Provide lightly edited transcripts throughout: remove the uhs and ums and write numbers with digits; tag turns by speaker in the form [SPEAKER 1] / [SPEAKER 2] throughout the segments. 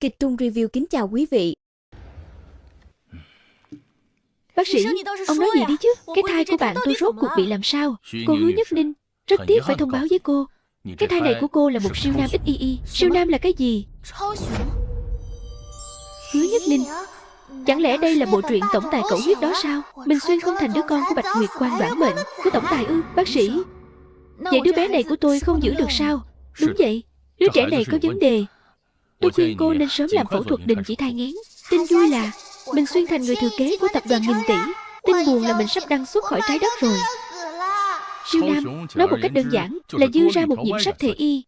[SPEAKER 1] Kịch Trung Review kính chào quý vị.
[SPEAKER 2] Bác sĩ, ông nói gì đi chứ? Cái thai của bạn tôi rốt cuộc bị làm sao? Cô Hứa Nhất Ninh rất tiếc phải thông báo với cô. Cái thai này của cô là một siêu nam XYY. Siêu nam là cái gì? Hứa Nhất Ninh, chẳng lẽ đây là bộ truyện tổng tài cẩu huyết đó sao? Minh Xuyên không thành đứa con của Bạch Nguyệt Quan đoản mệnh của tổng tài ư? Bác sĩ, vậy đứa bé này của tôi không giữ được sao? Đúng vậy, đứa trẻ này có vấn đề. Tôi khuyên cô nên sớm làm phẫu thuật đình chỉ thai nghén. Tin vui là Minh Xuyên thành người thừa kế của tập đoàn nghìn tỷ. Tin buồn là mình sắp đăng xuất khỏi trái đất rồi. Siêu nam, nói một cách đơn giản là dư ra một nhiễm sắc thể y.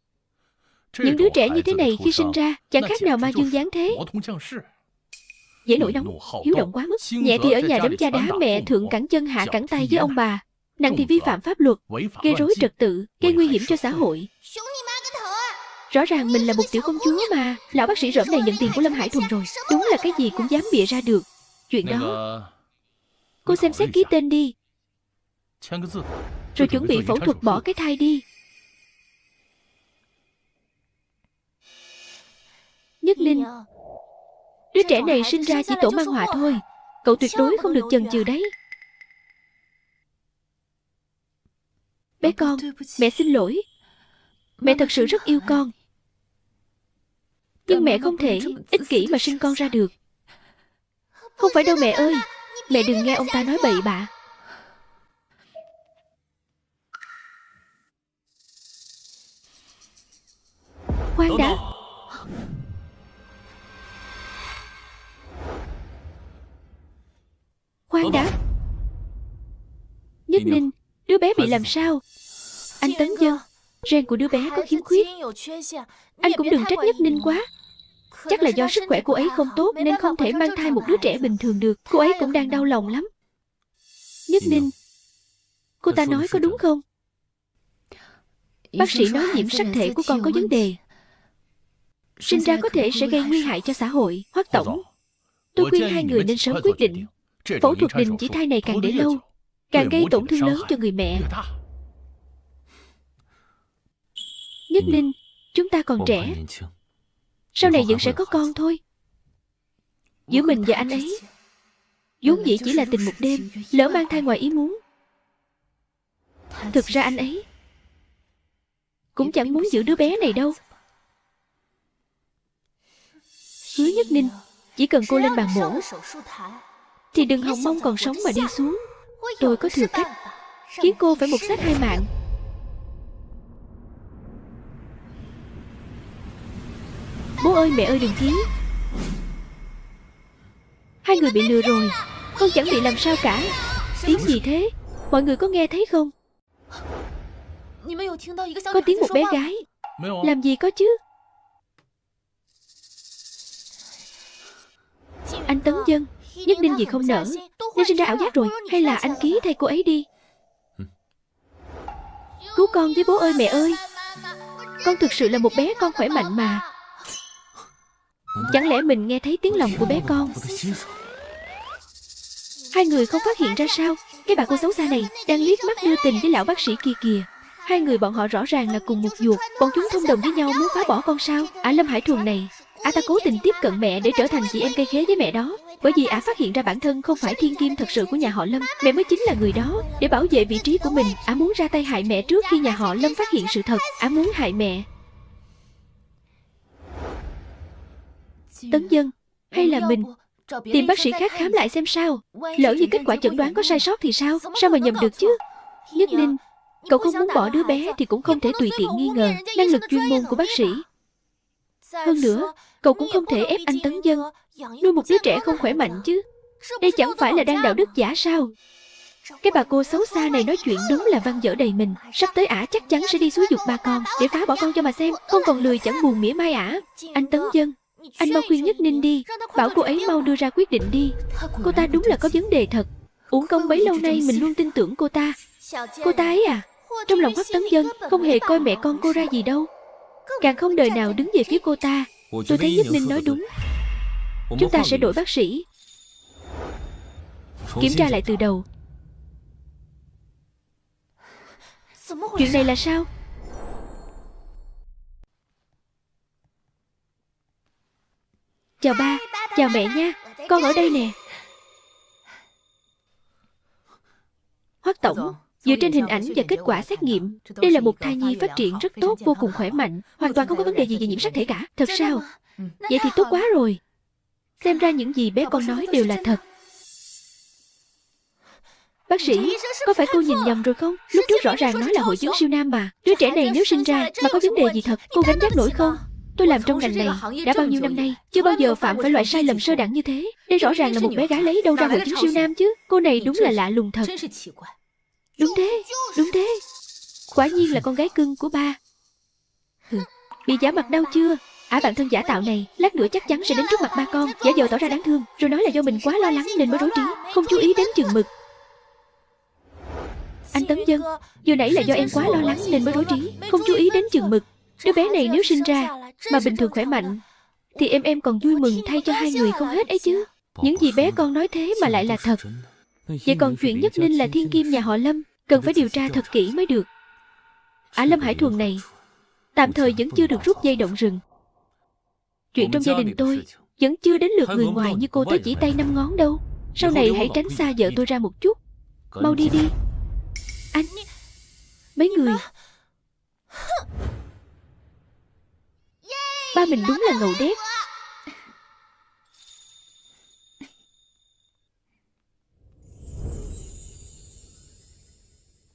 [SPEAKER 2] Những đứa trẻ như thế này khi sinh ra chẳng khác nào ma dương giáng thế. Dễ nổi nóng, hiếu động quá mức. Nhẹ thì ở nhà đấm cha đá mẹ, thượng cẳng chân hạ cẳng tay với ông bà. Nặng thì vi phạm pháp luật, gây rối trật tự, gây nguy hiểm cho xã hội. Rõ ràng mình là một tiểu công chúa mà. Lão bác sĩ rỡm này nhận tiền của Lâm Hải Thuần rồi. Đúng là cái gì cũng dám bịa ra được. Chuyện đó cô xem xét ký tên đi, rồi chuẩn bị phẫu thuật bỏ cái thai đi. Nhất Ninh, đứa trẻ này sinh ra chỉ tổ mang họa thôi. Cậu tuyệt đối không được chần chừ đấy. Bé con, mẹ xin lỗi. Mẹ thật sự rất yêu con. Nhưng mẹ không thể ích kỷ mà sinh con ra được. Không phải đâu mẹ ơi. Mẹ đừng nghe ông ta nói bậy bạ. Khoan đã. Khoan đã. Nhất Ninh, đứa bé bị làm sao? Anh Tấn Dân, gen của đứa bé có khiếm khuyết. Anh cũng đừng trách Nhất Ninh quá. Chắc là do sức khỏe cô ấy không tốt nên không thể mang thai một đứa trẻ bình thường được. Cô ấy cũng đang đau lòng lắm. Nhất Ninh, cô ta nói có đúng không? Bác sĩ nói nhiễm sắc thể của con có vấn đề. Sinh ra có thể sẽ gây nguy hại cho xã hội. Hoắc tổng, tôi khuyên hai người nên sớm quyết định. Phẫu thuật đình chỉ thai này càng để lâu, càng gây tổn thương lớn cho người mẹ. Nhất Ninh, chúng ta còn trẻ, sau này vẫn sẽ có con thôi. Giữa mình và anh ấy vốn dĩ chỉ là tình một đêm, lỡ mang thai ngoài ý muốn. Thực ra anh ấy cũng chẳng muốn giữ đứa bé này đâu. Hứa Nhất Ninh, chỉ cần cô lên bàn mổ thì đừng hòng mong còn sống mà đi xuống. Tôi có thừa cách khiến cô phải một xác hai mạng. Bố ơi mẹ ơi đừng thiếu. Hai người bị lừa rồi. Con chẳng bị làm sao cả. Tiếng gì thế? Mọi người có nghe thấy không? Có tiếng một bé gái. Làm gì có chứ? Anh Tấn Dân, Nhất Ninh gì không nở nên sinh ra ảo giác rồi. Hay là anh ký thay cô ấy đi. Cứu con với bố ơi mẹ ơi. Con thực sự là một bé con khỏe mạnh mà. Chẳng lẽ mình nghe thấy tiếng lòng của bé con? Hai người không phát hiện ra sao? Cái bà cô xấu xa này đang liếc mắt đưa tình với lão bác sĩ kia kìa. Hai người bọn họ rõ ràng là cùng một ruột. Bọn chúng thông đồng với nhau muốn phá bỏ con sao? Lâm Hải Thuần này, ta cố tình tiếp cận mẹ để trở thành chị em cây khế với mẹ đó. Bởi vì phát hiện ra bản thân không phải thiên kim thật sự của nhà họ Lâm. Mẹ mới chính là người đó. Để bảo vệ vị trí của mình, muốn ra tay hại mẹ trước khi nhà họ Lâm phát hiện sự thật. Muốn hại mẹ. Tấn Dân, hay là mình tìm bác sĩ khác khám lại xem sao? Lỡ như kết quả chẩn đoán có sai sót thì sao? Sao mà nhầm được chứ? Nhất Ninh, cậu không muốn bỏ đứa bé thì cũng không thể tùy tiện nghi ngờ năng lực chuyên môn của bác sĩ. Hơn nữa, cậu cũng không thể ép anh Tấn Dân nuôi một đứa trẻ không khỏe mạnh chứ. Đây chẳng phải là đang đạo đức giả sao? Cái bà cô xấu xa này nói chuyện đúng là văn dở đầy mình. Sắp tới chắc chắn sẽ đi xúi giục ba con để phá bỏ con cho mà xem. Không còn lười chẳng buồn mỉa mai Anh Tấn Dân, anh mau khuyên Nhất Ninh đi. Bảo cô ấy mau đưa ra quyết định đi. Cô ta đúng là có vấn đề thật. Uổng công bấy lâu nay mình luôn tin tưởng cô ta. Cô ta ấy trong lòng Hoắc Tấn Dân không hề coi mẹ con cô ra gì đâu. Càng không đời nào đứng về phía cô ta. Tôi thấy Nhất Ninh nói đúng. Chúng ta sẽ đổi bác sĩ, kiểm tra lại từ đầu. Chuyện này là sao? Chào ba, chào mẹ nha, con ở đây nè. Hoắc tổng, dựa trên hình ảnh và kết quả xét nghiệm, đây là một thai nhi phát triển rất tốt, vô cùng khỏe mạnh, hoàn toàn không có vấn đề gì về nhiễm sắc thể cả. Thật sao? Vậy thì tốt quá rồi. Xem ra những gì bé con nói đều là thật. Bác sĩ, có phải cô nhìn nhầm rồi không? Lúc trước rõ ràng nói là hội chứng siêu nam mà. Đứa trẻ này nếu sinh ra mà có vấn đề gì thật, cô gánh vác nổi không? Tôi làm trong ngành này đã bao nhiêu năm nay, chưa bao giờ phạm phải loại sai lầm sơ đẳng như thế. Đây rõ ràng là một bé gái lấy đâu ra hội chứng siêu nam chứ. Cô này đúng là lạ lùng thật. Đúng thế, đúng thế. Quả nhiên là con gái cưng của ba. Bị giả mặt đau chưa? Bạn thân giả tạo này, lát nữa chắc chắn sẽ đến trước mặt ba con, giả vờ tỏ ra đáng thương, rồi nói là do mình quá lo lắng nên mới rối trí, không chú ý đến chừng mực. Anh Tấn Dân, vừa nãy là do em quá lo lắng nên mới rối trí, không chú ý đến chừng mực. Đứa bé này nếu sinh ra mà bình thường khỏe mạnh thì em còn vui mừng thay cho hai người không hết ấy chứ. Những gì bé con nói thế mà lại là thật. Vậy còn chuyện Nhất Ninh là thiên kim nhà họ Lâm, cần phải điều tra thật kỹ mới được. Lâm Hải Thuần này tạm thời vẫn chưa được rút dây động rừng. Chuyện trong gia đình tôi vẫn chưa đến lượt người ngoài như cô tới chỉ tay 5 ngón đâu. Sau này hãy tránh xa vợ tôi ra một chút. Mau đi đi. Anh, mấy người. Ba mình đúng là ngầu đét.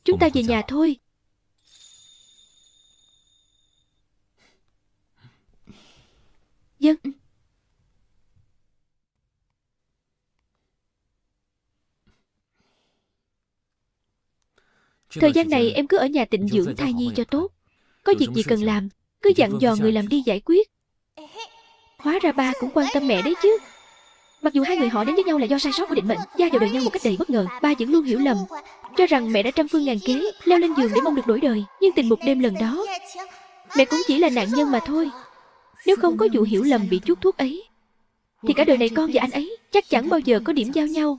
[SPEAKER 2] Chúng ta về nhà thôi. Dân. Thời gian này em cứ ở nhà tịnh dưỡng thai nhi cho tốt. Có việc gì cần làm, cứ dặn dò người làm đi giải quyết. Hóa ra ba cũng quan tâm mẹ đấy chứ. Mặc dù hai người họ đến với nhau là do sai sót của định mệnh, gia vào đời nhau một cách đầy bất ngờ, ba vẫn luôn hiểu lầm, cho rằng mẹ đã trăm phương ngàn kế leo lên giường để mong được đổi đời. Nhưng tình một đêm lần đó, mẹ cũng chỉ là nạn nhân mà thôi. Nếu không có vụ hiểu lầm bị chuốt thuốc ấy, thì cả đời này con và anh ấy chắc chẳng bao giờ có điểm giao nhau,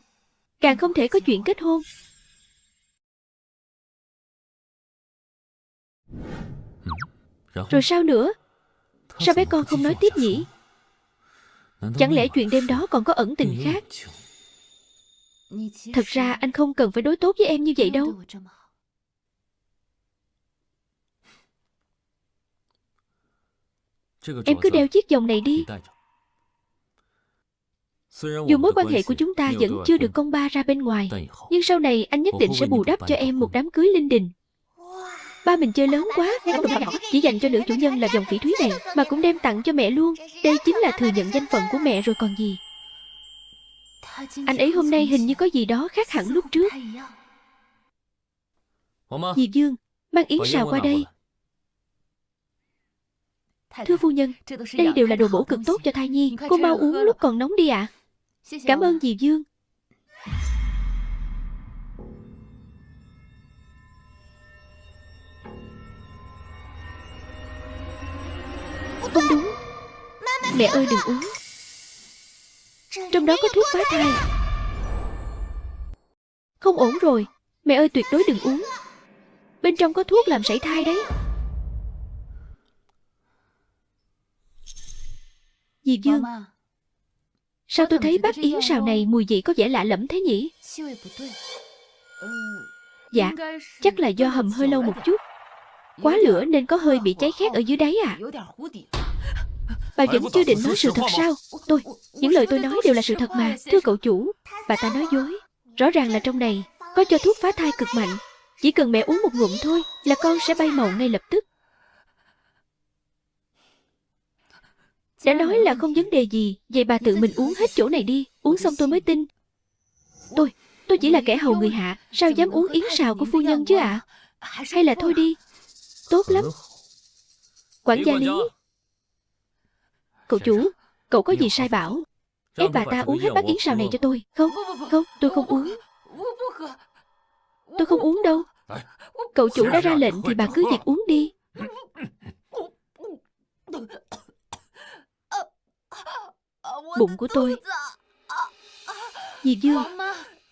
[SPEAKER 2] càng không thể có chuyện kết hôn. Rồi sao nữa? Sao bé con không nói tiếp nhỉ? Chẳng lẽ chuyện đêm đó còn có ẩn tình khác? Thật ra anh không cần phải đối tốt với em như vậy đâu. Em cứ đeo chiếc vòng này đi. Dù mối quan hệ của chúng ta vẫn chưa được công ba ra bên ngoài, nhưng sau này anh nhất định sẽ bù đắp cho em một đám cưới linh đình. Ba mình chơi lớn quá, chỉ dành cho nữ chủ nhân là vòng phỉ thúy này mà cũng đem tặng cho mẹ luôn. Đây chính là thừa nhận danh phận của mẹ rồi còn gì. Anh ấy hôm nay hình như có gì đó khác hẳn lúc trước. Dì Dương, mang yến xào qua đây. Thưa phu nhân, đây đều là đồ bổ cực tốt cho thai nhi. Cô mau uống lúc còn nóng đi ạ. Cảm ơn dì Dương. Không đúng. Mẹ ơi đừng uống. Trong đó có thuốc phá thai. Không ổn rồi. Mẹ ơi tuyệt đối đừng uống. Bên trong có thuốc làm sảy thai đấy. Dì Dương, sao tôi thấy bát yến xào này mùi vị có vẻ lạ lẫm thế nhỉ? Dạ, chắc là do hầm hơi lâu một chút. Quá lửa nên có hơi bị cháy khét ở dưới đáy à. Bà vẫn chưa định nói sự thật sao? Những lời tôi nói đều là sự thật mà. Thưa cậu chủ, bà ta nói dối. Rõ ràng là trong này có cho thuốc phá thai cực mạnh. Chỉ cần mẹ uống một ngụm thôi là con sẽ bay màu ngay lập tức. Đã nói là không vấn đề gì, vậy bà tự mình uống hết chỗ này đi. Uống xong tôi mới tin. Tôi chỉ là kẻ hầu người hạ, sao dám uống yến xào của phu nhân chứ ạ? Hay là thôi đi. Tốt lắm. Quản gia Lý. Cậu chủ, cậu có gì sai bảo ép bà ta uống hết bát yến xào này cho tôi. Không, tôi không uống. Tôi không uống đâu. Cậu chủ đã ra lệnh thì bà cứ việc uống đi. Bụng của tôi. Dì Dương,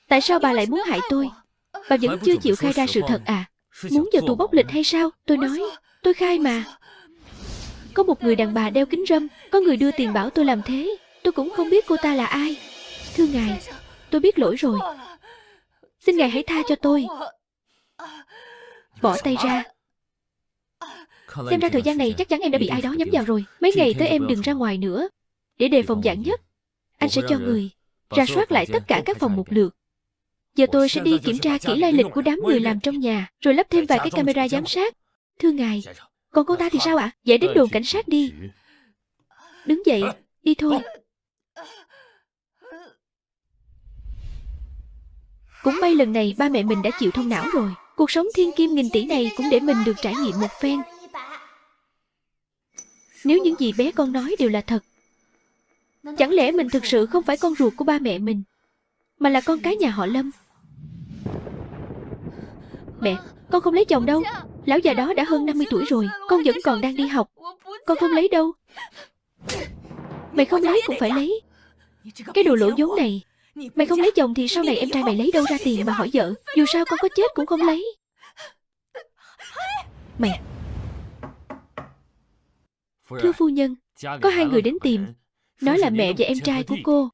[SPEAKER 2] tại sao bà lại muốn hại tôi? Bà vẫn chưa chịu khai ra sự thật à? Muốn vào tù bóc lịch hay sao? Tôi nói, tôi khai mà. Có một người đàn bà đeo kính râm, có người đưa tiền bảo tôi làm thế. Tôi cũng không biết cô ta là ai. Thưa ngài, tôi biết lỗi rồi. Xin ngài hãy tha cho tôi. Bỏ tay ra. Xem ra thời gian này chắc chắn em đã bị ai đó nhắm vào rồi. Mấy ngày tới em đừng ra ngoài nữa. Để đề phòng vạn nhất, anh sẽ cho người rà soát lại tất cả các phòng một lượt. Giờ tôi sẽ đi kiểm tra kỹ lai lịch của đám người làm trong nhà, rồi lắp thêm vài cái camera giám sát. Thưa ngài, còn cô ta thì sao ạ? Giải đến đồn cảnh sát đi. Đứng dậy, đi thôi. Cũng may lần này ba mẹ mình đã chịu thông não rồi. Cuộc sống thiên kim nghìn tỷ này cũng để mình được trải nghiệm một phen. Nếu những gì bé con nói đều là thật, chẳng lẽ mình thực sự không phải con ruột của ba mẹ mình, mà là con cái nhà họ Lâm? Mẹ, con không lấy chồng đâu. Lão già đó đã hơn 50 tuổi rồi. Con vẫn còn đang đi học. Con không lấy đâu. Mày không lấy cũng phải lấy. Cái đồ lỗ vốn này. Mày không lấy chồng thì sau này em trai mày lấy đâu ra tiền mà hỏi vợ. Dù sao con có chết cũng không lấy. Mẹ. Thưa phu nhân, có hai người đến tìm, nói là mẹ và em trai của cô.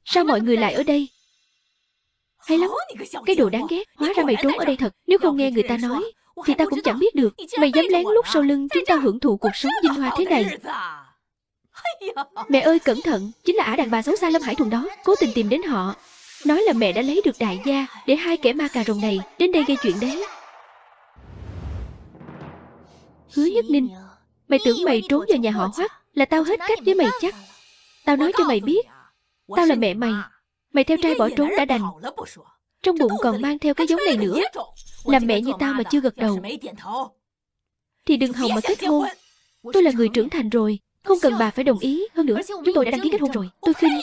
[SPEAKER 2] Sao mọi người lại ở đây? Hay lắm, cái đồ đáng ghét. Hóa ra mày trốn ở đây thật. Nếu không nghe người ta nói thì ta cũng chẳng biết được. Mày dám lén lút sau lưng chúng ta hưởng thụ cuộc sống vinh hoa thế này. Mẹ ơi cẩn thận, chính là ả đàn bà xấu xa Lâm Hải Thuần đó. Cố tình tìm đến họ, nói là mẹ đã lấy được đại gia, để hai kẻ ma cà rồng này đến đây gây chuyện đấy. Hứa Nhất Ninh, mày tưởng mày trốn vào nhà họ Hoắc là tao hết cách với mày chắc. Tao nói cho mày biết, tao là mẹ mày. Mày theo trai bỏ trốn đã đành, trong bụng còn mang theo cái giống này nữa. Làm mẹ như tao mà chưa gật đầu thì đừng hòng mà kết hôn. Tôi là người trưởng thành rồi, không cần bà phải đồng ý. Hơn nữa, chúng tôi đã đăng ký kết hôn rồi. Tôi khinh.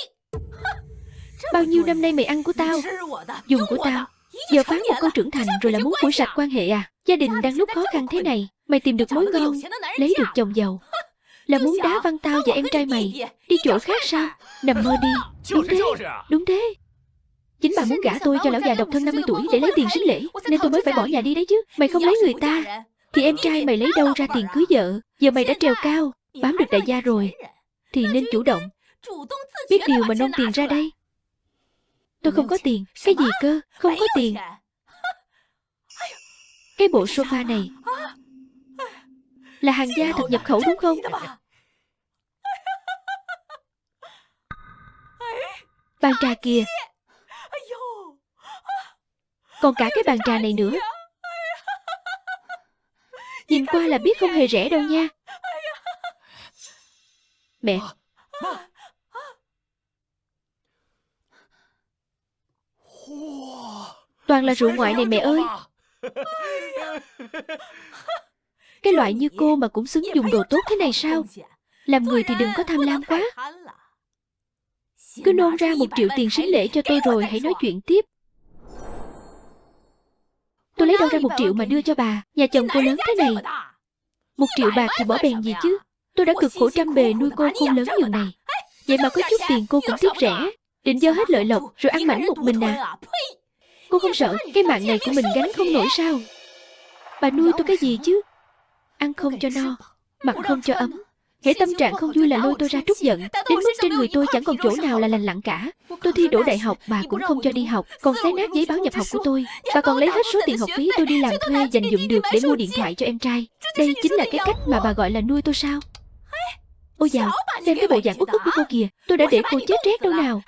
[SPEAKER 2] Bao nhiêu năm nay mày ăn của tao, dùng của tao, giờ phán một câu trưởng thành rồi là muốn phủi sạch quan hệ à? Gia đình đang lúc khó khăn thế này, mày tìm được mối ngon, lấy được chồng giàu, là muốn đá văng tao và em trai mày đi chỗ khác sao? Nằm mơ đi. Đúng thế, đúng thế. Chính bà muốn gả tôi cho lão già độc thân 50 tuổi để lấy tiền sính lễ, nên tôi mới phải bỏ nhà đi đấy chứ. Mày không lấy người ta thì em trai mày lấy đâu ra tiền cưới vợ? Giờ mày đã trèo cao, bám được đại gia rồi thì nên chủ động, biết điều mà nôn tiền ra đây. Tôi không có tiền. Cái gì cơ? Không có tiền. Cái bộ sofa này là hàng gia thật nhập khẩu đúng không? Bàn trà kìa, còn cả cái bàn trà này nữa. Nhìn qua là biết không hề rẻ đâu nha. Mẹ, toàn là rượu ngoại này mẹ ơi. Cái loại như cô mà cũng xứng dùng đồ tốt thế này sao? Làm người thì đừng có tham lam quá. Cứ nôn ra 1 triệu tiền sính lễ cho tôi rồi hãy nói chuyện tiếp. Tôi lấy đâu ra 1 triệu mà đưa cho bà? Nhà chồng cô lớn thế này, 1 triệu bạc thì bỏ bèn gì chứ. Tôi đã cực khổ trăm bề nuôi cô khôn lớn như này, vậy mà có chút tiền cô cũng tiếc rẻ, định gieo hết lợi lộc rồi ăn mảnh một mình à? Cô không sợ cái mạng này của mình gánh không nổi sao? Bà nuôi tôi cái gì chứ? Ăn không cho no, mặc không cho ấm. Hễ tâm trạng không vui là lôi tôi ra trút giận, đến mức trên người tôi chẳng còn chỗ nào là lành lặn cả. Tôi thi đỗ đại học bà cũng không cho đi học, còn xé nát giấy báo nhập học của tôi. Bà còn lấy hết số tiền học phí tôi đi làm thuê dành dụm được để mua điện thoại cho em trai. Đây chính là cái cách mà bà gọi là nuôi tôi sao? Ôi dào, xem cái bộ dạng uất ức của cô kìa. Tôi đã để cô chết rét đâu nào.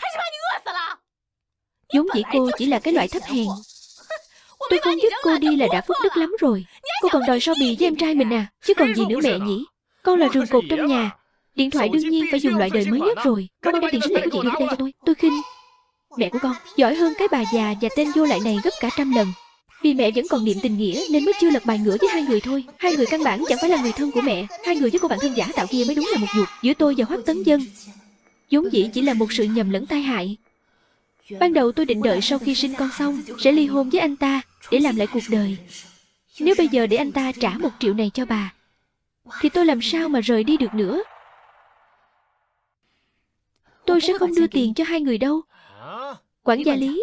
[SPEAKER 2] Vốn dĩ cô chỉ là cái loại thấp hèn. Tôi không giúp cô đi là đã phúc đức lắm rồi. Cô còn đòi so bì với em trai mình à? Chứ còn gì nữa mẹ nhỉ? Con là rường cột trong nhà, điện thoại đương nhiên phải dùng loại đời mới nhất rồi. Con mang tiền sính lễ của chị đưa đây cho tôi. Tôi khinh. Mẹ của con giỏi hơn cái bà già và tên vô lại này gấp cả trăm lần. Vì mẹ vẫn còn niệm tình nghĩa nên mới chưa lật bài ngửa với hai người thôi. Hai người căn bản chẳng phải là người thân của mẹ. Hai người với cô bạn thân giả tạo kia mới đúng là một ruột. Giữa tôi và Hoắc Tấn Dân vốn dĩ chỉ là một sự nhầm lẫn tai hại. Ban đầu tôi định đợi sau khi sinh con xong sẽ ly hôn với anh ta để làm lại cuộc đời. Nếu bây giờ để anh ta trả 1 triệu này cho bà thì tôi làm sao mà rời đi được nữa. Tôi sẽ không đưa tiền cho hai người đâu. Quản gia Lý,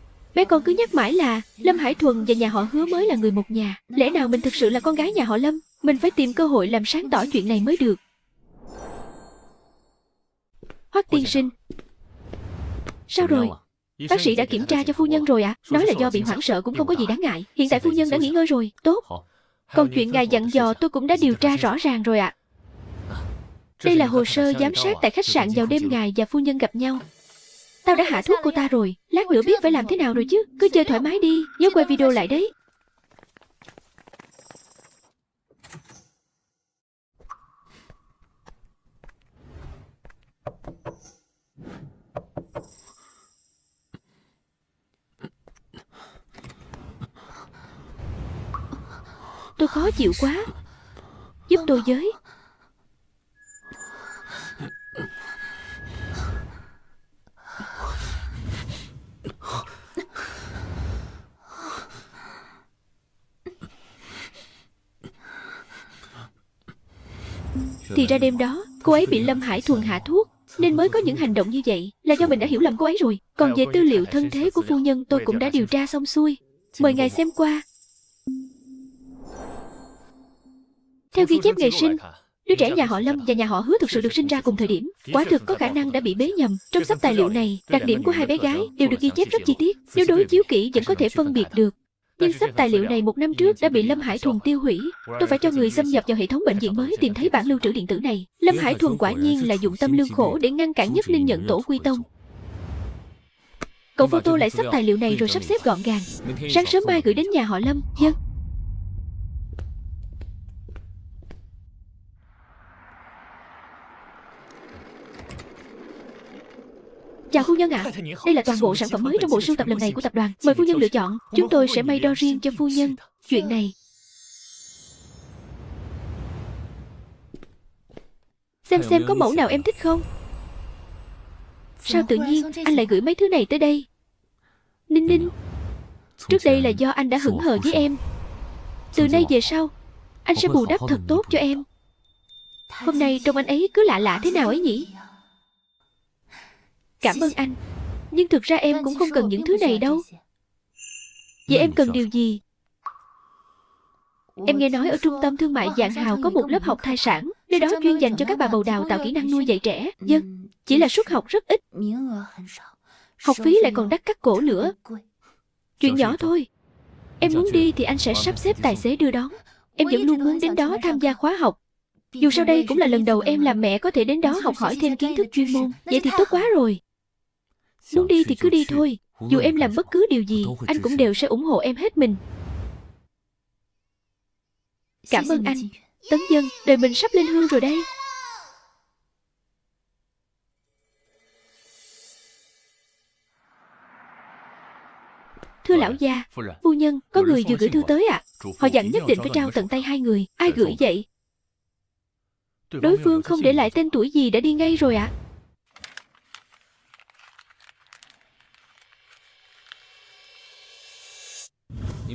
[SPEAKER 2] Bé con cứ nhắc mãi là Lâm Hải Thuần và nhà họ Hứa mới là người một nhà. Lẽ nào mình thực sự là con gái nhà họ Lâm? Mình phải tìm cơ hội làm sáng tỏ chuyện này mới được. Hoắc tiên sinh, sao rồi? Bác sĩ đã kiểm tra cho phu nhân rồi ạ. Nói là do bị hoảng sợ cũng không có gì đáng ngại. Hiện tại phu nhân đã nghỉ ngơi rồi. Tốt. Còn chuyện ngài dặn dò tôi cũng đã điều tra rõ ràng rồi ạ. Đây là hồ sơ giám sát tại khách sạn vào đêm ngài và phu nhân gặp nhau. Tao đã hạ thuốc cô ta rồi. Lát nữa biết phải làm thế nào rồi chứ. Cứ chơi thoải mái đi. Nhớ quay video lại đấy. Tôi khó chịu quá. Giúp tôi với. Thì ra đêm đó cô ấy bị Lâm Hải Thuần hạ thuốc nên mới có những hành động như vậy. Là do mình đã hiểu lầm cô ấy rồi. Còn về tư liệu thân thế của phu nhân tôi cũng đã điều tra xong xuôi. Mời ngài xem qua. Theo ghi chép ngày sinh, đứa trẻ nhà họ Lâm và nhà họ Hứa thực sự được sinh ra cùng thời điểm. Quả thực có khả năng đã bị bế nhầm. Trong sắp tài liệu này, đặc điểm của hai bé gái đều được ghi chép rất chi tiết. Nếu đối chiếu kỹ vẫn có thể phân biệt được. Nhưng sắp tài liệu này 1 năm trước đã bị Lâm Hải Thuần tiêu hủy. Tôi phải cho người xâm nhập vào hệ thống bệnh viện mới tìm thấy bản lưu trữ điện tử này. Lâm Hải Thuần quả nhiên là dụng tâm lương khổ để ngăn cản Nhất Ninh nhận tổ quy tông. Cậu photo lại sắp tài liệu này rồi sắp xếp gọn gàng. Sáng sớm mai gửi đến nhà họ Lâm. Vâng. Chào phu nhân ạ. Đây là toàn bộ sản phẩm mới trong bộ sưu tập lần này của tập đoàn. Mời phu nhân lựa chọn. Chúng tôi sẽ may đo riêng cho phu nhân. Chuyện này xem có mẫu nào em thích không? Sao tự nhiên anh lại gửi mấy thứ này tới đây? Ninh Ninh, trước đây là do anh đã hững hờ với em. Từ nay về sau anh sẽ bù đắp thật tốt cho em. Hôm nay trông anh ấy cứ lạ lạ thế nào ấy nhỉ? Cảm ơn anh. Nhưng thực ra em cũng không cần những thứ này đâu. Vậy em cần điều gì? Em nghe nói ở trung tâm thương mại Vạn Hào có một lớp học thai sản. Nơi đó chuyên dành cho các bà bầu đào tạo kỹ năng nuôi dạy trẻ. Vâng, chỉ là suất học rất ít. Học phí lại còn đắt cắt cổ nữa. Chuyện nhỏ thôi. Em muốn đi thì anh sẽ sắp xếp tài xế đưa đón. Em vẫn luôn muốn đến đó tham gia khóa học. Dù sao đây cũng là lần đầu em làm mẹ có thể đến đó học hỏi thêm kiến thức chuyên môn. Vậy thì tốt quá rồi. Muốn đi thì cứ đi thôi. Dù em làm bất cứ điều gì, anh cũng đều sẽ ủng hộ em hết mình. Cảm ơn anh. Tấn Dân, đời mình sắp lên hương rồi đây. Thưa lão gia, phu nhân, có người vừa gửi thư tới ạ. Họ dặn nhất định phải trao tận tay hai người. Ai gửi vậy? Đối phương không để lại tên tuổi gì đã đi ngay rồi ạ.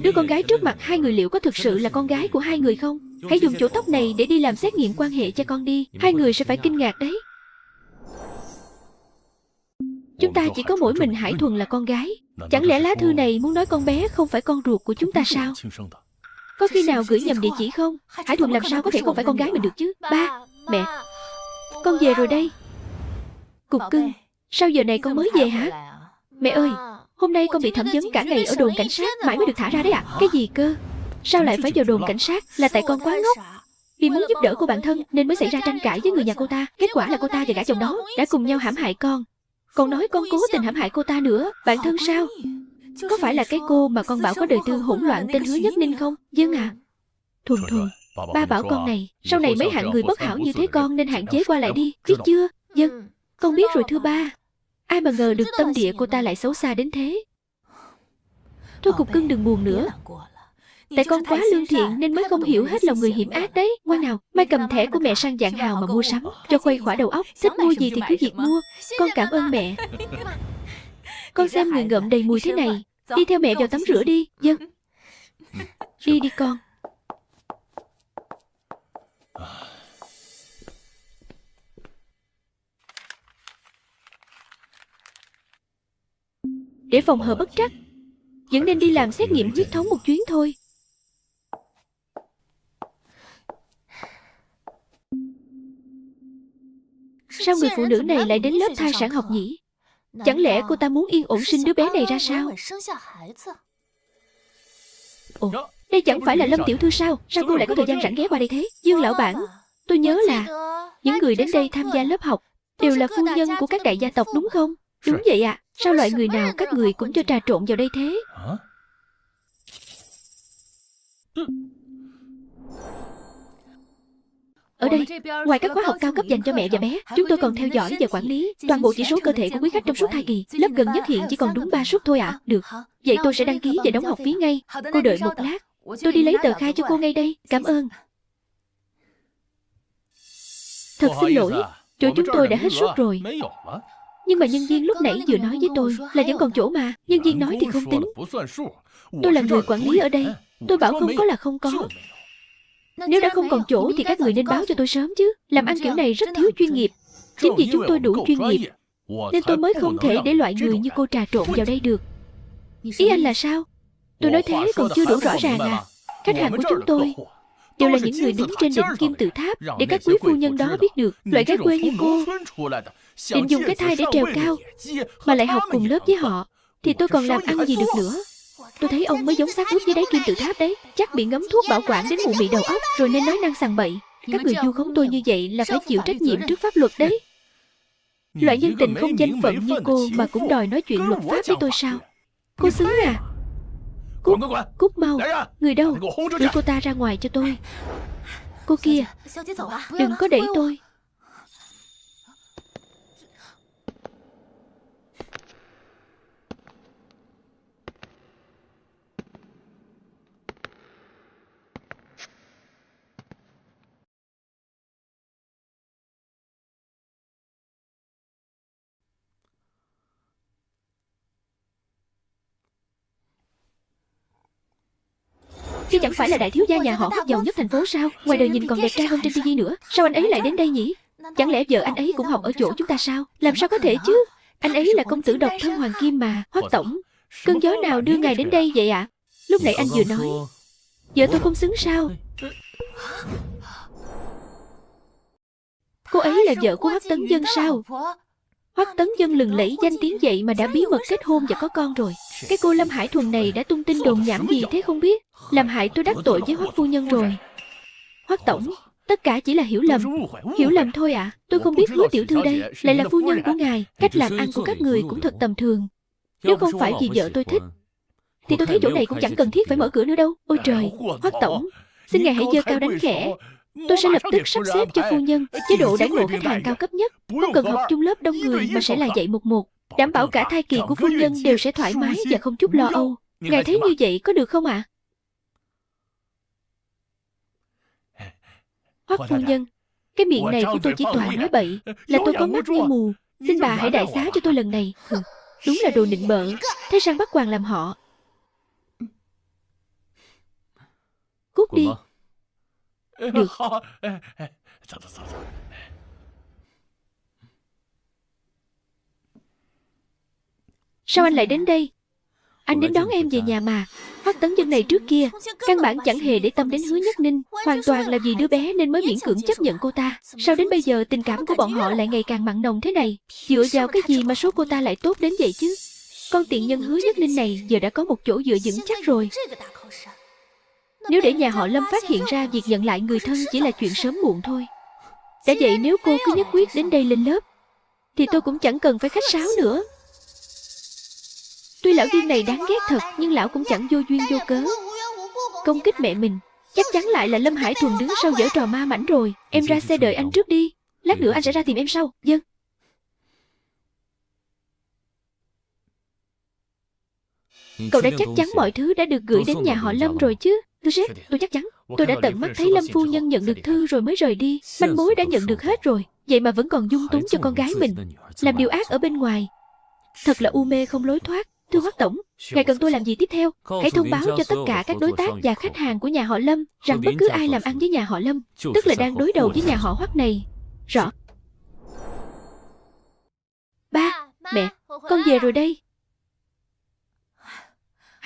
[SPEAKER 2] Đứa con gái trước mặt hai người liệu có thực sự là con gái của hai người không? Hãy dùng chỗ tóc này để đi làm xét nghiệm quan hệ cho con đi. Hai người sẽ phải kinh ngạc đấy. Chúng ta chỉ có mỗi mình Hải Thuần là con gái. Chẳng lẽ lá thư này muốn nói con bé không phải con ruột của chúng ta sao? Có khi nào gửi nhầm địa chỉ không? Hải Thuần làm sao có thể không phải con gái mình được chứ? Ba, mẹ, con về rồi đây. Cục cưng, sao giờ này con mới về hả? Mẹ ơi, hôm nay con bị thẩm vấn cả ngày ở đồn cảnh sát, mãi mới được thả ra đấy ạ. Cái gì cơ? Sao lại phải vào đồn cảnh sát? Là tại con quá ngốc. Vì muốn giúp đỡ cô bạn thân nên mới xảy ra tranh cãi với người nhà cô ta. Kết quả là cô ta và gã chồng đó đã cùng nhau hãm hại con. Còn nói con cố tình hãm hại cô ta nữa. Bạn thân sao? Có phải là cái cô mà con bảo có đời tư hỗn loạn tên Hứa Nhất Ninh không? Vâng ạ. Thuần Thuần, ba bảo con này, sau này mấy hạng người bất hảo như thế con nên hạn chế qua lại đi, biết chưa? Vâng, con biết rồi thưa ba. Ai mà ngờ được tâm địa cô ta lại xấu xa đến thế. Thôi Cục Cưng đừng buồn nữa. Tại con quá lương thiện nên mới không hiểu hết lòng người hiểm ác đấy. Ngoan nào, mai cầm thẻ của mẹ sang Vạn Hào mà mua sắm, cho khuây khỏa đầu óc. Thích mua gì thì cứ việc mua. Con cảm ơn mẹ. Con xem người ngợm đầy mùi thế này. Đi theo mẹ vào tắm rửa đi. Vâng. Đi đi con. Để phòng hờ bất trắc, vẫn nên đi làm xét nghiệm huyết thống một chuyến thôi. Sao người phụ nữ này lại đến lớp thai sản học nhỉ? Chẳng lẽ cô ta muốn yên ổn sinh đứa bé này ra sao? Ồ, đây chẳng phải là Lâm tiểu thư sao? Sao cô lại có thời gian rảnh ghé qua đây thế? Dương lão bản, tôi nhớ là những người đến đây tham gia lớp học đều là phu nhân của các đại gia tộc đúng không? Đúng vậy ạ. Sao loại người nào các người cũng cho trà trộn vào đây thế? Ở đây, ngoài các khóa học cao cấp dành cho mẹ và bé, chúng tôi còn theo dõi và quản lý toàn bộ chỉ số cơ thể của quý khách trong suốt thai kỳ. Lớp gần nhất hiện chỉ còn đúng 3 suất thôi ạ. Được, vậy tôi sẽ đăng ký và đóng học phí ngay. Cô đợi một lát, tôi đi lấy tờ khai cho cô ngay đây. Cảm ơn. Thật xin lỗi, chỗ chúng tôi đã hết suất rồi. Nhưng mà nhân viên lúc nãy vừa nói với tôi là vẫn còn chỗ mà. Nhân viên nói thì không tính. Tôi là người quản lý ở đây, tôi bảo không có là không có. Nếu đã không còn chỗ thì các người nên báo cho tôi sớm chứ. Làm ăn kiểu này rất thiếu chuyên nghiệp. Chính vì chúng tôi đủ chuyên nghiệp nên tôi mới không thể để loại người như cô trà trộn vào đây được. Ý anh là sao? Tôi nói thế còn chưa đủ rõ ràng à? Khách hàng của chúng tôi đều là những người đứng trên đỉnh kim tự tháp, để các quý phu nhân đó biết được loại gái quê như cô định dùng cái thai để trèo cao mà lại học cùng lớp với họ thì tôi còn làm ăn gì được nữa. Tôi thấy ông mới giống xác ướp dưới đáy kim tự tháp đấy. Chắc bị ngấm thuốc bảo quản đến mụ mị đầu óc rồi nên nói năng sằng bậy. Các người vu khống tôi như vậy là phải chịu trách nhiệm trước pháp luật đấy. Loại nhân tình không danh phận như cô mà cũng đòi nói chuyện luật pháp với tôi sao? Cô xứng à? Cút mau. Người đâu? Đưa cô ta ra ngoài cho tôi. Cô kia, đừng có đẩy tôi. Chứ chẳng phải là đại thiếu gia nhà họ Hoắc giàu nhất thành phố sao? Ngoài đời nhìn còn đẹp trai hơn trên tivi nữa. Sao anh ấy lại đến đây nhỉ? Chẳng lẽ vợ anh ấy cũng học ở chỗ chúng ta sao? Làm sao có thể chứ? Anh ấy là công tử độc thân hoàng kim mà. Hoắc tổng, cơn gió nào đưa ngài đến đây vậy ạ? Lúc nãy anh vừa nói vợ tôi không xứng sao? Cô ấy là vợ của Hoắc Tấn Dân sao? Hoắc Tấn Dân lừng lẫy danh tiếng vậy mà đã bí mật kết hôn và có con rồi. Cái cô Lâm Hải Thuần này đã tung tin đồn nhảm gì thế không biết. Làm hại tôi đắc tội với Hoắc phu nhân rồi. Hoắc tổng, tất cả chỉ là hiểu lầm. Hiểu lầm thôi ạ. Tôi không biết Hứa tiểu thư đây lại là phu nhân của ngài. Cách làm ăn của các người cũng thật tầm thường. Nếu không phải vì vợ tôi thích thì tôi thấy chỗ này cũng chẳng cần thiết phải mở cửa nữa đâu. Ôi trời, Hoắc tổng, xin ngài hãy giơ cao đánh khẽ. Tôi sẽ lập tức sắp xếp cho phu nhân chế độ đãi ngộ khách hàng cao cấp nhất. Không cần học chung lớp đông người mà sẽ là dạy một một. Đảm bảo cả thai kỳ của phu nhân đều sẽ thoải mái và không chút lo âu. Ngài thấy như vậy có được không ạ? Hoắc phu nhân, cái miệng này của tôi chỉ toàn nói bậy, là tôi có mắt như mù. Xin bà hãy đại xá cho tôi lần này. Đúng là đồ nịnh bợ, thế sang bắt quan làm họ. Cút đi. Được. Sao anh lại đến đây? Anh đến đón em về nhà mà. Hoắc Tấn Dân này trước kia căn bản chẳng hề để tâm đến Hứa Nhất Ninh, hoàn toàn là vì đứa bé nên mới miễn cưỡng chấp nhận cô ta. Sao đến bây giờ tình cảm của bọn họ lại ngày càng mặn nồng thế này? Dựa vào cái gì mà số cô ta lại tốt đến vậy chứ? Con tiện nhân Hứa Nhất Ninh này giờ đã có một chỗ dựa vững chắc rồi. Nếu để nhà họ Lâm phát hiện ra việc nhận lại người thân chỉ là chuyện sớm muộn thôi. Đã vậy nếu cô cứ nhất quyết đến đây lên lớp thì tôi cũng chẳng cần phải khách sáo nữa. Tuy lão viên này đáng ghét thật, nhưng lão cũng chẳng vô duyên vô cớ công kích mẹ mình. Chắc chắn lại là Lâm Hải Thuần đứng sau giở trò ma mảnh rồi. Em ra xe đợi anh trước đi, lát nữa anh sẽ ra tìm em sau. Vâng. Cậu đã chắc chắn mọi thứ đã được gửi đến nhà họ Lâm rồi chứ? Thưa sếp, tôi chắc chắn. Tôi đã tận mắt thấy Lâm phu nhân nhận được thư rồi mới rời đi. Manh mối đã nhận được hết rồi, vậy mà vẫn còn dung túng cho con gái mình làm điều ác ở bên ngoài. Thật là u mê không lối thoát. Thưa Hoắc tổng, ngài cần tôi làm gì tiếp theo? Hãy thông báo cho tất cả các đối tác và khách hàng của nhà họ Lâm rằng bất cứ ai làm ăn với nhà họ Lâm, tức là đang đối đầu với nhà họ Hoắc này. Rõ. Ba, mẹ, con về rồi đây.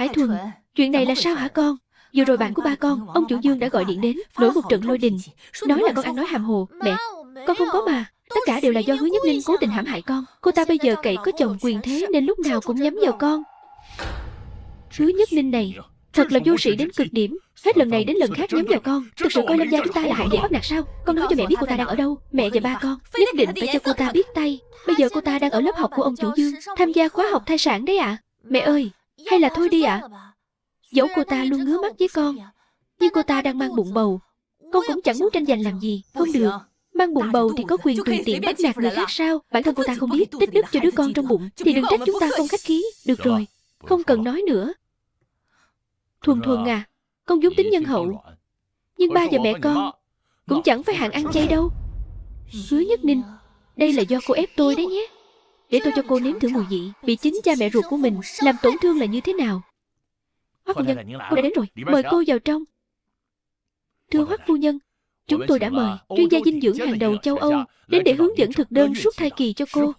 [SPEAKER 2] Hải Thuần, chuyện này là sao hả con? Vừa rồi bạn của ba con, ông chủ Dương đã gọi điện đến, nổi một trận lôi đình, nói là con ăn nói hàm hồ. Mẹ, con không có mà. Tất cả đều là do Hứa Nhất Ninh cố tình hãm hại con. Cô ta bây giờ cậy có chồng quyền thế nên lúc nào cũng nhắm vào con. Hứa Nhất Ninh này thật là vô sĩ đến cực điểm. Hết lần này đến lần khác nhắm vào con. Thực sự coi Lâm gia chúng ta là hạng dễ bắt nạt sao? Con nói cho mẹ biết cô ta đang ở đâu. Mẹ và ba con nhất định phải cho cô ta biết tay. Bây giờ cô ta đang ở lớp học của ông chủ Dương, tham gia khóa học thai sản đấy ạ. Mẹ ơi, hay là thôi đi ạ. Dẫu cô ta luôn ngứa mắt với con, nhưng cô ta đang mang bụng bầu. Con cũng chẳng muốn tranh giành làm gì. Không được. Mang bụng bầu thì có quyền tùy tiện bắt nạt người khác sao? Bản thân cô ta không biết tích đức cho đứa con trong bụng thì đừng trách chúng ta không khách khí. Được rồi, không cần nói nữa. Thuần Thuần à, con vốn tính nhân hậu, nhưng ba và mẹ con cũng chẳng phải hạng ăn chay đâu. Hứa Nhất Ninh, đây là do cô ép tôi đấy nhé. Để tôi cho cô nếm thử mùi vị bị chính cha mẹ ruột của mình làm tổn thương là như thế nào. Hoắc phu nhân, cô đã đến rồi, mời cô vào trong. Thưa Hoắc phu nhân, chúng tôi đã mời chuyên gia dinh dưỡng hàng đầu châu Âu đến để hướng dẫn thực đơn suốt thai kỳ cho cô.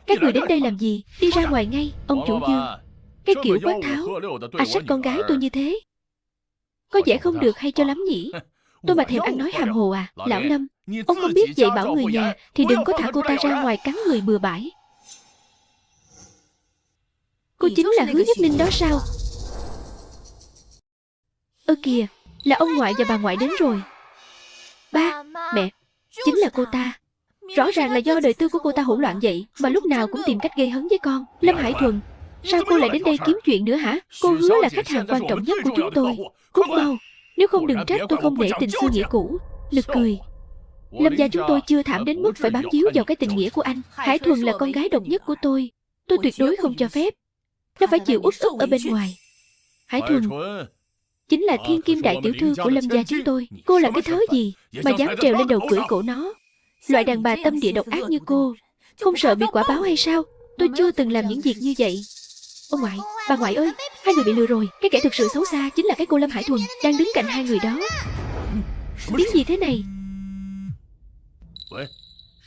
[SPEAKER 2] Các người đến đây làm gì? Đi ra ngoài ngay, ông chủ Dương. Cái kiểu quát tháo, xách con gái tôi như thế, có vẻ không được hay cho lắm nhỉ? Tôi mà thèm ăn nói hàm hồ à? Lão Lâm, ông không biết dạy bảo người nhà thì đừng có thả cô ta ra ngoài cắn người bừa bãi. Cô chính là Hứa Nhất Ninh đó sao? Ơ kìa, là ông ngoại và bà ngoại đến rồi. Ba, mẹ, chính là cô ta. Rõ ràng là do đời tư của cô ta hỗn loạn vậy mà lúc nào cũng tìm cách gây hấn với con. Lâm Hải Thuần, sao cô lại đến đây kiếm chuyện nữa hả? Cô Hứa là khách hàng quan trọng nhất của chúng tôi. Cút mau, nếu không đừng trách tôi không để tình xưa nghĩa cũ. Nực cười. Lâm gia chúng tôi chưa thảm đến mức phải bám víu vào cái tình nghĩa của anh. Hải Thuần là con gái độc nhất của tôi tuyệt đối không cho phép nó phải chịu uất ức ở bên ngoài. Hải Thuần chính là thiên kim đại tiểu thư của Lâm gia chúng tôi. Cô là cái thớ gì mà dám trèo lên đầu cưỡi cổ nó? Loại đàn bà tâm địa độc ác như cô không sợ bị quả báo hay sao? Tôi chưa từng làm những việc như vậy. Ông ngoại, bà ngoại ơi, hai người bị lừa rồi. Cái kẻ thực sự xấu xa chính là cái cô Lâm Hải Thuần đang đứng cạnh hai người đó. Tiếng gì thế này?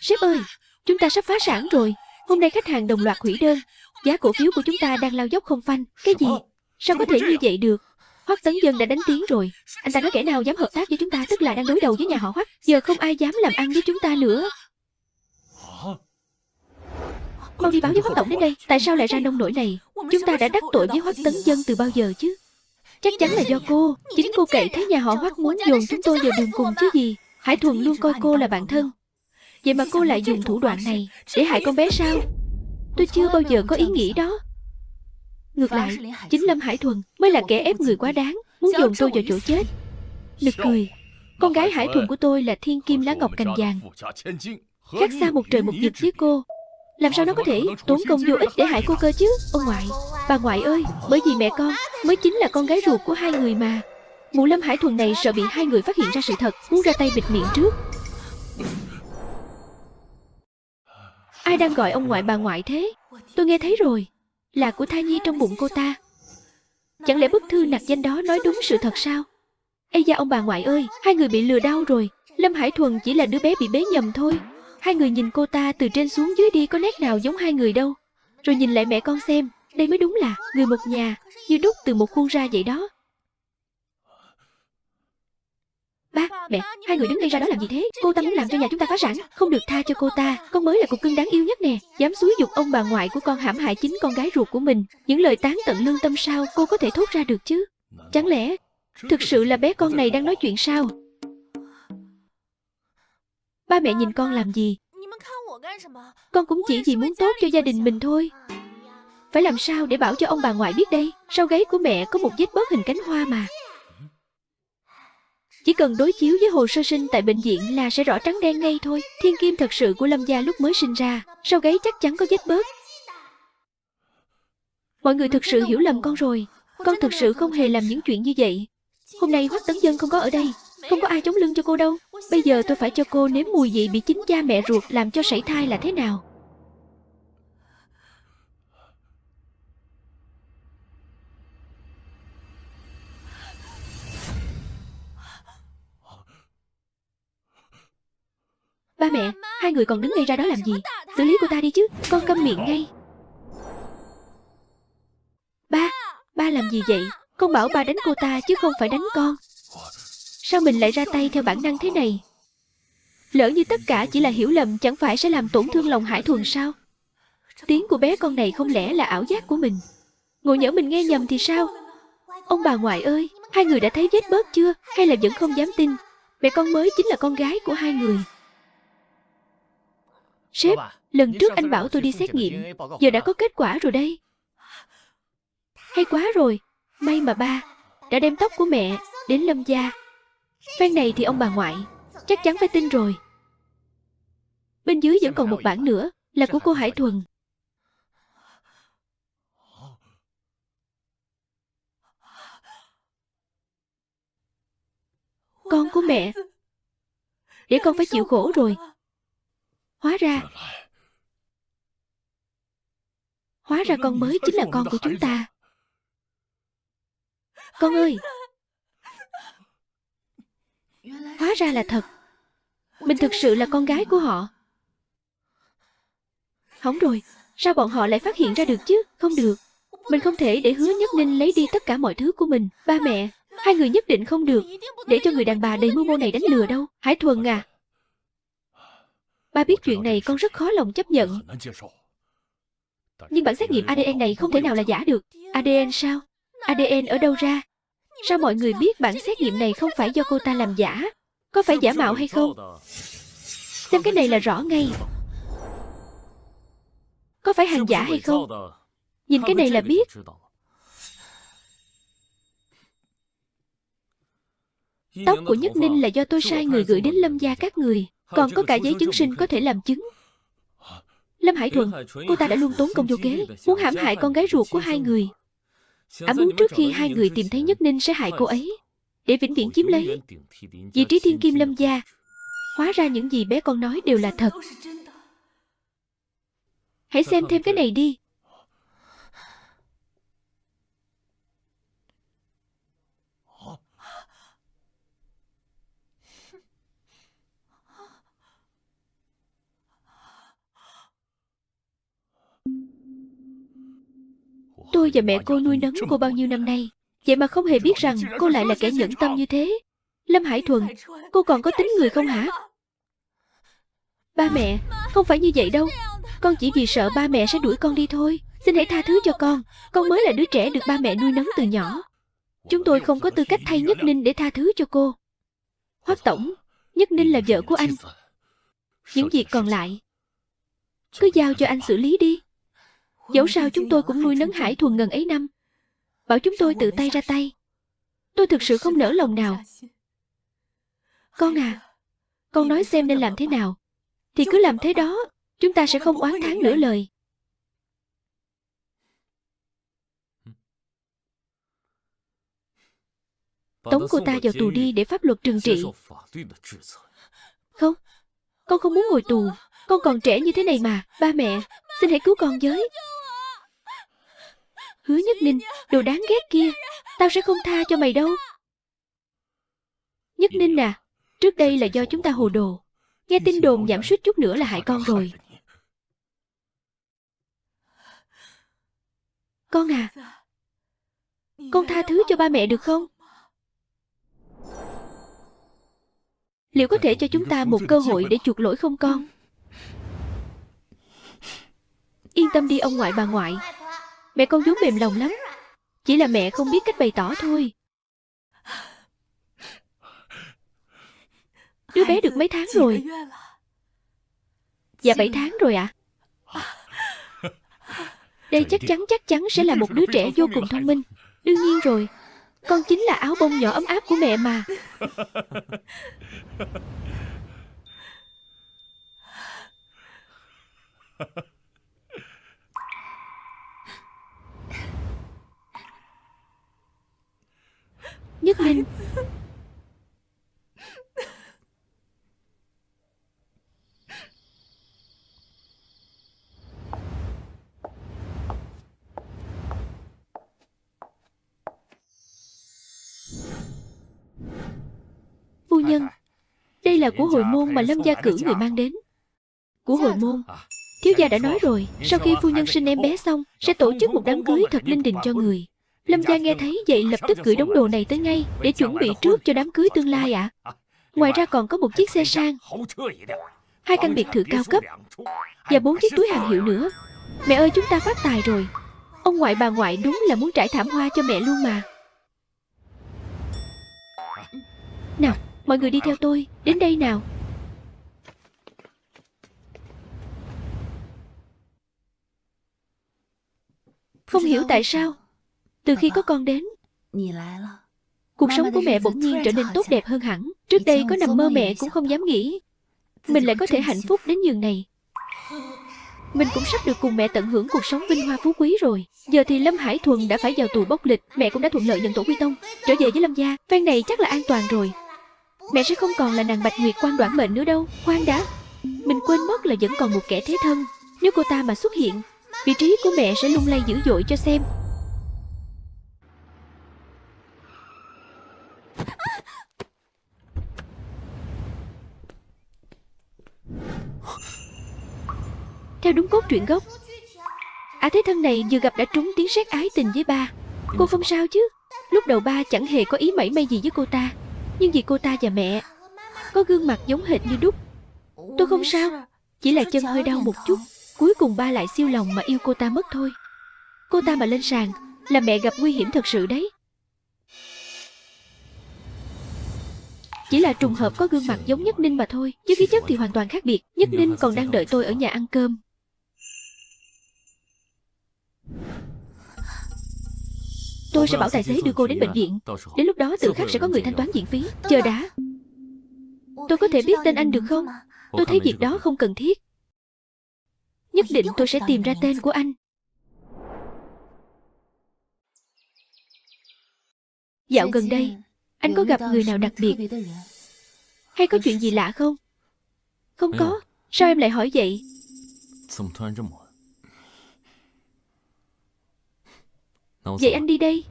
[SPEAKER 2] Sếp ơi, chúng ta sắp phá sản rồi. Hôm nay khách hàng đồng loạt hủy đơn. Giá cổ phiếu của chúng ta đang lao dốc không phanh. Cái gì? Sao có thể như vậy được? Hoắc Tấn Dân đã đánh tiếng rồi. Anh ta nói kẻ nào dám hợp tác với chúng ta tức là đang đối đầu với nhà họ Hoắc. Giờ không ai dám làm ăn với chúng ta nữa. Mau đi báo với Hoắc tổng đến đây. Tại sao lại ra nông nổi này? Chúng ta đã đắc tội với Hoắc Tấn Dân từ bao giờ chứ? Chắc chắn là do cô. Chính cô cậy thế nhà họ Hoắc muốn dồn chúng tôi vào đường cùng chứ gì. Hải Thuần luôn coi cô là bạn thân, vậy mà cô lại dùng thủ đoạn này để hại con bé sao? Tôi chưa bao giờ có ý nghĩ đó. Ngược lại, chính Lâm Hải Thuần mới là kẻ ép người quá đáng, muốn dồn tôi vào chỗ chết. Nực cười. Con gái Hải Thuần của tôi là thiên kim lá ngọc cành vàng, khác xa một trời một vực với cô. Làm sao nó có thể tốn công vô ích để hại cô cơ chứ? Ông ngoại, bà ngoại ơi, bởi vì mẹ con mới chính là con gái ruột của hai người mà. Mụ Lâm Hải Thuần này sợ bị hai người phát hiện ra sự thật, muốn ra tay bịt miệng trước. Ai đang gọi ông ngoại bà ngoại thế? Tôi nghe thấy rồi, là của thai nhi trong bụng cô ta. Chẳng lẽ bức thư nặc danh đó nói đúng sự thật sao? Ây da ông bà ngoại ơi, hai người bị lừa đau rồi. Lâm Hải Thuần chỉ là đứa bé bị bế nhầm thôi. Hai người nhìn cô ta từ trên xuống dưới đi có nét nào giống hai người đâu. Rồi nhìn lại mẹ con xem, đây mới đúng là người một nhà, như đúc từ một khuôn ra vậy đó. Ba, mẹ, hai người đứng đây ra đó làm gì thế? Cô ta muốn làm cho nhà chúng ta phá sản, không được tha cho cô ta. Con mới là cục cưng đáng yêu nhất nè. Dám xúi giục ông bà ngoại của con hãm hại chính con gái ruột của mình. Những lời tán tận lương tâm sao cô có thể thốt ra được chứ? Chẳng lẽ thực sự là bé con này đang nói chuyện sao? Ba mẹ nhìn con làm gì? Con cũng chỉ vì muốn tốt cho gia đình mình thôi. Phải làm sao để bảo cho ông bà ngoại biết đây? Sau gáy của mẹ có một vết bớt hình cánh hoa mà. Chỉ cần đối chiếu với hồ sơ sinh tại bệnh viện là sẽ rõ trắng đen ngay thôi. Thiên kim thật sự của Lâm gia lúc mới sinh ra, sau gáy chắc chắn có vết bớt. Mọi người thực sự hiểu lầm con rồi. Con thực sự không hề làm những chuyện như vậy. Hôm nay Hoắc Tấn Dân không có ở đây, không có ai chống lưng cho cô đâu. Bây giờ tôi phải cho cô nếm mùi vị bị chính cha mẹ ruột làm cho sảy thai là thế nào. Ba mẹ, Hai người còn đứng ngay ra đó làm gì? Xử lý cô ta đi chứ. Con câm miệng ngay. Ba làm gì vậy? Con bảo ba đánh cô ta chứ không phải đánh con. Sao mình lại ra tay theo bản năng thế này? Lỡ như tất cả chỉ là hiểu lầm, chẳng phải sẽ làm tổn thương lòng Hải Thuần sao? Tiếng của bé con này không lẽ là ảo giác của mình? Ngộ nhỡ mình nghe nhầm thì sao? Ông bà ngoại ơi, hai người đã thấy vết bớt chưa? Hay là vẫn không dám tin mẹ con mới chính là con gái của hai người? Sếp, lần trước anh bảo tôi đi xét nghiệm, giờ đã có kết quả rồi đây. Hay quá rồi. May mà ba đã đem tóc của mẹ đến Lâm gia. Phen này thì ông bà ngoại chắc chắn phải tin rồi. Bên dưới vẫn còn một bản nữa, là của cô Hải Thuần. Con của mẹ. Để con phải chịu khổ rồi. Hóa ra con mới chính là con của chúng ta. Con ơi, hóa ra là thật. Mình thực sự là con gái của họ. Hỏng rồi, sao bọn họ lại phát hiện ra được chứ? Không được. Mình không thể để Hứa Nhất Ninh lấy đi tất cả mọi thứ của mình. Ba mẹ, hai người nhất định không được để cho người đàn bà đầy mưu mô này đánh lừa đâu. Hải Thuần à, ba biết chuyện này con rất khó lòng chấp nhận. Nhưng bản xét nghiệm ADN này không thể nào là giả được. ADN sao? ADN ở đâu ra? Sao mọi người biết bản xét nghiệm này không phải do cô ta làm giả? Có phải giả mạo hay không? Xem cái này là rõ ngay. Có phải hàng giả hay không? Nhìn cái này là biết. Tóc của Nhất Ninh là do tôi sai người gửi đến Lâm gia các người. Còn có cả giấy chứng sinh có thể làm chứng. Lâm Hải Thuần, cô ta đã luôn tốn công vô kế, muốn hãm hại con gái ruột của hai người. Ả muốn trước khi hai người tìm thấy Nhất Ninh sẽ hại cô ấy, để vĩnh viễn chiếm lấy vị trí thiên kim Lâm gia. Hóa ra những gì bé con nói đều là thật. Hãy xem thêm cái này đi. Tôi và mẹ cô nuôi nấng cô bao nhiêu năm nay, vậy mà không hề biết rằng cô lại là kẻ nhẫn tâm như thế. Lâm Hải Thuần, cô còn có tính người không hả? Ba mẹ, không phải như vậy đâu. Con chỉ vì sợ ba mẹ sẽ đuổi con đi thôi. Xin hãy tha thứ cho con. Con mới là đứa trẻ được ba mẹ nuôi nấng từ nhỏ. Chúng tôi không có tư cách thay Nhất Ninh để tha thứ cho cô. Hoắc tổng, Nhất Ninh là vợ của anh. Những việc còn lại cứ giao cho anh xử lý đi. Dẫu sao chúng tôi cũng nuôi nấng Hải Thuần ngần ấy năm. Bảo chúng tôi tự tay ra tay, tôi thực sự không nỡ lòng nào. Con à, con nói xem nên làm thế nào thì cứ làm thế đó. Chúng ta sẽ không oán thán nửa lời. Tống cô ta vào tù đi để pháp luật trừng trị. Không, con không muốn ngồi tù. Con còn trẻ như thế này mà. Ba mẹ, xin hãy cứu con với. Hứa Nhất Ninh, đồ đáng ghét kia, tao sẽ không tha cho mày đâu. Nhất Ninh à, trước đây là do chúng ta hồ đồ. Nghe tin đồn giảm suýt chút nữa là hại con rồi. Con à, con tha thứ cho ba mẹ được không? Liệu có thể cho chúng ta một cơ hội để chuộc lỗi không con? Yên tâm đi ông ngoại bà ngoại. Mẹ con vốn mềm lòng lắm. Chỉ là mẹ không biết cách bày tỏ thôi. Đứa bé được mấy tháng rồi? Dạ 7 tháng rồi ạ. Đây chắc chắn sẽ là một đứa trẻ vô cùng thông minh. Đương nhiên rồi. Con chính là áo bông nhỏ ấm áp của mẹ mà. Nhất Ninh, phu nhân, đây là của hồi môn mà Lâm gia cử người mang đến. của hồi môn. Thiếu gia đã nói rồi, sau khi phu nhân sinh em bé xong, sẽ tổ chức một đám cưới thật linh đình cho người. Lâm gia nghe thấy vậy lập tức gửi đống đồ này tới ngay, để chuẩn bị trước cho đám cưới tương lai ạ. Ngoài ra còn có một chiếc xe sang, 2 căn biệt thự cao cấp và 4 chiếc túi hàng hiệu nữa. Mẹ ơi, chúng ta phát tài rồi. Ông ngoại bà ngoại đúng là muốn trải thảm hoa cho mẹ luôn mà. Nào, mọi người đi theo tôi, đến đây nào. Không hiểu tại sao, từ khi có con đến, cuộc sống của mẹ bỗng nhiên trở nên tốt đẹp hơn hẳn. Trước đây có nằm mơ mẹ cũng không dám nghĩ mình lại có thể hạnh phúc đến nhường này. Mình cũng sắp được cùng mẹ tận hưởng cuộc sống vinh hoa phú quý rồi. Giờ thì Lâm Hải Thuần đã phải vào tù bốc lịch, mẹ cũng đã thuận lợi nhận tổ quy tông, trở về với Lâm gia. Phen này chắc là an toàn rồi. Mẹ sẽ không còn là nàng Bạch Nguyệt quan đoản mệnh nữa đâu. Khoan đã, mình quên mất là vẫn còn một kẻ thế thân. Nếu cô ta mà xuất hiện, vị trí của mẹ sẽ lung lay dữ dội cho xem. Theo đúng cốt truyện gốc, thế thân này vừa gặp đã trúng tiếng sét ái tình với ba. Cô không sao chứ? Lúc đầu ba chẳng hề có ý mảy may gì với cô ta, nhưng vì cô ta và mẹ có gương mặt giống hệt như đúc. Tôi không sao, chỉ là chân hơi đau một chút. Cuối cùng ba lại siêu lòng mà yêu cô ta mất thôi. Cô ta mà lên sàn là mẹ gặp nguy hiểm thật sự đấy. Chỉ là trùng hợp có gương mặt giống Nhất Ninh mà thôi, chứ khí chất thì hoàn toàn khác biệt. Nhất Ninh còn đang đợi tôi ở nhà ăn cơm. Tôi sẽ bảo tài xế đưa cô đến bệnh viện. Đến lúc đó tự khắc sẽ có người thanh toán viện phí. Chờ đã, tôi có thể biết tên anh được không? Tôi thấy việc đó không cần thiết. Nhất định tôi sẽ tìm ra tên của anh. Dạo gần đây, anh có gặp người nào đặc biệt, hay có chuyện gì lạ không? Không có. Sao em lại hỏi vậy? Vậy anh đi đây.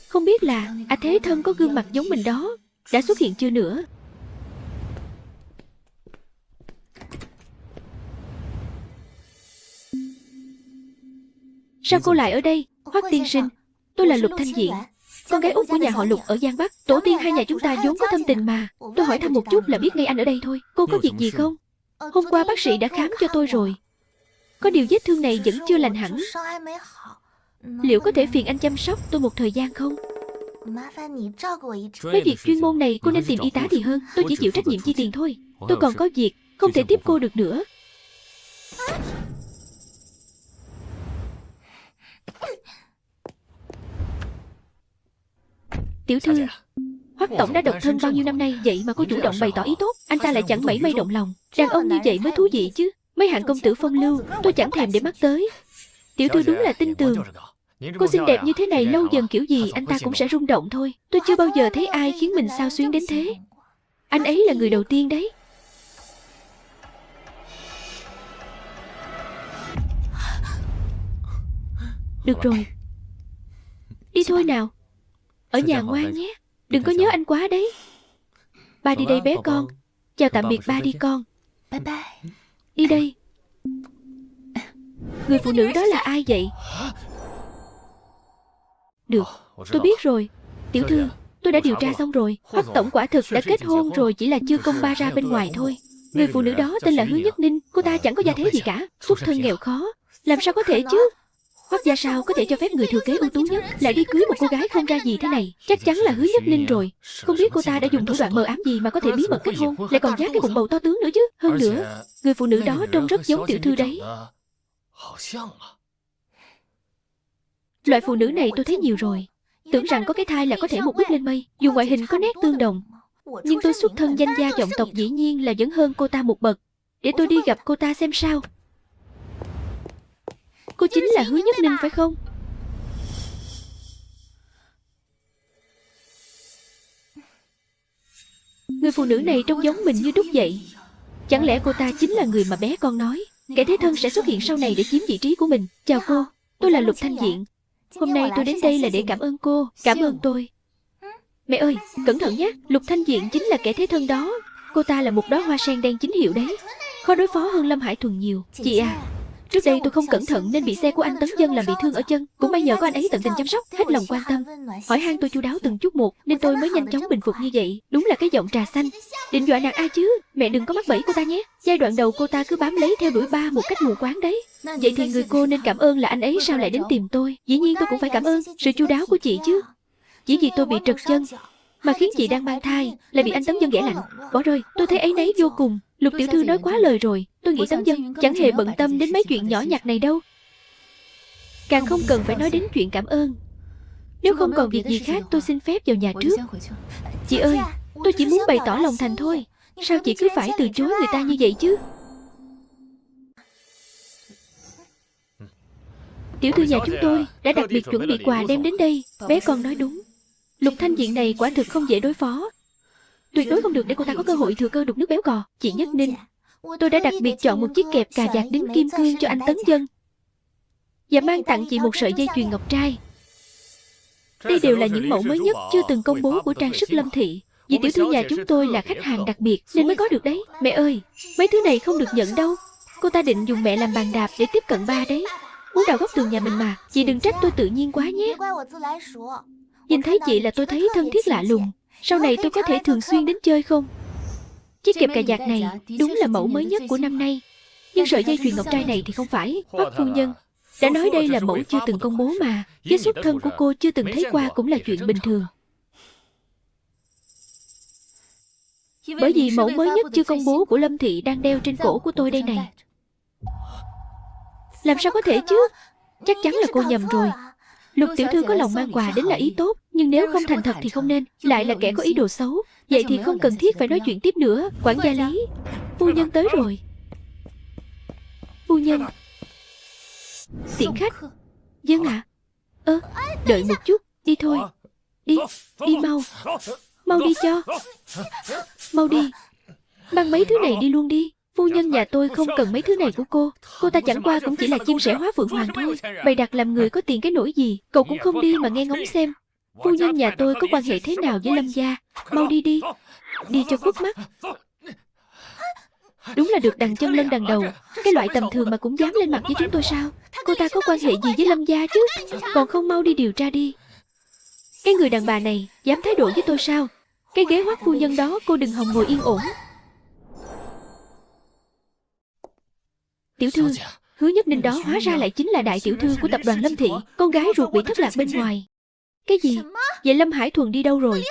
[SPEAKER 2] Không biết là thế thân có gương mặt giống mình đó đã xuất hiện chưa nữa? Sao cô lại ở đây, Hoắc tiên sinh? Tôi là Lục Thanh Diện, con gái út của nhà họ Lục ở Giang Bắc. Tổ tiên hai nhà chúng ta vốn có thâm tình mà. Tôi hỏi thăm một chút là biết ngay anh ở đây thôi. Cô có việc gì không? Hôm qua bác sĩ đã khám cho tôi rồi. Có điều vết thương này vẫn chưa lành hẳn. Liệu có thể phiền anh chăm sóc tôi một thời gian không? Mấy việc chuyên môn này cô nên tìm y tá thì hơn. Tôi chỉ chịu trách nhiệm chi tiền thôi. Tôi còn có việc, không thể tiếp cô được nữa. Tiểu thư, Hoắc tổng đã độc thân bao nhiêu năm nay, vậy mà cô chủ động bày tỏ ý tốt. Anh ta lại chẳng mảy may động lòng. Đàn ông như vậy mới thú vị chứ. Mấy hạng công tử phong lưu tôi chẳng thèm để mắt tới. Tiểu thư đúng là tin tường. Cô xinh đẹp như thế này lâu dần kiểu gì anh ta cũng sẽ rung động thôi. Tôi chưa bao giờ thấy ai khiến mình xao xuyến đến thế. Anh ấy là người đầu tiên đấy. Được rồi, đi thôi nào. Ở nhà ngoan nhé, đừng có nhớ anh quá đấy. Ba đi đây bé con. Chào tạm biệt ba đi con. Đi đây. Người phụ nữ đó là ai vậy? Được, tôi biết rồi. Tiểu thư, tôi đã điều tra xong rồi. Hoắc tổng quả thực đã kết hôn rồi, chỉ là chưa công ba ra bên ngoài thôi. Người phụ nữ đó tên là Hứa Nhất Ninh. Cô ta chẳng có gia thế gì cả, xuất thân nghèo khó. Làm sao có thể chứ? Hoắc gia sao có thể cho phép người thừa kế ưu tú nhất lại đi cưới một cô gái không ra gì thế này? Chắc chắn là Hứa Nhất Ninh rồi. Không biết cô ta đã dùng thủ đoạn mờ ám gì mà có thể bí mật kết hôn, lại còn dắt cái bụng bầu to tướng nữa chứ. Hơn nữa, người phụ nữ đó trông rất giống tiểu thư đấy. Loại phụ nữ này tôi thấy nhiều rồi. Tưởng rằng có cái thai là có thể một bước lên mây. Dù ngoại hình có nét tương đồng, nhưng tôi xuất thân danh gia vọng tộc dĩ nhiên là vẫn hơn cô ta một bậc. Để tôi đi gặp cô ta xem sao. Cô chính là Hứa Nhất Ninh phải không? Người phụ nữ này trông giống mình như đúc vậy. Chẳng lẽ cô ta chính là người mà bé con nói kẻ thế thân sẽ xuất hiện sau này để chiếm vị trí của mình? Chào cô, tôi là Lục Thanh Diện. Hôm nay tôi đến đây là để cảm ơn cô. Cảm ơn tôi. Mẹ ơi, cẩn thận nhé. Lục Thanh Diện chính là kẻ thế thân đó. Cô ta là một đóa hoa sen đen chính hiệu đấy. Khó đối phó hơn Lâm Hải Thuần nhiều. Chị à, trước đây tôi không cẩn thận nên bị xe của anh Tấn Dân làm bị thương ở chân. Cũng may nhờ có anh ấy tận tình chăm sóc, hết lòng quan tâm, hỏi han tôi chu đáo từng chút một, nên tôi mới nhanh chóng bình phục như vậy. Đúng là cái giọng trà xanh. Định dọa nạt ai chứ? Mẹ đừng có mắc bẫy cô ta nhé. Giai đoạn đầu cô ta cứ bám lấy theo đuổi ba một cách mù quáng đấy. Vậy thì người cô nên cảm ơn là anh ấy sao lại đến tìm tôi. Dĩ nhiên tôi cũng phải cảm ơn sự chu đáo của chị chứ. Chỉ vì tôi bị trật chân mà khiến chị đang mang thai lại bị anh Tấn Dân ghẻ lạnh, bỏ rơi. Tôi thấy áy náy vô cùng. Lục tiểu thư nói quá lời rồi. Tôi nghĩ Tấn Dân chẳng hề bận tâm đến mấy chuyện nhỏ nhặt này đâu. Càng không cần phải nói đến chuyện cảm ơn. Nếu không còn việc gì khác tôi xin phép vào nhà trước. Chị ơi, tôi chỉ muốn bày tỏ lòng thành thôi. Sao chị cứ phải từ chối người ta như vậy chứ? Tiểu thư nhà chúng tôi đã đặc biệt chuẩn bị quà đem đến đây. Bé con nói đúng. Lục Thanh Diện này quả thực không dễ đối phó. Tuyệt đối không được để cô ta có cơ hội thừa cơ đục nước béo cò. Chị Nhất Ninh, tôi đã đặc biệt chọn một chiếc kẹp cà vạt đính kim cương cho anh Tấn Dân và mang tặng chị một sợi dây chuyền ngọc trai. Đây đều là những mẫu mới nhất chưa từng công bố của trang sức Lâm thị. Vì tiểu thư nhà chúng tôi là khách hàng đặc biệt nên mới có được đấy. Mẹ ơi, mấy thứ này không được nhận đâu. Cô ta định dùng mẹ làm bàn đạp để tiếp cận ba đấy. Muốn đào góc tường nhà mình mà. Chị đừng trách tôi tự nhiên quá nhé. Nhìn thấy chị là tôi thấy thân thiết lạ lùng. Sau này tôi có thể thường xuyên đến chơi không? Chiếc kẹp cà vạt này đúng là mẫu mới nhất của năm nay. Nhưng sợi dây chuyền ngọc trai này thì không phải. Hoắc phu nhân đã nói đây là mẫu chưa từng công bố mà. Với xuất thân của cô chưa từng thấy qua cũng là chuyện bình thường. Bởi vì mẫu mới nhất chưa công bố của Lâm thị đang đeo trên cổ của tôi đây này. Làm sao có thể chứ? Chắc chắn là cô nhầm rồi. Lục tiểu thư có lòng mang quà đến là ý tốt, nhưng nếu không thành thật thì không nên. Lại là kẻ có ý đồ xấu. Vậy thì không cần thiết phải nói chuyện tiếp nữa. Quản gia Lý, phu nhân tới rồi. Phu nhân tiễn khách. Vâng ạ. Đợi một chút. Đi thôi. Đi, đi mau. Mau đi cho. Mau đi. Mang mấy thứ này đi luôn đi. Phu nhân nhà tôi không cần mấy thứ này của cô. Cô ta chẳng qua cũng chỉ là chim sẻ hóa phượng hoàng thôi. Bày đặt làm người có tiền cái nỗi gì. Cậu cũng không đi mà nghe ngóng xem phu nhân nhà tôi có quan hệ thế nào với Lâm gia. Mau đi đi. Đi cho khuất mắt. Đúng là được đằng chân lân đằng đầu. Cái loại tầm thường mà cũng dám lên mặt với chúng tôi sao? Cô ta có quan hệ gì với Lâm gia chứ? Còn không mau đi điều tra đi. Cái người đàn bà này dám thái độ với tôi sao? Cái ghế Hoắc phu nhân đó cô đừng hòng ngồi yên ổn. Tiểu thư, Hứa Nhất Ninh đó hóa ra lại chính là đại tiểu thư của tập đoàn Lâm thị. Con gái ruột bị thất lạc bên ngoài. Cái gì? Vậy Lâm Hải Thuần đi đâu rồi?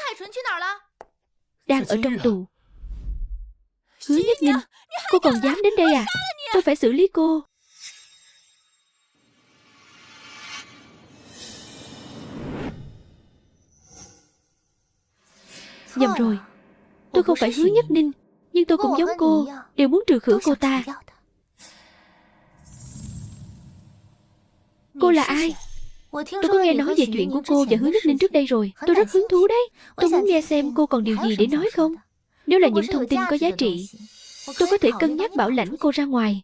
[SPEAKER 2] Đang ở trong tù. Hứa Nhất Ninh, cô còn dám đến đây à? Tôi phải xử lý cô. Nhầm rồi. Tôi không phải Hứa Nhất Ninh, nhưng tôi cũng giống cô, đều muốn trừ khử cô ta. Cô là ai? Tôi có nghe nói về chuyện của cô và Hứa Nhất Ninh trước đây rồi. Tôi rất hứng thú đấy. Tôi muốn nghe xem cô còn điều gì để nói không. Nếu là những thông tin có giá trị, tôi có thể cân nhắc bảo lãnh cô ra ngoài.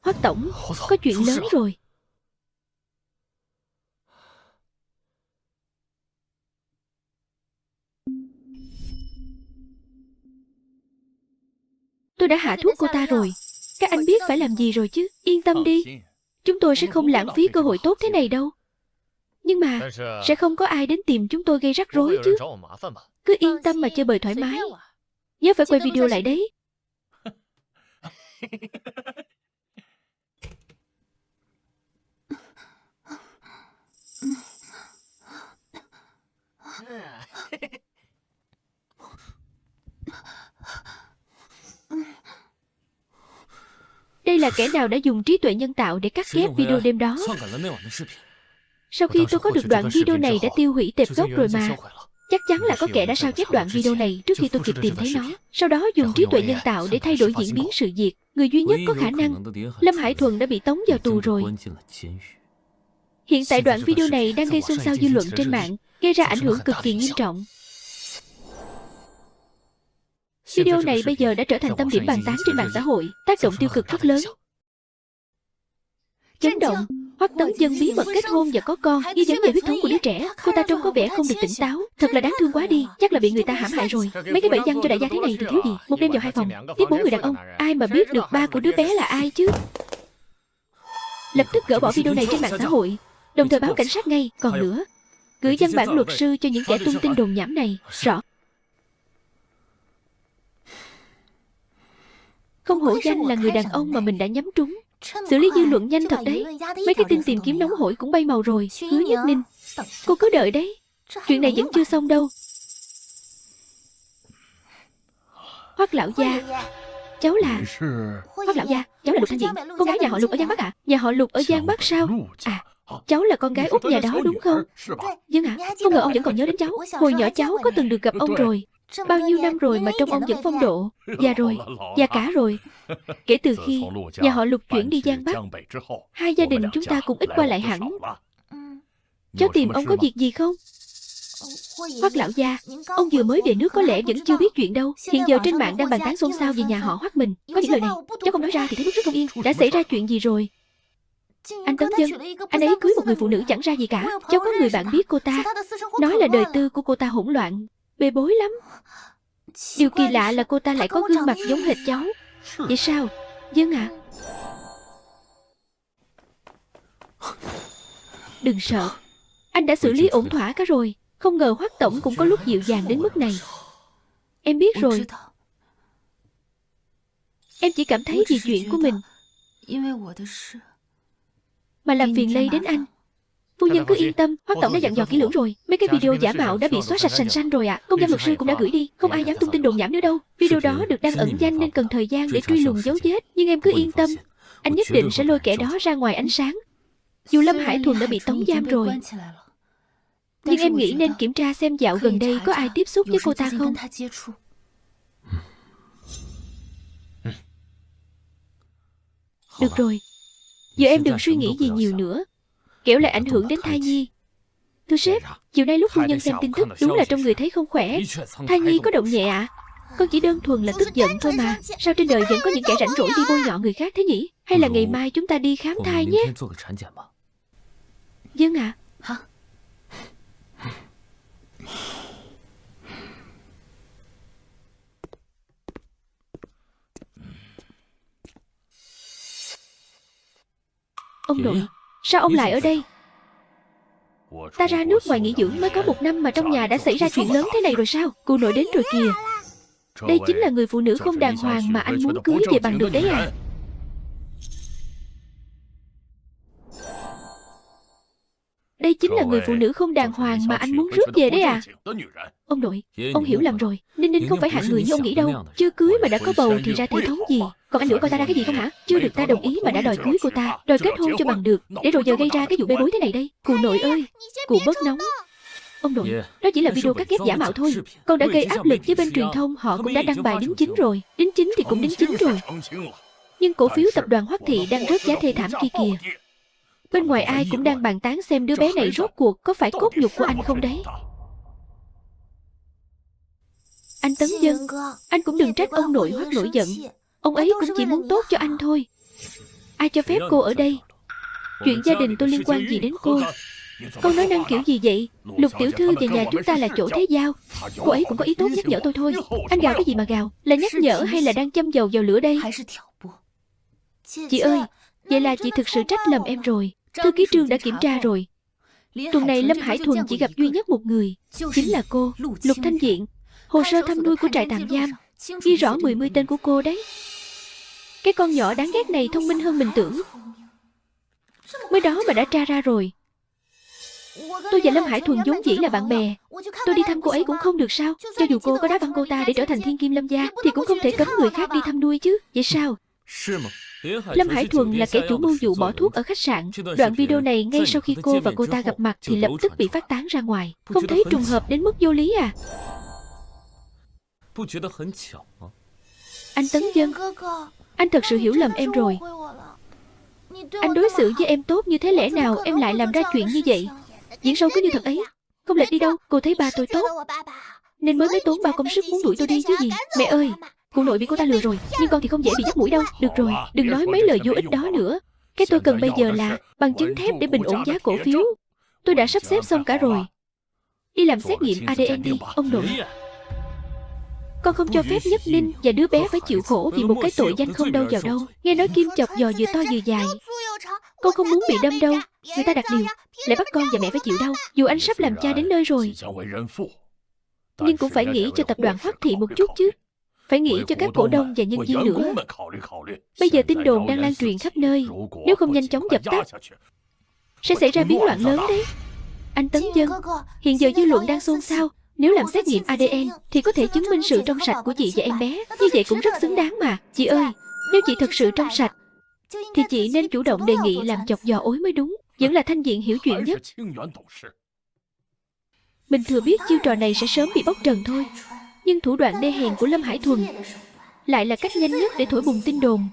[SPEAKER 2] Hoắc tổng, có chuyện lớn rồi. Tôi đã hạ thuốc cô ta rồi. Các anh biết phải làm gì rồi chứ. Yên tâm đi. Chúng tôi sẽ không lãng phí cơ hội tốt thế này đâu. Nhưng mà sẽ không có ai đến tìm chúng tôi gây rắc rối chứ. Cứ yên tâm mà chơi bời thoải mái. Nhớ phải quay video lại đấy. Đây là kẻ nào đã dùng trí tuệ nhân tạo để cắt ghép video đêm đó. Sau khi tôi có được đoạn video này đã tiêu hủy tệp gốc rồi mà. Chắc chắn là có kẻ đã sao chép đoạn video này trước khi tôi kịp tìm thấy nó. Sau đó dùng trí tuệ nhân tạo để thay đổi diễn biến sự việc. Người duy nhất có khả năng, Lâm Hải Thuần đã bị tống vào tù rồi. Hiện tại đoạn video này đang gây xôn xao dư luận trên mạng, gây ra ảnh hưởng cực kỳ nghiêm trọng. Video này bây giờ đã trở thành tâm điểm bàn tán trên mạng xã hội, tác động tiêu cực rất lớn. chấn động. Hoắc Tấn Dân bí mật kết hôn và có con, ghi vấn về huyết thống của đứa trẻ. Cô ta trông có vẻ không được tỉnh táo, thật là đáng thương quá đi. Chắc là bị người ta hãm hại rồi. Mấy cái bẫy văn cho đại gia thế này thì thiếu gì. Một đêm vào 2 phòng, tiếp 4 người đàn ông. Ai mà biết được ba của đứa bé là ai chứ. Lập tức gỡ bỏ video này trên mạng xã hội, đồng thời báo cảnh sát ngay. Còn nữa, gửi văn bản luật sư cho những kẻ tung tin đồn nhảm này. Rõ. Không hổ danh là người đàn ông mà mình đã nhắm trúng. Xử lý dư luận nhanh thật đấy. Mấy cái tin tìm kiếm nóng hổi cũng bay màu rồi. Hứa Nhất Ninh, cô cứ đợi đấy. Chuyện này vẫn chưa xong đâu. Hoắc lão gia, cháu là... Hoắc lão gia, cháu là Lục Thanh Diện, con gái nhà họ Lục ở Giang Bắc ạ. Nhà họ Lục ở Giang Bắc sao? À, cháu là con gái út nhà đó đúng không? Vâng ạ, không ngờ ông vẫn còn nhớ đến cháu. Hồi nhỏ cháu có từng được gặp ông rồi. Bao nhiêu năm rồi mà trông ông vẫn phong độ. Già rồi, già cả rồi. Kể từ khi nhà họ Lục chuyển đi Giang Bắc, hai gia đình chúng ta cũng ít qua lại hẳn. Cháu tìm ông có việc gì không? Hoắc lão gia, ông vừa mới về nước có lẽ vẫn chưa biết chuyện đâu. Hiện giờ trên mạng đang bàn tán xôn xao về nhà họ Hoắc mình. Có những lời này, cháu không nói ra thì thấy bức rất không yên. Đã xảy ra chuyện gì rồi? Anh Tấn Dân, anh ấy cưới một người phụ nữ chẳng ra gì cả. Cháu có người bạn biết cô ta, nói là đời tư của cô ta hỗn loạn, bê bối lắm. Điều kỳ lạ là cô ta lại có gương mặt giống hệt cháu. Vậy sao? Dân ạ. Đừng sợ, anh đã xử lý ổn thỏa cả rồi. Không ngờ Hoắc tổng cũng có lúc dịu dàng đến mức này. Em biết rồi. Em chỉ cảm thấy vì chuyện của mình mà làm phiền lây đến anh. Phu nhân cứ yên tâm, Hoắc tổng đã dặn dò kỹ lưỡng rồi. Mấy cái video giả mạo đã bị xóa sạch sành xanh rồi ạ. Công văn luật sư cũng đã gửi đi, không ai dám tung tin đồn nhảm nữa đâu. Video đó được đăng ẩn danh nên cần thời gian để truy lùng dấu vết. Nhưng em cứ yên tâm, anh nhất định sẽ lôi kẻ đó ra ngoài ánh sáng. Dù Lâm Hải Thuần đã bị tống giam rồi, nhưng em nghĩ nên kiểm tra xem dạo gần đây có ai tiếp xúc với cô ta không. Được rồi, giờ em đừng suy nghĩ gì nhiều nữa, kẻo lại ảnh hưởng đến thai nhi. Thưa sếp, chiều nay lúc phu nhân xem tin tức, đúng là trong người thấy không khỏe. Thai nhi có động nhẹ ạ. Con chỉ đơn thuần là tức giận thôi mà. Sao trên đời vẫn có những kẻ rảnh rỗi đi bôi nhọ người khác thế nhỉ? Hay là ngày mai chúng ta đi khám thai nhé. Vâng ạ. Ông nội, sao ông lại ở đây? Ta ra nước ngoài nghỉ dưỡng mới có 1 năm mà trong nhà đã xảy ra chuyện lớn thế này rồi sao? Cụ nội đến rồi kìa. Đây chính là người phụ nữ không đàng hoàng mà anh muốn cưới về bằng được đấy à? Đây chính là người phụ nữ không đàng hoàng mà anh muốn rước về đấy à? Ông nội, ông hiểu lầm rồi. Ninh Ninh không phải hạng người như ông nghĩ đâu. Chưa cưới mà đã có bầu thì ra thể thống gì? Còn anh nữa coi ta ra cái gì không hả? Chưa được ta đồng ý mà đã đòi cưới cô ta, đòi kết hôn cho bằng được, để rồi giờ gây ra cái vụ bê bối thế này đây. Cụ nội ơi, cụ bớt nóng. Ông nội, đó chỉ là video cắt ghép giả mạo thôi. Con đã gây áp lực với bên truyền thông, họ cũng đã đăng bài đính chính rồi. Đính chính thì cũng đính chính rồi. Nhưng cổ phiếu tập đoàn Hoắc Thị đang rớt giá thê thảm kia kìa. Bên ngoài ai cũng đang bàn tán xem đứa bé này rốt cuộc có phải cốt nhục của anh không đấy. Anh Tấn Dân, anh cũng đừng trách ông nội Hoắc nổi giận. Ông ấy cũng chỉ muốn tốt cho anh thôi. Ai cho phép cô ở đây? Chuyện gia đình tôi liên quan gì đến cô? Con nói năng kiểu gì vậy? Lục tiểu thư về nhà chúng ta là chỗ thế giao. Cô ấy cũng có ý tốt nhắc nhở tôi thôi. Anh gào cái gì mà gào? Là nhắc nhở hay là đang châm dầu vào lửa đây? Chị ơi, vậy là chị thực sự trách lầm em rồi. Thư ký Trương đã kiểm tra rồi. Tuần này Lâm Hải Thuần chỉ gặp duy nhất một người, chính là cô, Lục Thanh Diện. Hồ sơ thăm nuôi của trại tạm giam ghi rõ 10 tên của cô đấy. Cái con nhỏ đáng ghét này thông minh hơn mình tưởng. Mới đó mà đã tra ra rồi. Tôi và Lâm Hải Thuần vốn dĩ là bạn bè. Tôi đi thăm cô ấy cũng không được sao? Cho dù cô có đá văng cô ta để trở thành thiên kim Lâm gia thì cũng không thể cấm người khác đi thăm nuôi chứ. Vậy sao? Lâm Hải Thuần là kẻ chủ mưu vụ bỏ thuốc ở khách sạn. Đoạn video này ngay sau khi cô và cô ta gặp mặt thì lập tức bị phát tán ra ngoài. Không thấy trùng hợp đến mức vô lý à? Anh Tấn Dân, anh thật sự hiểu lầm em rồi. Anh đối xử với em tốt như thế, lẽ nào em lại làm ra chuyện như vậy? Diễn sâu cứ như thật ấy. Không lệch đi đâu. Cô thấy ba tôi tốt nên mới tốn bao công sức muốn đuổi tôi đi chứ gì. Mẹ ơi, cụ nội bị cô ta lừa rồi. Nhưng con thì không dễ bị dắt mũi đâu. Được rồi, đừng nói mấy lời vô ích đó nữa. Cái tôi cần bây giờ là bằng chứng thép để bình ổn giá cổ phiếu. Tôi đã sắp xếp xong cả rồi. Đi làm xét nghiệm ADN đi, ông nội. Con không cho phép Nhất Ninh và đứa bé phải chịu khổ vì một cái tội danh không đâu vào đâu. Nghe nói kim chọc giò vừa to vừa dài. Con không muốn bị đâm đâu. Người ta đặt điều lại bắt con và mẹ phải chịu đau. Dù anh sắp làm cha đến nơi rồi, nhưng cũng phải nghĩ cho tập đoàn Hoắc Thị một chút chứ. Phải nghĩ cho các cổ đông và nhân viên nữa. Bây giờ tin đồn đang lan truyền khắp nơi. Nếu không nhanh chóng dập tắt, sẽ xảy ra biến loạn lớn đấy. Anh Tấn Dân, hiện giờ dư luận đang xôn xao. Nếu làm xét nghiệm ADN thì có thể chứng minh sự trong sạch của chị và em bé. Như vậy cũng rất xứng đáng mà. Chị ơi, nếu chị thật sự trong sạch thì chị nên chủ động đề nghị làm chọc giò ối mới đúng. Vẫn là Thanh Diện hiểu chuyện nhất. Mình thừa biết chiêu trò này sẽ sớm bị bóc trần thôi, nhưng thủ đoạn đê hèn của Lâm Hải Thuần lại là cách nhanh nhất để thổi bùng tin đồn.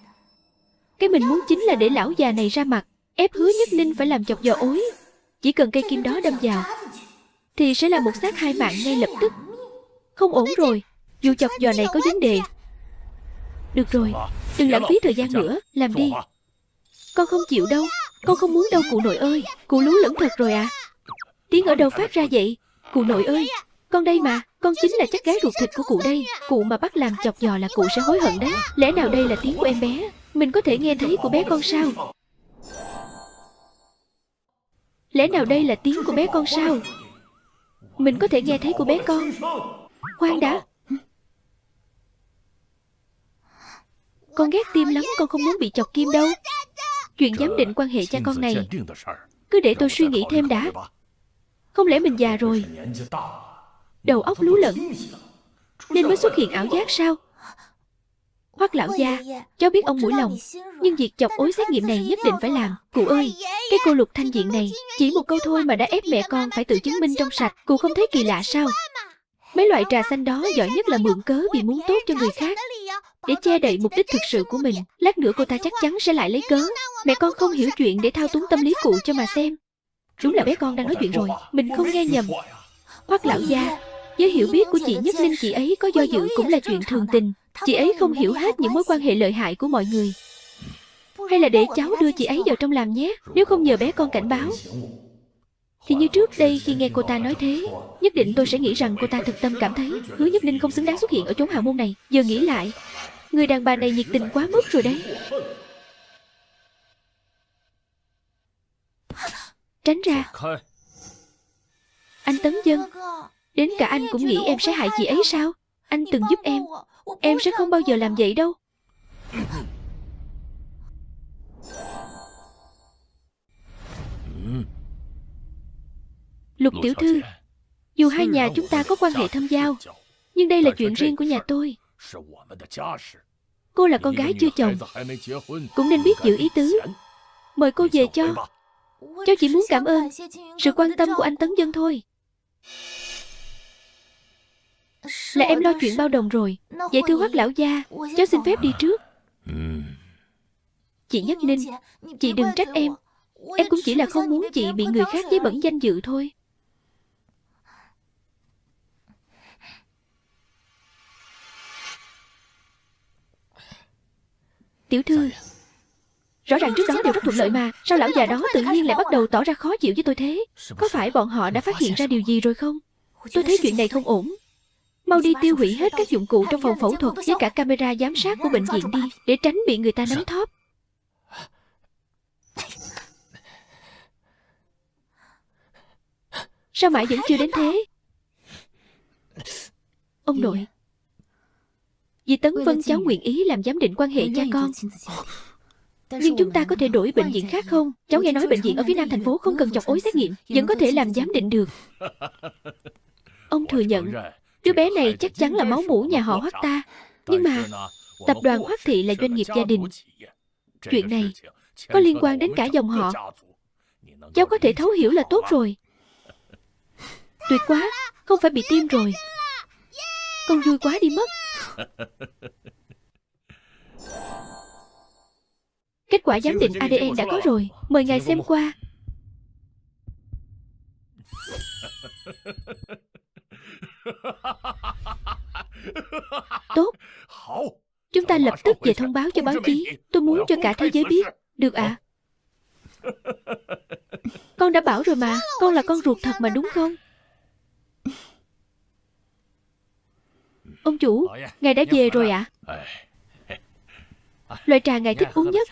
[SPEAKER 2] Cái mình muốn chính là để lão già này ra mặt, ép Hứa Nhất Ninh phải làm chọc giò ối. Chỉ cần cây kim đó đâm vào thì sẽ là một xác hai mạng ngay lập tức. Không ổn rồi, vụ chọc giò này có vấn đề. Được rồi, đừng lãng phí thời gian nữa, làm đi. Con không chịu đâu, con không muốn đâu cụ nội ơi. Cụ lú lẫn thật rồi à? Tiếng ở đâu phát ra vậy? Cụ nội ơi, con đây mà, con chính là chắc gái ruột thịt của cụ đây. Cụ mà bắt làm chọc giò là cụ sẽ hối hận đấy. Lẽ nào đây là tiếng của em bé? Mình có thể nghe thấy của bé con sao? Lẽ nào đây là tiếng của bé con sao? Mình có thể nghe thấy của bé con. Khoan đã. Con ghét tim lắm, con không muốn bị chọc kim đâu. Chuyện giám định quan hệ cha con này cứ để tôi suy nghĩ thêm đã. Không lẽ mình già rồi, đầu óc lú lẫn, nên mới xuất hiện ảo giác sao? Hoắc lão gia, cháu biết ông mũi lòng, nhưng việc chọc ối xét nghiệm này nhất định phải làm. Cụ ơi, cái cô Lục Thanh Diện này chỉ một câu thôi mà đã ép mẹ con phải tự chứng minh trong sạch. Cụ không thấy kỳ lạ sao? Mấy loại trà xanh đó giỏi nhất là mượn cớ vì muốn tốt cho người khác, để che đậy mục đích thực sự của mình. Lát nữa cô ta chắc chắn sẽ lại lấy cớ. Mẹ con không hiểu chuyện để thao túng tâm lý cụ cho mà xem. Đúng là bé con đang nói chuyện rồi, mình không nghe nhầm. Hoắc lão gia, với hiểu biết của chị Nhất Ninh, chị ấy có do dự cũng là chuyện thường tình. Chị ấy không hiểu hết những mối quan hệ lợi hại của mọi người. Hay là để cháu đưa chị ấy vào trong làm nhé. Nếu không nhờ bé con cảnh báo thì như trước đây khi nghe cô ta nói thế, nhất định tôi sẽ nghĩ rằng cô ta thực tâm cảm thấy Hứa Nhất Ninh không xứng đáng xuất hiện ở chốn hào môn này. Giờ nghĩ lại, người đàn bà này nhiệt tình quá mức rồi đấy. Tránh ra. Anh Tấn Dân, đến cả anh cũng nghĩ em sẽ hại chị ấy sao? Anh từng giúp em sẽ không bao giờ làm vậy đâu. Lục tiểu thư, dù hai nhà chúng ta có quan hệ thâm giao, nhưng đây là chuyện riêng của nhà tôi. Cô là con gái chưa chồng, cũng nên biết giữ ý tứ. Mời cô về cho. Cháu chỉ muốn cảm ơn sự quan tâm của anh Tấn Dân thôi. Là em lo chuyện bao đồng rồi. Vậy thưa Hoắc lão gia, cháu xin phép đi trước. Chị Nhất Ninh, chị đừng trách em. Em cũng chỉ là không muốn chị bị người khác dấy bẩn danh dự thôi. Tiểu thư, rõ ràng trước đó đều rất thuận lợi mà, sao lão già đó tự nhiên lại bắt đầu tỏ ra khó chịu với tôi thế? Có phải bọn họ đã phát hiện ra điều gì rồi không? Tôi thấy chuyện này không ổn. Mau đi tiêu hủy hết các dụng cụ trong phòng phẫu thuật với cả camera giám sát của bệnh viện đi, để tránh bị người ta nắm thóp. Sao mãi vẫn chưa đến thế? Ông nội, vì Tấn Vân cháu nguyện ý làm giám định quan hệ cha con, nhưng chúng ta có thể đổi bệnh viện khác không? Cháu nghe nói bệnh viện ở phía nam thành phố không cần chọc ối xét nghiệm, vẫn có thể làm giám định được. Ông thừa nhận đứa bé này chắc chắn là máu mủ nhà họ Hoắc ta. Nhưng mà tập đoàn Hoắc Thị là doanh nghiệp gia đình. Chuyện này có liên quan đến cả dòng họ. Cháu có thể thấu hiểu là tốt rồi. Tuyệt quá, không phải bị tim rồi. Con vui quá đi mất. Kết quả giám định ADN đã có rồi, mời ngài xem qua. Tốt, chúng ta lập tức về thông báo cho báo chí. Tôi muốn cho cả thế giới biết. Được ạ. Con đã bảo rồi mà, con là con ruột thật mà đúng không? Ông chủ, ngài đã về rồi ạ? Loại trà ngài thích uống nhất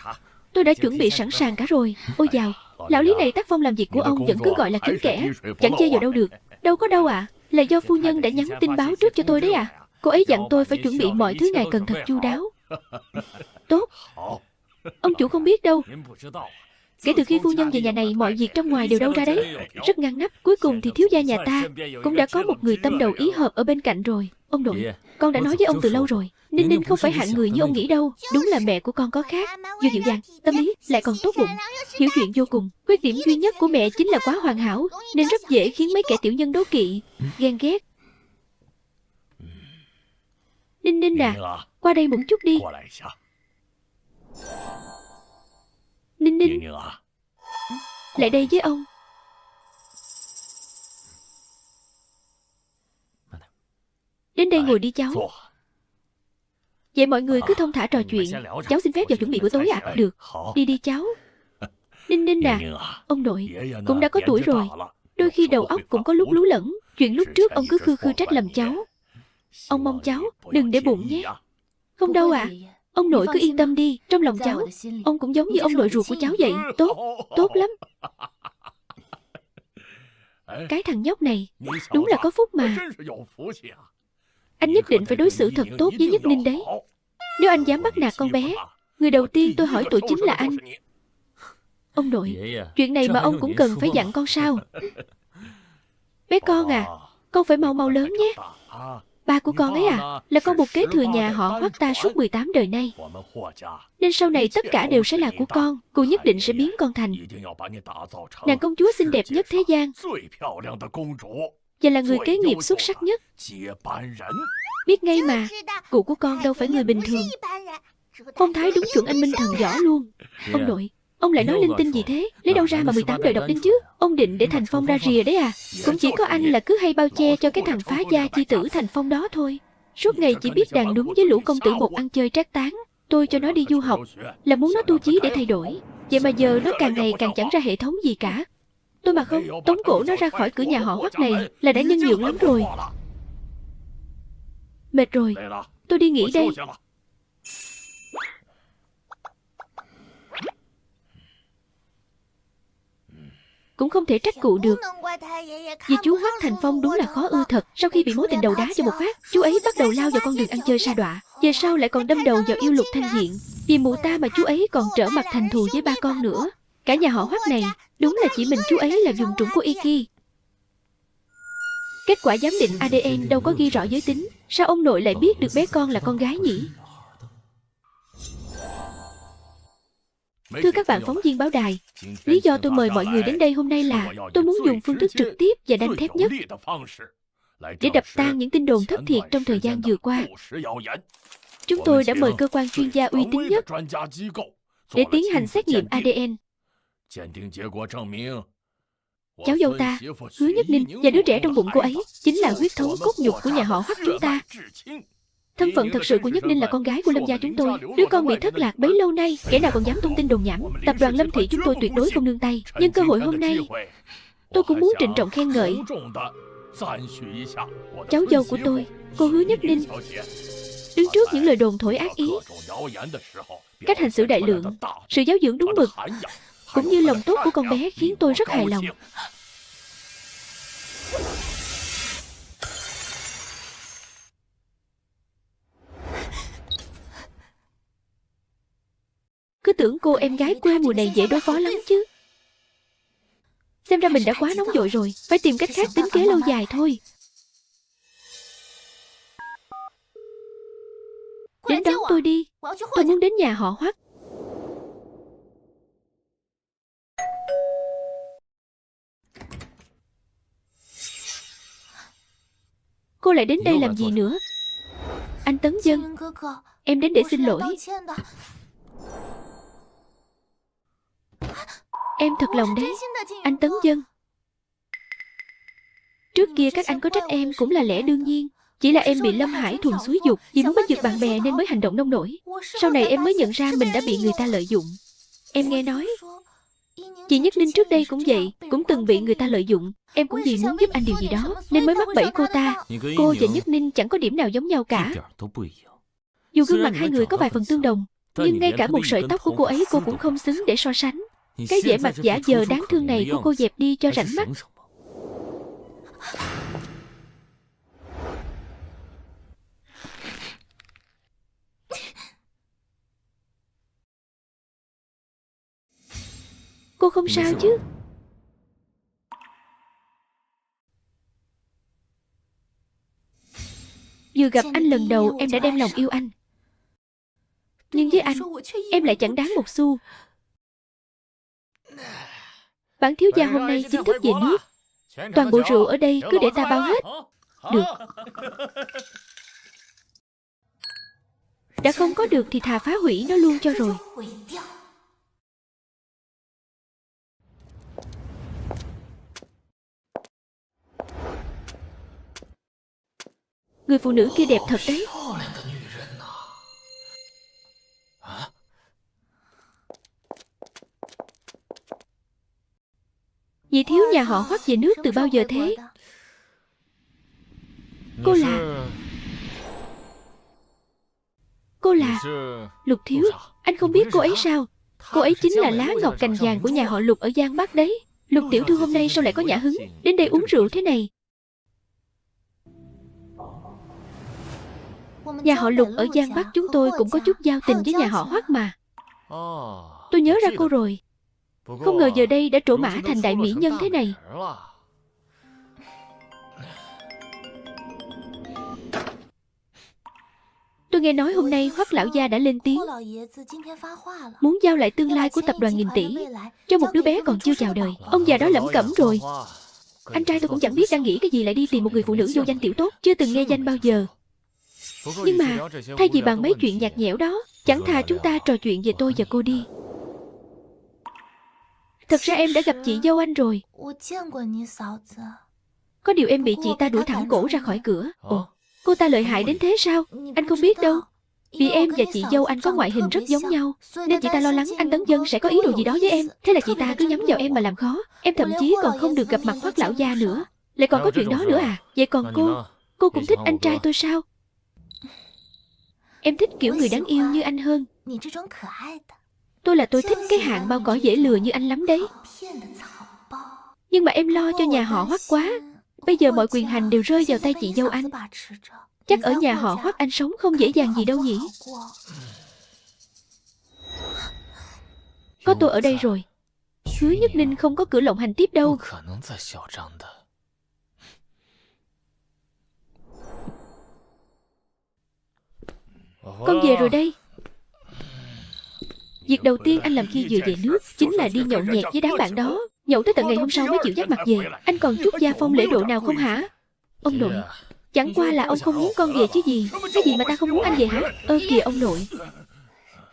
[SPEAKER 2] tôi đã chuẩn bị sẵn sàng cả rồi. Ôi dào, lão lý này tác phong làm việc của ông vẫn cứ gọi là kín kẽ, chẳng chê vào đâu được. Đâu có đâu ạ, là do phu nhân đã nhắn tin báo trước cho tôi đấy ạ. Cô ấy dặn tôi phải chuẩn bị mọi thứ ngài cần thật chu đáo. Tốt. Ông chủ không biết đâu, kể từ khi phu nhân về nhà này, mọi việc trong ngoài đều đâu ra đấy, rất ngăn nắp. Cuối cùng thì thiếu gia nhà ta cũng đã có một người tâm đầu ý hợp ở bên cạnh rồi. Ông nội, con đã nói với ông từ lâu rồi, Ninh Ninh không phải hạng người như ông nghĩ đâu. Đúng là mẹ của con có khác, vừa dịu dàng, tâm lý, lại còn tốt bụng, hiểu chuyện vô cùng. Khuyết điểm duy nhất của mẹ chính là quá hoàn hảo, nên rất dễ khiến mấy kẻ tiểu nhân đố kỵ, ghen ghét. Ninh Ninh à, qua đây một chút đi. Ninh Ninh, lại đây với ông. Đến đây ngồi đi cháu. Vậy mọi người cứ thông thả trò chuyện. Cháu xin phép vào chuẩn bị bữa tối ạ. Được, đi đi cháu. Ninh Ninh à, ông nội cũng đã có tuổi rồi, đôi khi đầu óc cũng có lúc lú lẫn. Chuyện lúc trước ông cứ khư khư trách lầm cháu. Ông mong cháu đừng để bụng nhé. Không đâu ạ, ông nội cứ yên tâm đi. Trong lòng cháu, ông cũng giống như ông nội ruột của cháu vậy. Tốt, tốt lắm. Cái thằng nhóc này đúng là có phúc mà. Anh nhất định phải đối xử thật tốt với Nhất Ninh đấy. Nếu anh dám bắt nạt con bé, người đầu tiên tôi hỏi tội chính là anh. Ông nội, chuyện này mà ông cũng cần phải dặn con sao? Bé con à, con phải mau mau lớn nhé. Ba của con ấy à, là con một kế thừa nhà họ Hoắc ta suốt 18 đời nay, nên sau này tất cả đều sẽ là của con. Cô nhất định sẽ biến con thành nàng công chúa xinh đẹp nhất thế gian, và là người kế nghiệp xuất sắc nhất. Biết ngay mà, cụ của con đâu phải người bình thường. Phong thái đúng chuẩn anh minh thần võ luôn. Ông nội, ông lại nói linh tinh gì thế? Lấy đâu ra mà 18 đời độc đinh chứ? Ông định để Thành Phong ra rìa đấy à? Cũng chỉ có anh là cứ hay bao che cho cái thằng phá gia chi tử Thành Phong đó thôi. Suốt ngày chỉ biết đàn đúng với lũ công tử một ăn chơi trác tán. Tôi cho nó đi du học là muốn nó tu chí để thay đổi. Vậy mà giờ nó càng ngày càng chẳng ra hệ thống gì cả. Tôi mà không tống cổ nó ra khỏi cửa nhà họ Hoắc này là đã nhân nhượng lắm rồi. Mệt rồi, tôi đi nghỉ đây. Cũng không thể trách cụ được, vì chú Hoắc Thành Phong đúng là khó ưa thật. Sau khi bị mối tình đầu đá cho một phát, chú ấy bắt đầu lao vào con đường ăn chơi sa đọa. Về sau lại còn đâm đầu vào yêu Lục Thanh Diện. Vì mụ ta mà chú ấy còn trở mặt thành thù với ba con nữa. Cả nhà họ Hoắc này đúng là chỉ mình chú ấy là dùng trũng của Iki. Kết quả giám định ADN đâu có ghi rõ giới tính. Sao ông nội lại biết được bé con là con gái nhỉ? Thưa các bạn phóng viên báo đài, lý do tôi mời mọi người đến đây hôm nay là tôi muốn dùng phương thức trực tiếp và đanh thép nhất để đập tan những tin đồn thất thiệt trong thời gian vừa qua. Chúng tôi đã mời cơ quan chuyên gia uy tín nhất để tiến hành xét nghiệm ADN. Cháu dâu ta, Hứa Nhất Ninh, và đứa trẻ trong bụng cô ấy chính là huyết thống cốt nhục của nhà họ Hoắc chúng ta. Thân phận thật sự của Nhất Ninh là con gái của Lâm gia chúng tôi. Đứa con bị thất lạc bấy lâu nay, kẻ nào còn dám tung tin đồn nhảm. Tập đoàn Lâm thị chúng tôi tuyệt đối không nương tay. Nhưng cơ hội hôm nay, tôi cũng muốn trịnh trọng khen ngợi cháu dâu của tôi, cô Hứa Nhất Ninh. Đứng trước những lời đồn thổi ác ý, cách hành xử đại lượng, sự giáo dưỡng đúng mực, cũng như lòng tốt của con bé khiến tôi rất hài lòng. Cứ tưởng cô em gái quê mùa này dễ đối phó lắm chứ. Xem ra mình đã quá nóng vội rồi, phải tìm cách khác tính kế lâu dài thôi. Đến đón tôi đi, tôi muốn đến nhà họ Hoắc. Cô lại đến đây làm gì nữa? Anh Tấn Dân, em đến để xin lỗi. Em thật lòng đấy, anh Tấn Dân. Trước kia các anh có trách em cũng là lẽ đương nhiên. Chỉ là em bị Lâm Hải Thuần xúi giục, vì muốn bắt giật bạn bè nên mới hành động nông nổi. Sau này em mới nhận ra mình đã bị người ta lợi dụng. Em nghe nói Chị Nhất Ninh trước đây cũng vậy, cũng từng bị người ta lợi dụng. Em cũng vì muốn giúp anh điều gì đó nên mới mắc bẫy cô ta. Cô và Nhất Ninh chẳng có điểm nào giống nhau cả. Dù gương mặt hai người có vài phần tương đồng, nhưng ngay cả một sợi tóc của cô ấy cô cũng không xứng để so sánh. Cái vẻ mặt giả vờ đáng thương này của cô dẹp đi cho rảnh mắt. Cô không sao chứ? Vừa gặp anh lần đầu em đã đem lòng yêu anh, nhưng với anh em lại chẳng đáng một xu. Bản thiếu gia hôm nay chính thức về nước. Toàn bộ rượu ở đây cứ để ta bao hết. Được. Đã không có được thì thà phá hủy nó luôn cho rồi. Người phụ nữ kia đẹp thật đấy. Vị thiếu nhà họ Hoắc về nước từ bao giờ thế? Cô là Lục thiếu. Anh không biết cô ấy sao? Cô ấy chính là lá ngọc cành vàng của nhà họ Lục ở Giang Bắc đấy. Lục tiểu thư hôm nay sao lại có nhã hứng đến đây uống rượu thế này? Nhà họ Lục ở Giang Bắc chúng tôi cũng có chút giao tình với nhà họ Hoắc mà. Tôi nhớ ra cô rồi. Không ngờ giờ đây đã trổ mã thành đại mỹ nhân thế này. Tôi nghe nói hôm nay Hoắc lão gia đã lên tiếng, muốn giao lại tương lai của tập đoàn nghìn tỷ cho một đứa bé còn chưa chào đời. Ông già đó lẩm cẩm rồi. Anh trai tôi cũng chẳng biết đang nghĩ cái gì lại đi tìm một người phụ nữ vô danh tiểu tốt, chưa từng nghe danh bao giờ. Nhưng mà thay vì bàn mấy chuyện nhạt nhẽo đó, chẳng thà chúng ta trò chuyện về tôi và cô đi. Thật ra em đã gặp chị dâu anh rồi. Có điều em bị chị ta đuổi thẳng cổ ra khỏi cửa. Ồ, cô ta lợi hại đến thế sao? Anh không biết đâu. Vì em và chị dâu anh có ngoại hình rất giống nhau, nên chị ta lo lắng anh Tấn Dân sẽ có ý đồ gì đó với em. Thế là chị ta cứ nhắm vào em mà làm khó. Em thậm chí còn không được gặp mặt Hoắc lão gia nữa. Lại còn có chuyện đó nữa à? Vậy còn cô cũng thích anh trai tôi sao? Em thích kiểu người đáng yêu như anh hơn. Tôi thích cái hạng bao cỏ dễ lừa như anh lắm đấy. Nhưng mà em lo cho nhà họ Hoắc quá. Bây giờ mọi quyền hành đều rơi vào tay chị dâu anh. Chắc ở nhà họ Hoắc anh sống không dễ dàng gì đâu nhỉ? Có tôi ở đây rồi, Hứa Nhất Ninh không có cửa lộng hành tiếp đâu. Con về rồi đây. Việc đầu tiên anh làm khi vừa về nước chính là đi nhậu nhẹt với đám bạn đó. Nhậu tới tận ngày hôm sau mới chịu dắt mặt về. Anh còn chút gia phong lễ độ nào không hả? Ông nội, chẳng qua là ông không muốn con về chứ gì. Cái gì mà ta không muốn anh về hả? Kìa ông nội,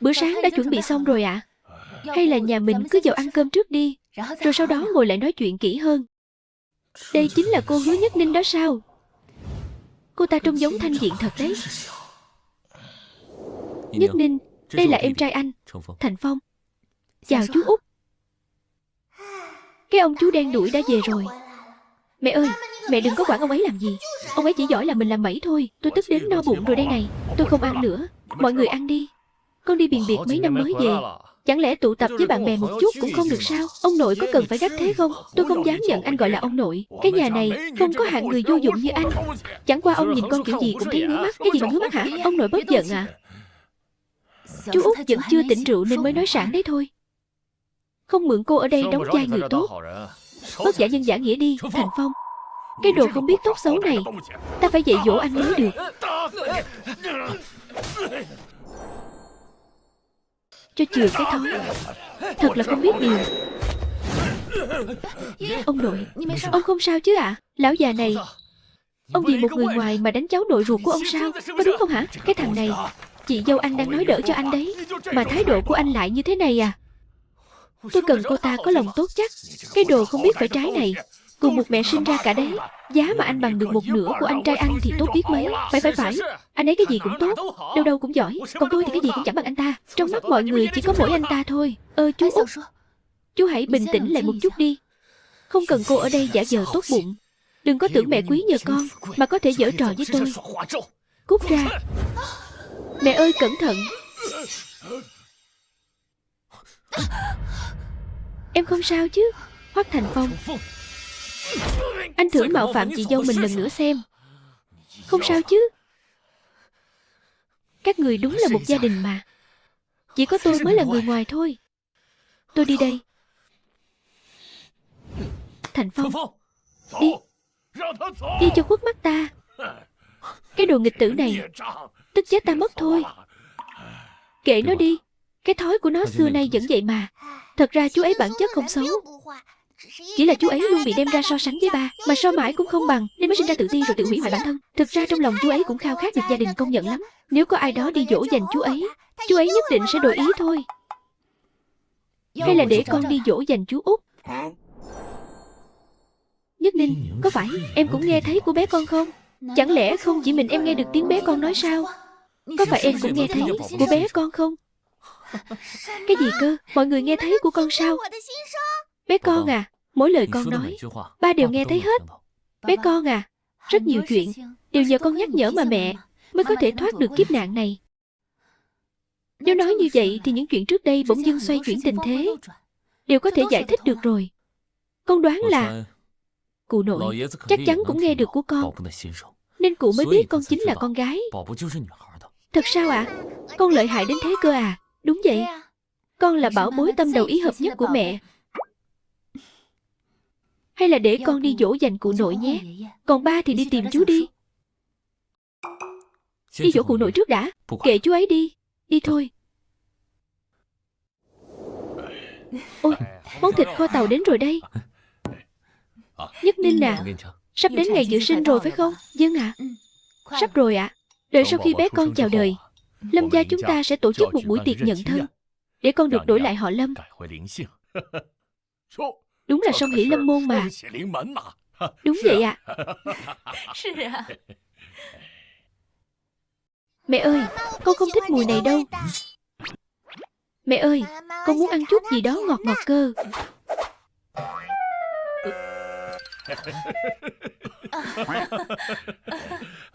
[SPEAKER 2] bữa sáng đã chuẩn bị xong rồi ạ. Hay là nhà mình cứ vào ăn cơm trước đi, rồi sau đó ngồi lại nói chuyện kỹ hơn. Đây chính là cô Hứa Nhất Ninh đó sao? Cô ta trông giống Thanh Diện thật đấy. Nhất Ninh, đây là em trai anh, Thành Phong. Chào chú Út. Cái ông chú đen đuổi đã về rồi. Mẹ ơi, mẹ đừng có quản ông ấy làm gì. Ông ấy chỉ giỏi làm mình làm mẩy thôi. Tôi tức đến no bụng rồi đây này. Tôi không ăn nữa. Mọi người ăn đi. Con đi biền biệt mấy năm mới về, chẳng lẽ tụ tập với bạn bè một chút cũng không được sao? Ông nội có cần phải gấp thế không? Tôi không dám nhận anh gọi là ông nội. Cái nhà này không có hạng người vô dụng như anh. Chẳng qua ông nhìn con kiểu gì cũng thấy ngứa mắt. Cái gì mà ngứa mắt hả? Ông nội bớt giận à? Chú Út vẫn chưa tỉnh rượu nên mới nói sảng đấy thôi. Không mượn cô ở đây đóng vai người tốt. Bớt giả nhân giả nghĩa đi, Thành Phong. Cái đồ không biết tốt xấu này, ta phải dạy dỗ anh mới được. Cho chừa cái thói. Thật là không biết điều. Ông nội, ông không sao chứ ạ? Lão già này, ông vì một người ngoài mà đánh cháu nội ruột của ông sao? Có đúng không hả? Cái thằng này, chị dâu anh đang nói đỡ cho anh đấy, mà thái độ của anh lại như thế này à? Tôi cần cô ta có lòng tốt chắc. Cái đồ không biết phải trái này, cùng một mẹ sinh ra cả đấy. Giá mà anh bằng được một nửa của anh trai anh thì tốt biết mấy. Phải. Anh ấy cái gì cũng tốt, đâu đâu cũng giỏi. Còn tôi thì cái gì cũng chẳng bằng anh ta. Trong mắt mọi người chỉ có mỗi anh ta thôi. Chú Út, Chú hãy bình tĩnh lại một chút đi. Không cần cô ở đây giả vờ tốt bụng. Đừng có tưởng mẹ quý nhờ con mà có thể giở trò với tôi. Cút ra. Mẹ ơi cẩn thận. Em không sao chứ? Hoắc Thành Phong, anh thử mạo phạm chị dâu mình lần nữa xem. Không sao chứ? Các người đúng là một gia đình mà. Chỉ có tôi mới là người ngoài thôi. Tôi đi đây. Thành Phong, đi. Đi cho khuất mắt ta. Cái đồ nghịch tử này, tức chết ta mất thôi. Kệ nó đi. Cái thói của nó xưa nay vẫn vậy mà. Thật ra chú ấy bản chất không xấu. Chỉ là chú ấy luôn bị đem ra so sánh với ba, mà so mãi cũng không bằng, nên mới sinh ra tự ti rồi tự hủy hoại bản thân. Thực ra trong lòng chú ấy cũng khao khát được gia đình công nhận lắm. Nếu có ai đó đi dỗ dành chú ấy nhất định sẽ đổi ý thôi. Hay là để con đi dỗ dành chú Út. Nhất Ninh, có phải em cũng nghe thấy của bé con không? Chẳng lẽ không chỉ mình em nghe được tiếng bé con nói sao? Có phải em cũng nghe thấy của bé con không? Cái gì cơ? Mọi người nghe thấy của con sao? Bé con à, mỗi lời con nói ba đều nghe thấy hết. Bé con à, rất nhiều chuyện đều nhờ con nhắc nhở mà mẹ mới có thể thoát được kiếp nạn này. Nếu nói như vậy thì những chuyện trước đây bỗng dưng xoay chuyển tình thế đều có thể giải thích được rồi. Con đoán là cụ nội chắc chắn cũng nghe được của con, nên cụ mới biết con chính là con gái. Thật sao ạ? Con lợi hại đến thế cơ à? Đúng vậy. Con là bảo bối tâm đầu ý hợp nhất của mẹ. Hay là để con đi dỗ dành cụ nội nhé. Còn ba thì đi tìm chú đi. Đi dỗ cụ nội trước đã. Kệ chú ấy đi. Đi thôi. Ôi, món thịt kho tàu đến rồi đây. Nhất Ninh à, sắp đến ngày dự sinh rồi phải không? Vâng ạ. Sắp rồi ạ. Đợi sau khi bé con chào đời, Lâm gia chúng ta sẽ tổ chức một buổi tiệc nhận thân, để con được đổi lại họ Lâm. Đúng là song hỷ lâm môn mà. Đúng vậy ạ. Mẹ ơi, con không thích mùi này đâu. Mẹ ơi, con muốn ăn chút gì đó ngọt ngọt cơ.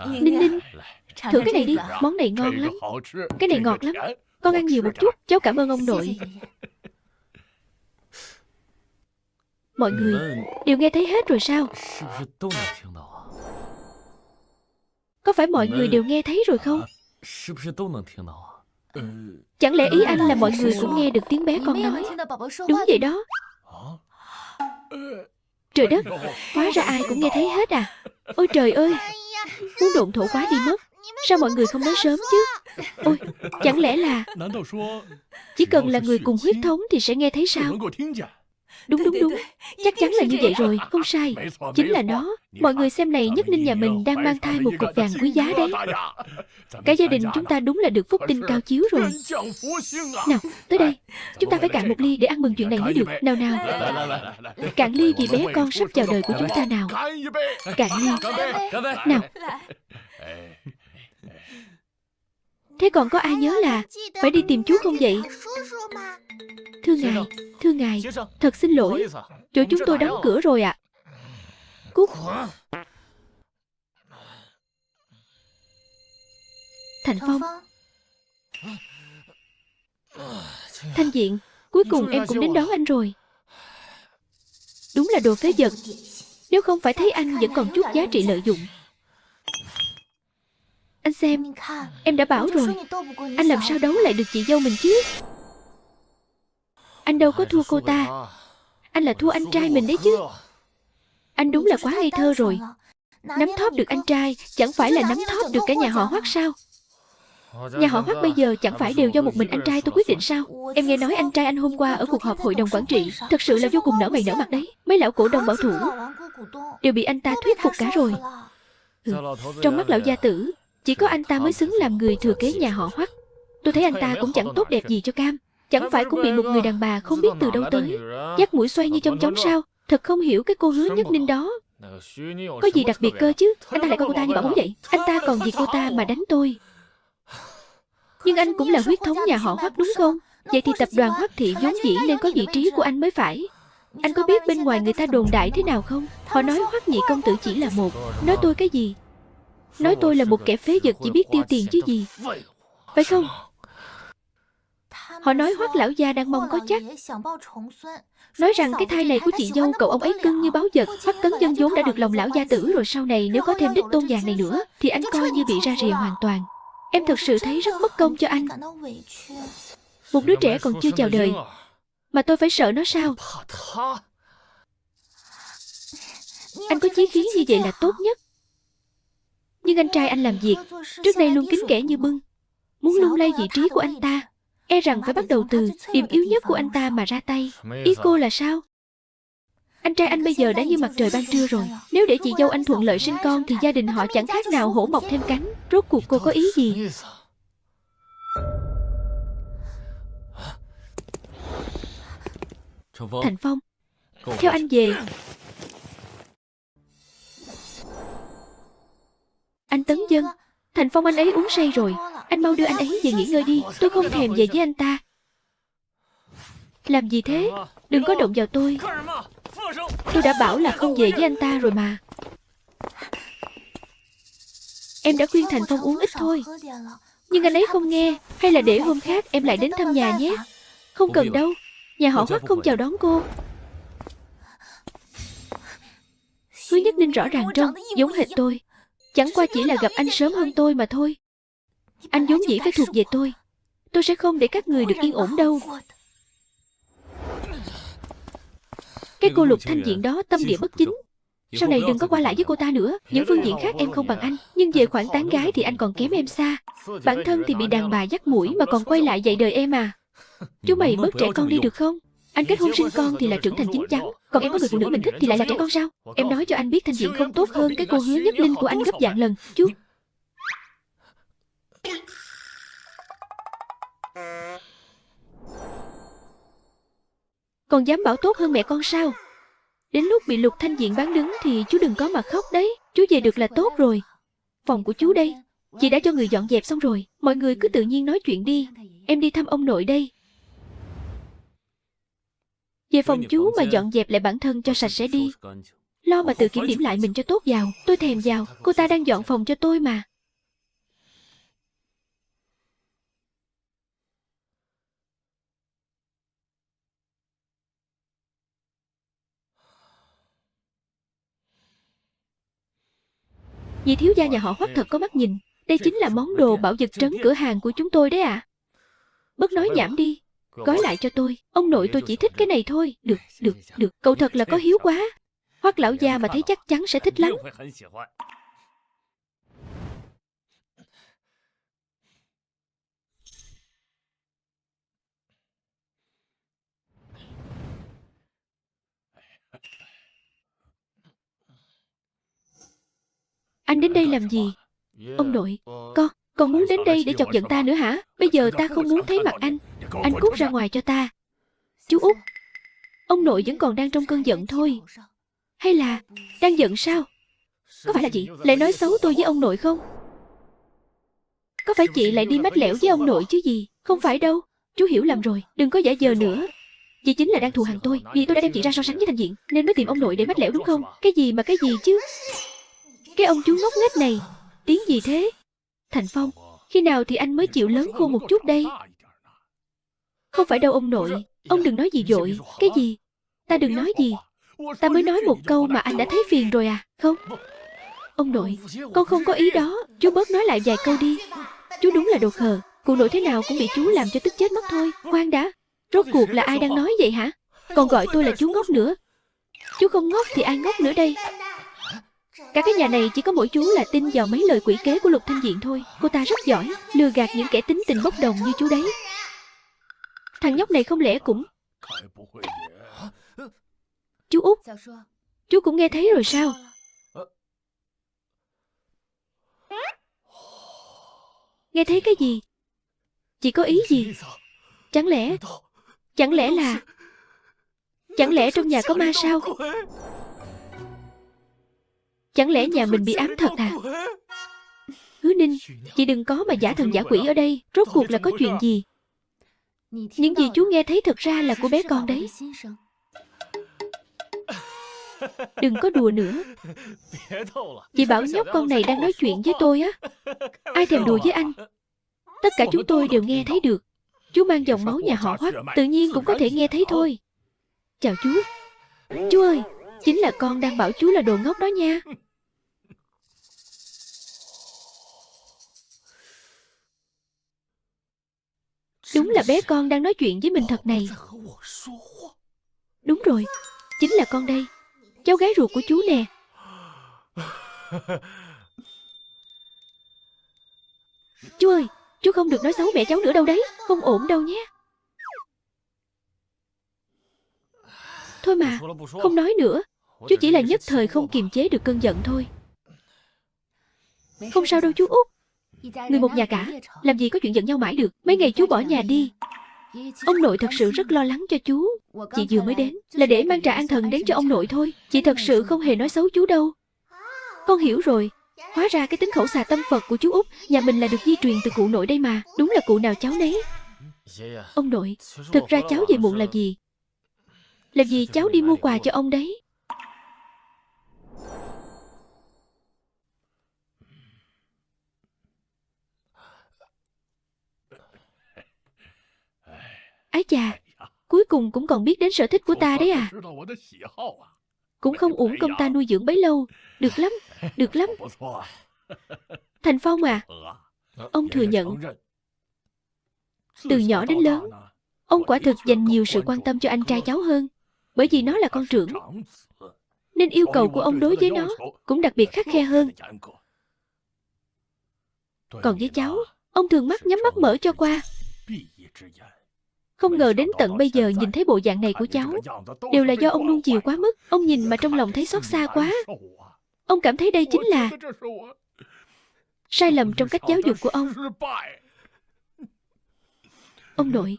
[SPEAKER 2] Ninh Ninh, thử cái này đi, món này ngon lắm. Cái này ngọt lắm. Con ăn nhiều một chút, cháu cảm ơn ông nội. Mọi người đều nghe thấy hết rồi sao? Có phải mọi người đều nghe thấy rồi không? Chẳng lẽ ý anh là mọi người cũng nghe được tiếng bé con nói? Đúng vậy đó. Trời đất, hóa ra ai cũng nghe thấy hết à? Ôi trời ơi, muốn độn thổ quá đi mất. Sao mọi người không nói sớm chứ? Ôi, chẳng lẽ là chỉ cần là người cùng huyết thống thì sẽ nghe thấy sao? Đúng, chắc chắn là như vậy rồi, không sai. Chính là nó. Mọi người xem này, Nhất Ninh nhà mình đang mang thai một cục vàng quý giá đấy. Cả gia đình chúng ta đúng là được phúc tinh cao chiếu rồi. Nào, tới đây. Chúng ta phải cạn một ly để ăn mừng chuyện này mới được. Nào nào. Cạn ly vì bé con sắp chào đời của chúng ta nào. Cạn ly. Nào. Thế còn có ai nhớ là phải đi tìm chú không vậy? Thưa ngài, thật xin lỗi. Chỗ chúng tôi đóng cửa rồi ạ. Cút. Thành Phong. Thanh Diện, cuối cùng em cũng đến đón anh rồi. Đúng là đồ phế vật. Nếu không phải thấy anh vẫn còn chút giá trị lợi dụng. Anh xem, em đã bảo rồi. Anh làm sao đấu lại được chị dâu mình chứ? Anh đâu có thua cô ta. Anh là thua anh trai mình đấy chứ. Anh đúng là quá ngây thơ rồi. Nắm thóp được anh trai chẳng phải là nắm thóp được cả nhà họ Hoắc sao? Nhà họ Hoắc bây giờ chẳng phải đều do một mình anh trai tôi quyết định sao? Em nghe nói anh trai anh hôm qua ở cuộc họp hội đồng quản trị thật sự là vô cùng nở mày nở mặt đấy. Mấy lão cổ đông bảo thủ đều bị anh ta thuyết phục cả rồi. Trong mắt lão gia tử, chỉ có anh ta mới xứng làm người thừa kế nhà họ Hoắc. Tôi thấy anh ta cũng chẳng tốt đẹp gì cho cam. Chẳng phải cũng bị một người đàn bà không biết từ đâu tới dắt mũi xoay như trong chóng sao? Thật không hiểu cái cô Hứa Nhất Ninh đó có gì đặc biệt cơ chứ. Anh ta lại coi cô ta như bảo bối vậy. Anh ta còn vì cô ta mà đánh tôi. Nhưng anh cũng là huyết thống nhà họ Hoắc đúng không? Vậy thì tập đoàn Hoắc Thị vốn dĩ nên có vị trí của anh mới phải. Anh có biết bên ngoài người ta đồn đại thế nào không? Họ nói Hoắc nhị công tử chỉ là một. Nói tôi cái gì? Nói tôi là một kẻ phế vật chỉ biết tiêu tiền chứ gì. Phải không? Họ nói Hoắc lão gia đang mong có chắc. Nói rằng cái thai này của chị dâu cậu ông ấy cưng như báo vật. Hoắc Tấn Dân vốn đã được lòng lão gia tử rồi, sau này nếu có thêm đích tôn vàng này nữa thì anh coi như bị ra rìa hoàn toàn. Em thật sự thấy rất mất công cho anh. Một đứa trẻ còn chưa chào đời mà tôi phải sợ nó sao? Anh có chí khí như vậy là tốt nhất. Nhưng anh trai anh làm việc trước đây luôn kín kẽ như bưng. Muốn lung lay vị trí của anh ta, e rằng phải bắt đầu từ điểm yếu nhất của anh ta mà ra tay. Ý cô là sao? Anh trai anh bây giờ đã như mặt trời ban trưa rồi. Nếu để chị dâu anh thuận lợi sinh con thì gia đình họ chẳng khác nào hổ mọc thêm cánh. Rốt cuộc cô có ý gì? Thành Phong, theo anh về. Anh Tấn Dân, Thành Phong anh ấy uống say rồi. Anh mau đưa anh ấy về nghỉ ngơi đi. Tôi không thèm về với anh ta. Làm gì thế? Đừng có động vào tôi. Tôi đã bảo là không về với anh ta rồi mà. Em đã khuyên Thành Phong uống ít thôi, nhưng anh ấy không nghe. Hay là để hôm khác em lại đến thăm nhà nhé. Không cần đâu. Nhà họ Hoắc không chào đón cô. Hứa Nhất Ninh rõ ràng trông giống hệt tôi. Chẳng qua chỉ là gặp anh sớm hơn tôi mà thôi. Anh vốn dĩ phải thuộc về tôi. Tôi sẽ không để các người được yên ổn đâu. Cái cô Lục Thanh Diện đó tâm địa bất chính. Sau này đừng có qua lại với cô ta nữa. Những phương diện khác em không bằng anh, nhưng về khoản tán gái thì anh còn kém em xa. Bản thân thì bị đàn bà dắt mũi mà còn quay lại dạy đời em à. Chú mày bớt trẻ con đi được không? Anh kết hôn sinh con thì là trưởng thành chín chắn, còn em có người phụ nữ mình thích thì lại là trẻ con sao? Em nói cho anh biết Thanh Diện không tốt hơn cái cô Hứa Nhất Ninh của anh gấp vạn lần. Chú còn dám bảo tốt hơn mẹ con sao? Đến lúc bị Lục Thanh Diện bán đứng thì chú đừng có mà khóc đấy. Chú về được là tốt rồi. Phòng của chú đây, chị đã cho người dọn dẹp xong rồi. Mọi người cứ tự nhiên nói chuyện đi. Em đi thăm ông nội đây. Về phòng chú mà dọn dẹp lại bản thân cho sạch sẽ đi. Lo mà tự kiểm điểm lại mình cho tốt vào. Tôi thèm vào. Cô ta đang dọn phòng cho tôi mà. Vì thiếu gia nhà họ Hoắc thật có mắt nhìn. Đây chính là món đồ bảo vật trấn cửa hàng của chúng tôi đấy ạ. Bớt nói nhảm đi. Gói lại cho tôi. Ông nội tôi chỉ thích cái này thôi. Được. Cậu thật là có hiếu quá. Hoắc lão gia mà thấy chắc chắn sẽ thích lắm. Anh đến đây làm gì? Ông nội, con muốn đến đây để chọc giận ta nữa hả? Bây giờ ta không muốn thấy mặt anh. Anh cút ra ngoài cho ta. Chú Út, ông nội vẫn còn đang trong cơn giận thôi. Hay là đang giận sao? Có phải là chị lại nói xấu tôi với ông nội không? Có phải chị lại đi mách lẻo với ông nội chứ gì? Không phải đâu. Chú hiểu lầm rồi, đừng có giả vờ nữa. Chị chính là đang thù hằn tôi, vì tôi đã đem chị ra so sánh với Thanh Diện nên mới tìm ông nội để mách lẻo đúng không? Cái gì mà cái gì chứ? Cái ông chú ngốc nghếch này, tiếng gì thế? Thành Phong, khi nào thì anh mới chịu lớn khôn một chút đây? Không phải đâu ông nội, ông đừng nói gì vội. Cái gì? Ta đừng nói gì. Ta mới nói một câu mà anh đã thấy phiền rồi à? Không. Ông nội, con không có ý đó. Chú bớt nói lại vài câu đi. Chú đúng là đồ khờ. Cụ nội thế nào cũng bị chú làm cho tức chết mất thôi. Khoan đã. Rốt cuộc là ai đang nói vậy hả? Còn gọi tôi là chú ngốc nữa. Chú không ngốc thì ai ngốc nữa đây? Cả cái nhà này chỉ có mỗi chú là tin vào mấy lời quỷ kế của Lục Thanh Diện thôi. Cô ta rất giỏi lừa gạt những kẻ tính tình bốc đồng như chú đấy. Thằng nhóc này không lẽ cũng... Chú Út, chú cũng nghe thấy rồi sao? Nghe thấy cái gì? Chị có ý gì? Chẳng lẽ là... Chẳng lẽ trong nhà có ma sao? Chẳng lẽ nhà mình bị ám thật à? Hứa Ninh, chị đừng có mà giả thần giả quỷ ở đây. Rốt cuộc là có chuyện gì? Những gì chú nghe thấy thật ra là của bé con đấy. Đừng có đùa nữa. Chị bảo nhóc con này đang nói chuyện với tôi á. Ai thèm đùa với anh. Tất cả chúng tôi đều nghe thấy được. Chú mang dòng máu nhà họ Hoắc, tự nhiên cũng có thể nghe thấy thôi. Chào chú. Chú ơi, chính là con đang bảo chú là đồ ngốc đó nha. Đúng là bé con đang nói chuyện với mình thật này. Đúng rồi, chính là con đây. Cháu gái ruột của chú nè. Chú ơi, chú không được nói xấu mẹ cháu nữa đâu đấy. Không ổn đâu nhé. Thôi mà, không nói nữa. Chú chỉ là nhất thời không kiềm chế được cơn giận thôi. Không sao đâu chú Út. Người một nhà cả, làm gì có chuyện giận nhau mãi được. Mấy ngày chú bỏ nhà đi, ông nội thật sự rất lo lắng cho chú. Chị vừa mới đến là để mang trà an thần đến cho ông nội thôi. Chị thật sự không hề nói xấu chú đâu. Con hiểu rồi. Hóa ra cái tính khẩu xà tâm Phật của chú Út nhà mình là được di truyền từ cụ nội đây mà. Đúng là cụ nào cháu nấy. Ông nội, thực ra cháu về muộn là gì? Làm gì cháu đi mua quà cho ông đấy. Ái chà, cuối cùng cũng còn biết đến sở thích của ta đấy à. Cũng không uổng công ta nuôi dưỡng bấy lâu. Được lắm, được lắm. Thành Phong à, ông thừa nhận từ nhỏ đến lớn, ông quả thực dành nhiều sự quan tâm cho anh trai cháu hơn. Bởi vì nó là con trưởng, nên yêu cầu của ông đối với nó cũng đặc biệt khắt khe hơn. Còn với cháu, ông thường mắt nhắm mắt mở cho qua. Không ngờ đến tận bây giờ nhìn thấy bộ dạng này của cháu, đều là do ông nuông chiều quá mức. Ông nhìn mà trong lòng thấy xót xa quá. Ông cảm thấy đây chính là sai lầm trong cách giáo dục của ông. Ông nội,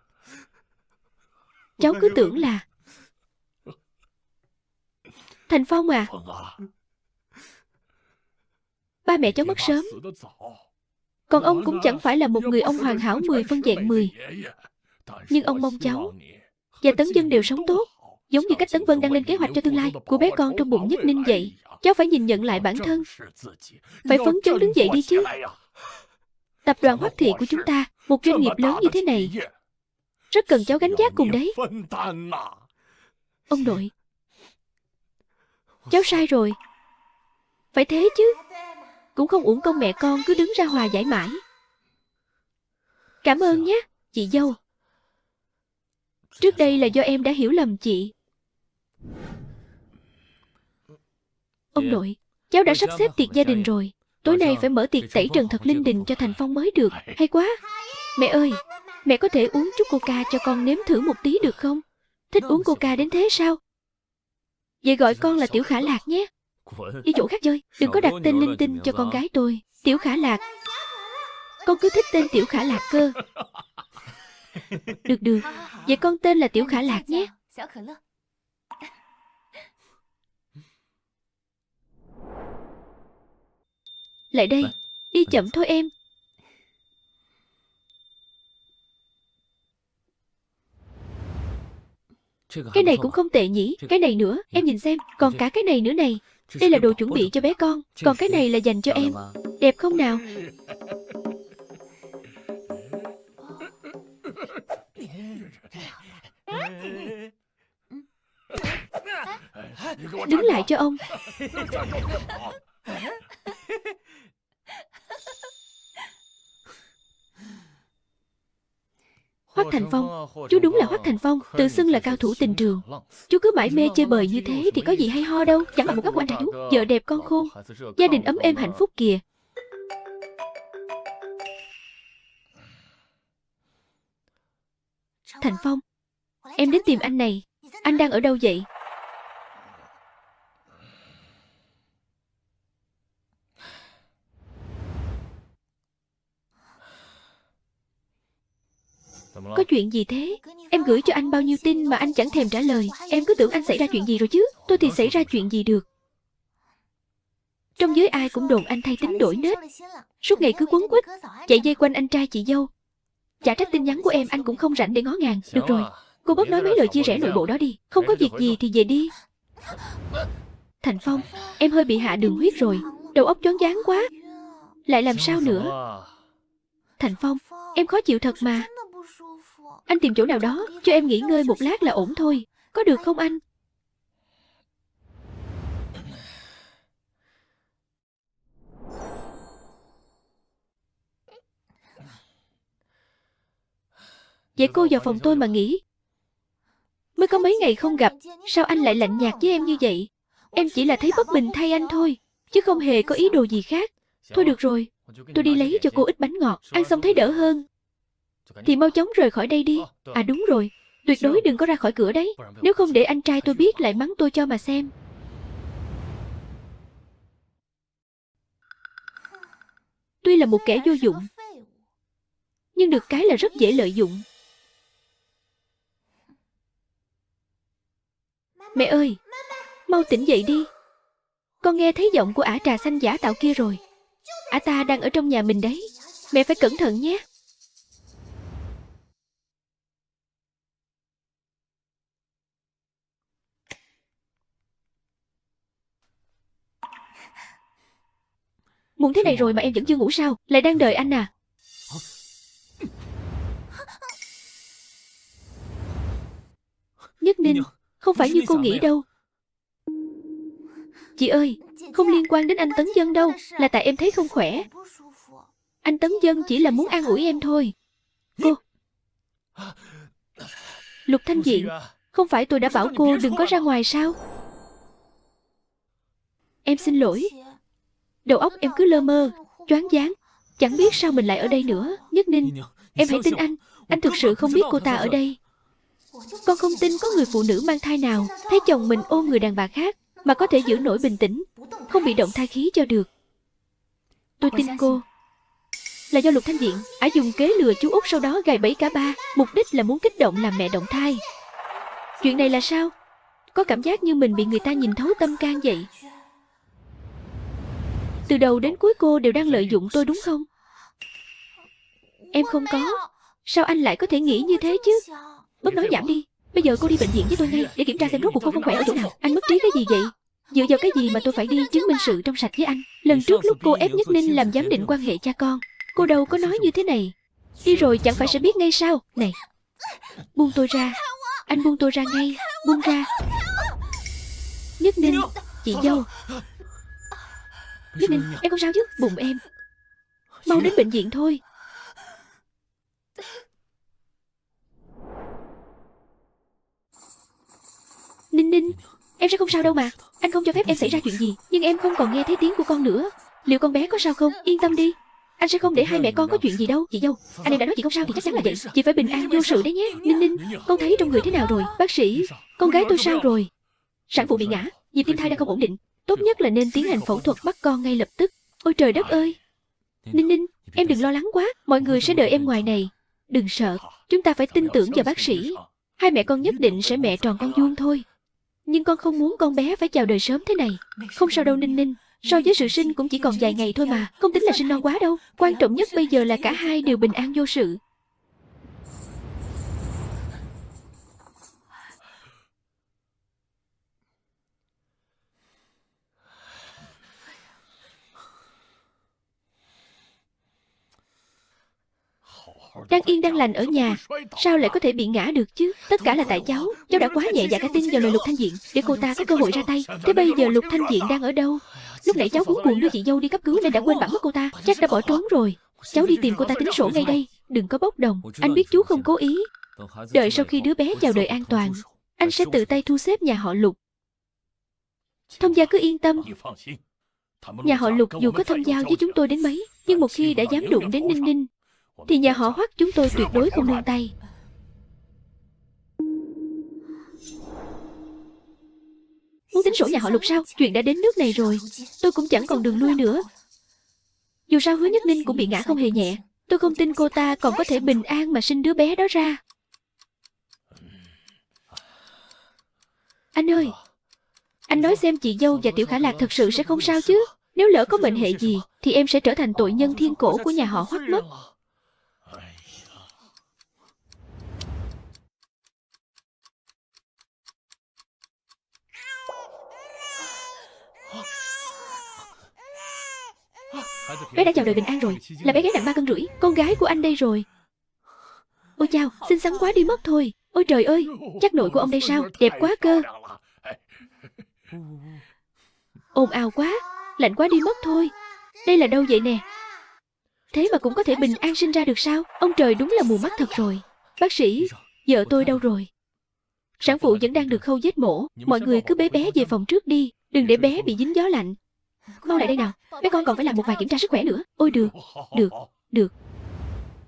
[SPEAKER 2] cháu cứ tưởng là... Thành Phong à, ba mẹ cháu mất sớm, còn ông cũng chẳng phải là một người ông hoàn hảo 10 phân vẹn 10. Nhưng ông mong cháu và Tấn Vân đều sống tốt, giống như cách Tấn Vân đang lên kế hoạch cho tương lai của bé con trong bụng Nhất Ninh vậy. Cháu phải nhìn nhận lại bản thân, phải phấn chấn đứng dậy đi chứ. Tập đoàn Hoắc Thị của chúng ta, một doanh nghiệp lớn như thế này, rất cần cháu gánh vác cùng đấy. Ông nội, cháu sai rồi. Phải thế chứ. Cũng không uổng công mẹ con cứ đứng ra hòa giải mãi. Cảm ơn nhé, chị dâu. Trước đây là do em đã hiểu lầm chị. Ông nội, cháu đã sắp xếp tiệc gia đình rồi. Tối nay phải mở tiệc tẩy trần thật linh đình cho Thành Phong mới được. Hay quá. Mẹ ơi, mẹ có thể uống chút coca cho con nếm thử một tí được không? Thích uống coca đến thế sao? Vậy gọi con là Tiểu Khả Lạc nhé. Đi chỗ khác chơi, đừng có đặt tên linh tinh cho con gái tôi. Tiểu Khả Lạc. Con cứ thích tên Tiểu Khả Lạc cơ. Được được, vậy con tên là Tiểu Khả Lạc nhé. Lại đây, đi chậm thôi em. Cái này cũng không tệ nhỉ. Cái này nữa, em nhìn xem. Còn cả cái này nữa này. Đây là đồ chuẩn bị cho bé con. Còn cái này là dành cho em. Đẹp không nào? Đứng lại cho ông. Hoắc Thành Phong, chú đúng là Hoắc Thành Phong, tự xưng là cao thủ tình trường. Chú cứ mải mê chơi bời như thế thì có gì hay ho đâu. Chẳng bằng một góc của anh trai chú, vợ đẹp con khôn, gia đình ấm êm hạnh phúc kìa. Thành Phong, em đến tìm anh này. Anh đang ở đâu vậy? Có chuyện gì thế? Em gửi cho anh bao nhiêu tin mà anh chẳng thèm trả lời. Em cứ tưởng anh xảy ra chuyện gì rồi chứ. Tôi thì xảy ra chuyện gì được. Trong giới ai cũng đồn anh thay tính đổi nết, suốt ngày cứ quấn quýt chạy dây quanh anh trai chị dâu. Chả trách tin nhắn của em anh cũng không rảnh để ngó ngàng. Được rồi, cô bớt nói mấy lời chia rẽ nội bộ đó đi. Không có việc gì thì về đi. Thành Phong, em hơi bị hạ đường huyết rồi. Đầu óc choáng váng quá. Lại làm sao nữa? Thành Phong, em khó chịu thật mà. Anh tìm chỗ nào đó cho em nghỉ ngơi một lát là ổn thôi. Có được không anh? Vậy cô vào phòng tôi mà nghỉ. Mới có mấy ngày không gặp, sao anh lại lạnh nhạt với em như vậy? Em chỉ là thấy bất bình thay anh thôi, chứ không hề có ý đồ gì khác. Thôi được rồi, tôi đi lấy cho cô ít bánh ngọt, ăn xong thấy đỡ hơn. Thì mau chóng rời khỏi đây đi. À đúng rồi, tuyệt đối đừng có ra khỏi cửa đấy. Nếu không để anh trai tôi biết lại mắng tôi cho mà xem. Tuy là một kẻ vô dụng, nhưng được cái là rất dễ lợi dụng. Mẹ ơi, mau tỉnh dậy đi. Con nghe thấy giọng của ả trà xanh giả tạo kia rồi. Ả ta đang ở trong nhà mình đấy. Mẹ phải cẩn thận nhé. Muộn thế này rồi mà em vẫn chưa ngủ sao? Lại đang đợi anh à? Nhất Ninh, không phải như cô nghĩ đâu. Chị ơi, không liên quan đến anh Tấn Dân đâu. Là tại em thấy không khỏe. Anh Tấn Dân chỉ là muốn an ủi em thôi. Cô Lục Thanh Diện, không phải tôi đã bảo cô đừng có ra ngoài sao? Em xin lỗi. Đầu óc em cứ lơ mơ, choáng váng, chẳng biết sao mình lại ở đây nữa. Nhất Ninh, em hãy tin anh thực sự không biết cô ta ở đây. Con không tin có người phụ nữ mang thai nào thấy chồng mình ôm người đàn bà khác mà có thể giữ nổi bình tĩnh, không bị động thai khí cho được. Tôi tin cô. Là do Lục Thanh Diện, ả dùng kế lừa chú út, sau đó gài bẫy cả ba, mục đích là muốn kích động làm mẹ động thai. Chuyện này là sao? Có cảm giác như mình bị người ta nhìn thấu tâm can vậy. Từ đầu đến cuối cô đều đang lợi dụng tôi đúng không? Em không có. Sao anh lại có thể nghĩ như thế chứ? Bớt nói nhảm đi. Bây giờ cô đi bệnh viện với tôi ngay để kiểm tra xem rốt cuộc cô không khỏe ở chỗ nào. Anh mất trí cái gì vậy? Dựa vào cái gì mà tôi phải đi chứng minh sự trong sạch với anh? Lần trước lúc cô ép Nhất Ninh làm giám định quan hệ cha con, cô đâu có nói như thế này. Đi rồi chẳng phải sẽ biết ngay sao? Này, buông tôi ra. Anh buông tôi ra ngay. Buông ra. Nhất Ninh, chị dâu. Nhất Ninh, em không sao chứ? Bụng em. Mau đến bệnh viện thôi. Ninh Ninh, em sẽ không sao đâu mà. Anh không cho phép em xảy ra chuyện gì. Nhưng em không còn nghe thấy tiếng của con nữa. Liệu con bé có sao không? Yên tâm đi. Anh sẽ không để hai mẹ con có chuyện gì đâu. Chị dâu, anh em đã nói chị không sao thì chắc chắn là vậy. Chị phải bình an vô sự đấy nhé. Ninh Ninh, con thấy trong người thế nào rồi? Bác sĩ, con gái tôi sao rồi? Sản phụ bị ngã, nhịp tim thai đang không ổn định. Tốt nhất là nên tiến hành phẫu thuật bắt con ngay lập tức. Ôi trời đất ơi. Ninh Ninh, em đừng lo lắng quá. Mọi người sẽ đợi em ngoài này. Đừng sợ, chúng ta phải tin tưởng vào bác sĩ. Hai mẹ con nhất định sẽ mẹ tròn con vuông thôi. Nhưng con không muốn con bé phải chào đời sớm thế này. Không sao đâu Ninh Ninh. So với sự sinh cũng chỉ còn vài ngày thôi mà. Không tính là sinh non quá đâu. Quan trọng nhất bây giờ là cả hai đều bình an vô sự. Đang yên đang lành ở nhà, sao lại có thể bị ngã được chứ? Tất cả là tại cháu. Cháu đã quá nhẹ dạ cả tin vào lời Lục Thanh Diện để cô ta có cơ hội ra tay. Thế bây giờ Lục Thanh Diện đang ở đâu? Lúc nãy cháu cuống cuồng đưa chị dâu đi cấp cứu nên đã quên bẵng mất cô ta. Chắc đã bỏ trốn rồi. Cháu đi tìm cô ta tính sổ ngay đây. Đừng có bốc đồng. Anh biết chú không cố ý. Đợi sau khi đứa bé chào đời an toàn, anh sẽ tự tay thu xếp nhà họ Lục. Thông gia cứ yên tâm. Nhà họ Lục dù có thâm giao với chúng tôi đến mấy, nhưng một khi đã dám đụng đến Ninh Ninh thì nhà họ Hoắc chúng tôi tuyệt đối không nương tay. Muốn tính sổ nhà họ Lục sao? Chuyện đã đến nước này rồi, tôi cũng chẳng còn đường lui nữa. Dù sao Hứa Nhất Ninh cũng bị ngã không hề nhẹ. Tôi không tin cô ta còn có thể bình an mà sinh đứa bé đó ra. Anh ơi, anh nói xem chị dâu và Tiểu Khả Lạc thật sự sẽ không sao chứ? Nếu lỡ có mệnh hệ gì thì em sẽ trở thành tội nhân thiên cổ của nhà họ Hoắc mất. Bé đã chào đời bình an rồi. Là bé gái nặng 3,5 cân. Con gái của anh đây rồi. Ôi chao, xinh xắn quá đi mất thôi. Ôi trời ơi, chắc nội của ông đây sao? Đẹp quá cơ. Ồn ào quá, lạnh quá đi mất thôi. Đây là đâu vậy nè? Thế mà cũng có thể bình an sinh ra được sao? Ông trời đúng là mù mắt thật rồi. Bác sĩ, vợ tôi đâu rồi? Sản phụ vẫn đang được khâu vết mổ. Mọi người cứ bế bé về phòng trước đi. Đừng để bé bị dính gió lạnh. Mau lại đây nào. Bé con còn phải làm một vài kiểm tra sức khỏe nữa. Ôi được, được.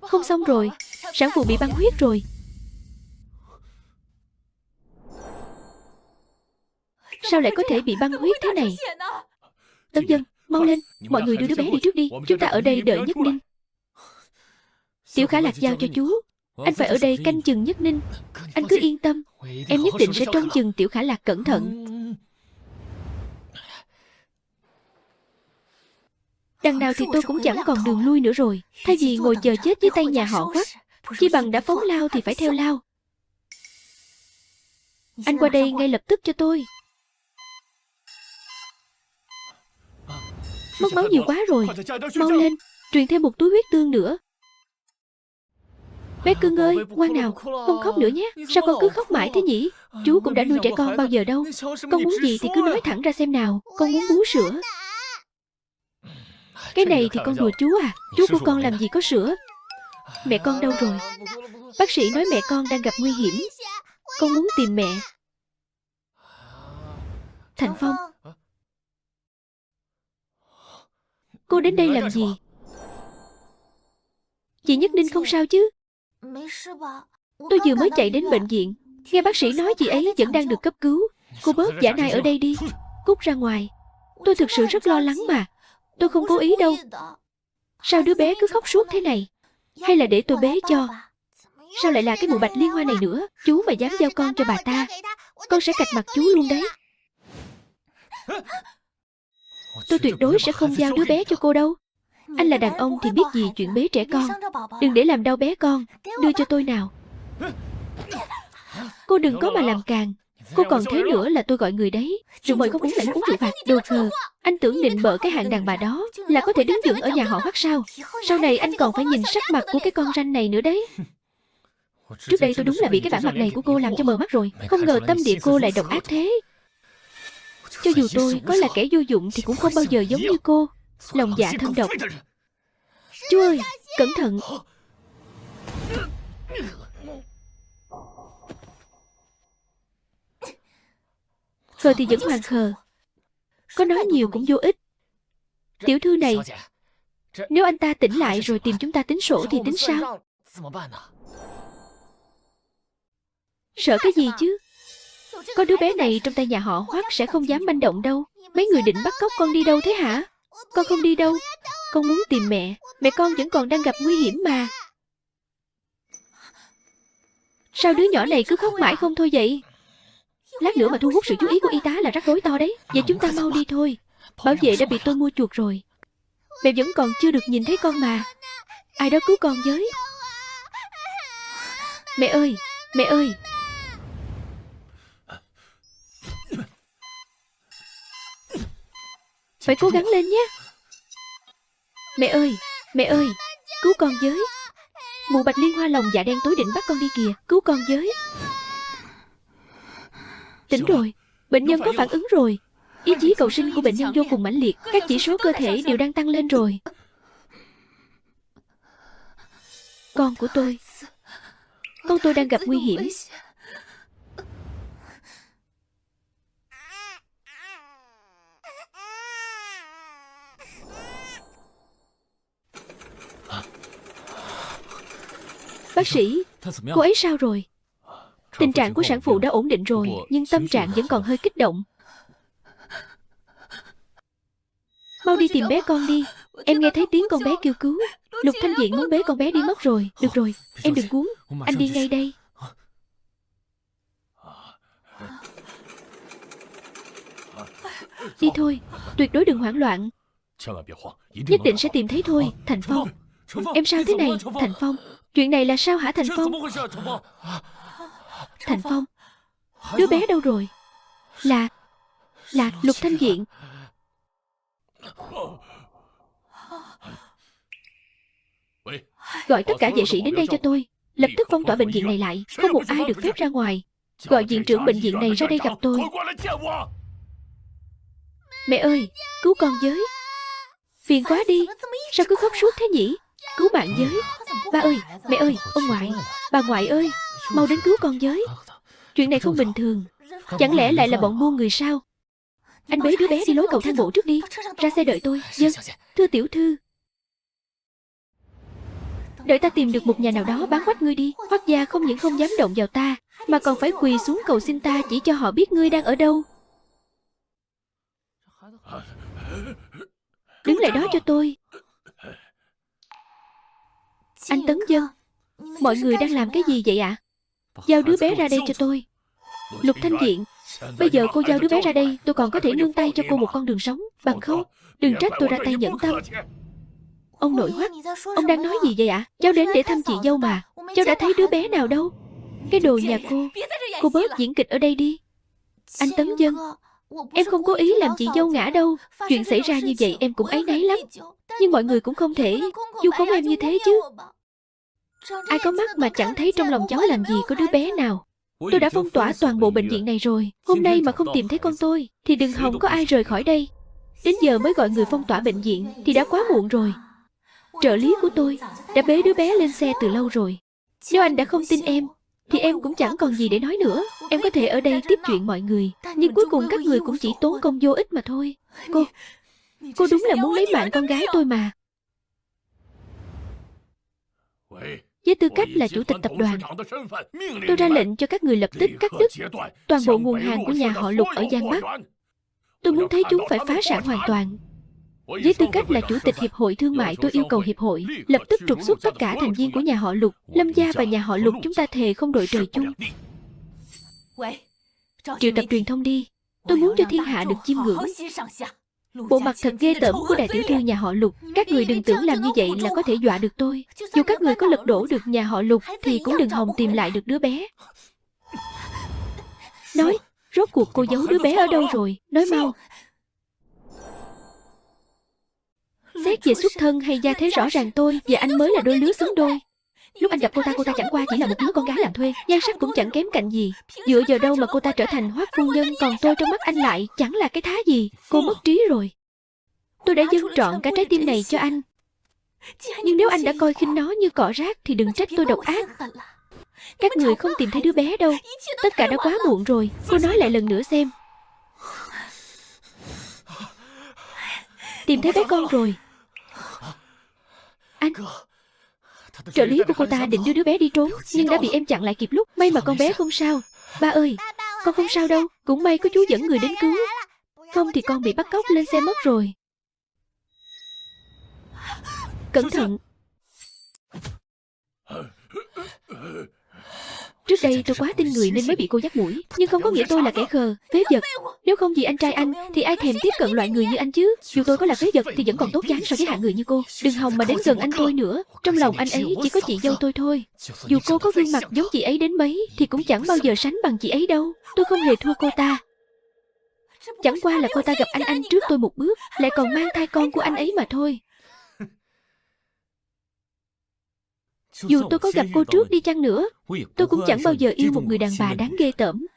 [SPEAKER 2] Không xong rồi. Sản phụ bị băng huyết rồi. Sao lại có thể bị băng huyết thế này? Tấn Dân, mau lên. Mọi người đưa đứa bé đi trước đi. Chúng ta ở đây đợi Nhất Ninh. Tiểu Khả Lạc giao cho chú. Anh phải ở đây canh chừng Nhất Ninh. Anh cứ yên tâm. Em nhất định sẽ trông chừng Tiểu Khả Lạc cẩn thận. Đằng nào thì tôi cũng chẳng còn đường lui nữa rồi. Thay vì ngồi chờ chết với tay nhà họ Hoắc, chi bằng đã phóng lao thì phải theo lao. Anh qua đây ngay lập tức cho tôi. Mất máu nhiều quá rồi. Mau lên, truyền thêm một túi huyết tương nữa. Bé cưng ơi, ngoan nào, không khóc nữa nhé. Sao con cứ khóc mãi thế nhỉ? Chú cũng đã nuôi trẻ con bao giờ đâu. Con muốn gì thì cứ nói thẳng ra xem nào. Con muốn bú sữa. Cái này thì con đùa chú à? Chú của con làm gì có sữa. Mẹ con đâu rồi? Bác sĩ nói mẹ con đang gặp nguy hiểm. Con muốn tìm mẹ. Thành Phong, cô đến đây làm gì? Chị Nhất Ninh không sao chứ? Tôi vừa mới chạy đến bệnh viện, nghe bác sĩ nói chị ấy vẫn đang được cấp cứu. Cô bớt giả nai ở đây đi. Cút ra ngoài. Tôi thực sự rất lo lắng mà. Tôi không cố ý đâu. Sao đứa bé cứ khóc suốt thế này? Hay là để tôi bế cho? Sao lại là cái mụ Bạch Liên Hoa này nữa? Chú mà dám giao con cho bà ta, con sẽ cạch mặt chú luôn đấy. Tôi tuyệt đối sẽ không giao đứa bé cho cô đâu. Anh là đàn ông thì biết gì chuyện bế trẻ con. Đừng để làm đau bé con. Đưa cho tôi nào. Cô đừng có mà làm càng. Cô còn thế nữa là tôi gọi người đấy. Rượu mời không uống lại uống rượu phạt. Đồ khờ. Anh tưởng định bợ cái hạng đàn bà đó là có thể đứng vững ở nhà họ Hoắc sao? Sau này anh còn phải nhìn sắc mặt của cái con ranh này nữa đấy. Trước đây tôi đúng là bị cái bản mặt này của cô làm cho mờ mắt rồi. Không ngờ tâm địa cô lại độc ác thế. Cho dù tôi có là kẻ vô dụng thì cũng không bao giờ giống như cô. Lòng dạ thâm độc. Chú ơi, cẩn thận. Khờ thì vẫn hoàn khờ. Có nói nhiều cũng vô ích. Tiểu thư này, nếu anh ta tỉnh lại rồi tìm chúng ta tính sổ thì tính sao? Sợ cái gì chứ? Có đứa bé này trong tay nhà họ Hoắc sẽ không dám manh động đâu. Mấy người định bắt cóc con đi đâu thế hả? Con không đi đâu. Con muốn tìm mẹ. Mẹ con vẫn còn đang gặp nguy hiểm mà. Sao đứa nhỏ này cứ khóc mãi không thôi vậy? Lát nữa mà thu hút sự chú ý của y tá là rắc rối to đấy. Vậy chúng ta mau đi thôi. Bảo vệ đã bị tôi mua chuộc rồi. Mẹ vẫn còn chưa được nhìn thấy con mà. Ai đó cứu con với. Mẹ ơi, mẹ ơi. Phải cố gắng lên nhé. Mẹ ơi, cứu con với. Mụ Bạch Liên Hoa lòng dạ đen tối định bắt con đi kìa. Cứu con với. Tỉnh rồi, bệnh nhân có phản ứng rồi. Ý chí cầu sinh của bệnh nhân vô cùng mãnh liệt. Các chỉ số cơ thể đều đang tăng lên rồi. Con của tôi, con tôi đang gặp nguy hiểm. Bác sĩ, cô ấy sao rồi? Tình trạng của sản phụ đã ổn định rồi, nhưng tâm trạng vẫn còn hơi kích động. Mau đi tìm bé con đi. Em nghe thấy tiếng con bé kêu cứu. Lục Thanh Diện muốn bế con bé đi mất rồi. Được rồi, em đừng cuống. Anh đi ngay đây. Đi thôi, tuyệt đối đừng hoảng loạn. Nhất định sẽ tìm thấy thôi. Thành Phong, em sao thế này? Thành Phong, chuyện này là sao hả Thành Phong? Thành Phong, đứa bé đâu rồi? Là Lục Thanh Diện. Gọi tất cả vệ sĩ đến đây cho tôi. Lập tức phong tỏa bệnh viện này lại. Không một ai được phép ra ngoài. Gọi viện trưởng bệnh viện này ra đây gặp tôi. Mẹ ơi, cứu con với. Phiền quá đi. Sao cứ khóc suốt thế nhỉ? Cứu bạn với. Ba ơi, mẹ ơi, ông ngoại, bà ngoại ơi, mau đến cứu con với. Chuyện này không bình thường. Chẳng lẽ lại là bọn buôn người sao? Anh bế đứa bé đi lối cầu thang bộ trước đi. Ra xe đợi tôi. Vâng, thưa tiểu thư. Đợi ta tìm được một nhà nào đó bán quách ngươi đi. Hoắc gia không những không dám động vào ta, mà còn phải quỳ xuống cầu xin ta chỉ cho họ biết ngươi đang ở đâu. Đứng lại đó cho tôi. Anh Tấn Dân, mọi người đang làm cái gì vậy ạ? Giao đứa bé ra đây cho tôi. Lục Thanh Diện, bây giờ cô giao đứa bé ra đây, tôi còn có thể nương tay cho cô một con đường sống. Bằng không, đừng trách tôi ra tay nhẫn tâm. Ông nội Hoắc, ông đang nói gì vậy ạ? Cháu đến để thăm chị dâu mà. Cháu đã thấy đứa bé nào đâu. Cái đồ nhà cô bớt diễn kịch ở đây đi. Anh Tấn Dân, em không cố ý làm chị dâu ngã đâu. Chuyện xảy ra như vậy em cũng áy náy lắm. Nhưng mọi người cũng không thể vu khống em như thế chứ. Ai có mắt mà chẳng thấy trong lòng cháu làm gì có đứa bé nào. Tôi đã phong tỏa toàn bộ bệnh viện này rồi. Hôm nay mà không tìm thấy con tôi thì đừng hòng có ai rời khỏi đây. Đến giờ mới gọi người phong tỏa bệnh viện thì đã quá muộn rồi. Trợ lý của tôi đã bế đứa bé lên xe từ lâu rồi. Nếu anh đã không tin em thì em cũng chẳng còn gì để nói nữa. Em có thể ở đây tiếp chuyện mọi người, nhưng cuối cùng các người cũng chỉ tốn công vô ích mà thôi. Cô đúng là muốn lấy mạng con gái tôi mà. Với tư cách là chủ tịch tập đoàn, tôi ra lệnh cho các người lập tức cắt đứt toàn bộ nguồn hàng của nhà họ Lục ở Giang Bắc. Tôi muốn thấy chúng phải phá sản hoàn toàn. Với tư cách là chủ tịch hiệp hội thương mại, tôi yêu cầu hiệp hội lập tức trục xuất tất cả thành viên của nhà họ Lục. Lâm gia và nhà họ Lục chúng ta thề không đội trời chung. Triệu tập truyền thông đi. Tôi muốn cho thiên hạ được chiêm ngưỡng bộ mặt thật ghê tởm của đại tiểu thư nhà họ Lục. Các người đừng tưởng làm như vậy là có thể dọa được tôi. Dù các người có lật đổ được nhà họ Lục thì cũng đừng hòng tìm lại được đứa bé. Nói, rốt cuộc cô giấu đứa bé ở đâu rồi? Nói mau. Xét về xuất thân hay gia thế rõ ràng tôi và anh mới là đôi lứa xứng đôi. Lúc anh gặp cô ta chẳng qua chỉ là một đứa con gái làm thuê, nhan sắc cũng chẳng kém cạnh gì. Dựa vào đâu mà cô ta trở thành Hoắc phu nhân, còn tôi trong mắt anh lại chẳng là cái thá gì. Cô mất trí rồi. Tôi đã dâng trọn cả trái tim này cho anh. Nhưng nếu anh đã coi khinh nó như cỏ rác thì đừng trách tôi độc ác. Các người không tìm thấy đứa bé đâu. Tất cả đã quá muộn rồi. Cô nói lại lần nữa xem. Tìm thấy bé con rồi. Anh, trợ lý của cô ta định đưa đứa bé đi trốn, nhưng đã bị em chặn lại kịp lúc. May mà con bé không sao. Ba ơi, con không sao đâu. Cũng may có chú dẫn người đến cứu. Không thì con bị bắt cóc lên xe mất rồi. Cẩn thận. Trước đây tôi quá tin người nên mới bị cô dắt mũi. Nhưng không có nghĩa tôi là kẻ khờ, phế vật. Nếu không vì anh trai anh thì ai thèm tiếp cận loại người như anh chứ. Dù tôi có là phế vật thì vẫn còn tốt chán so với hạng người như cô. Đừng hòng mà đến gần anh tôi nữa. Trong lòng anh ấy chỉ có chị dâu tôi thôi. Dù cô có gương mặt giống chị ấy đến mấy thì cũng chẳng bao giờ sánh bằng chị ấy đâu. Tôi không hề thua cô ta. Chẳng qua là cô ta gặp anh trước tôi một bước, lại còn mang thai con của anh ấy mà thôi. Dù tôi có gặp cô trước đi chăng nữa, tôi cũng chẳng bao giờ yêu một người đàn bà đáng ghê tởm.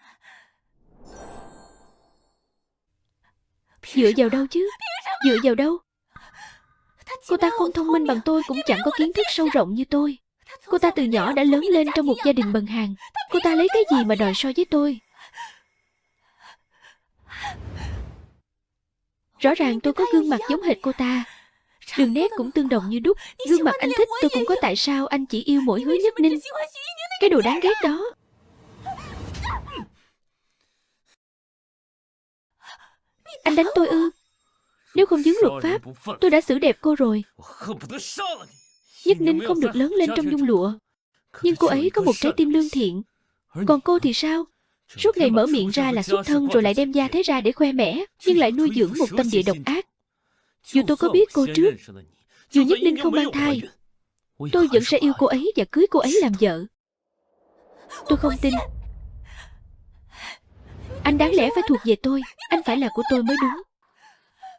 [SPEAKER 2] Dựa vào đâu chứ? Dựa vào đâu? Cô ta không thông minh bằng tôi, cũng chẳng có kiến thức sâu rộng như tôi. Cô ta từ nhỏ đã lớn lên trong một gia đình bần hàn. Cô ta lấy cái gì mà đòi so với tôi? Rõ ràng tôi có gương mặt giống hệt cô ta. Đường nét cũng tương đồng như đúc. Gương mặt anh thích tôi cũng có, tại sao anh chỉ yêu mỗi Hứa Nhất Ninh? Cái đồ đáng ghét đó. Anh đánh tôi ư? Nếu không vướng luật pháp, tôi đã xử đẹp cô rồi. Nhất Ninh không được lớn lên trong nhung lụa, nhưng cô ấy có một trái tim lương thiện. Còn cô thì sao? Suốt ngày mở miệng ra là xuất thân, rồi lại đem gia thế ra để khoe mẽ, nhưng lại nuôi dưỡng một tâm địa độc ác. Dù tôi có biết cô trước, dù Nhất Ninh không mang thai, tôi vẫn sẽ yêu cô ấy và cưới cô ấy làm vợ. Tôi không tin. Anh đáng lẽ phải thuộc về tôi. Anh phải là của tôi mới đúng.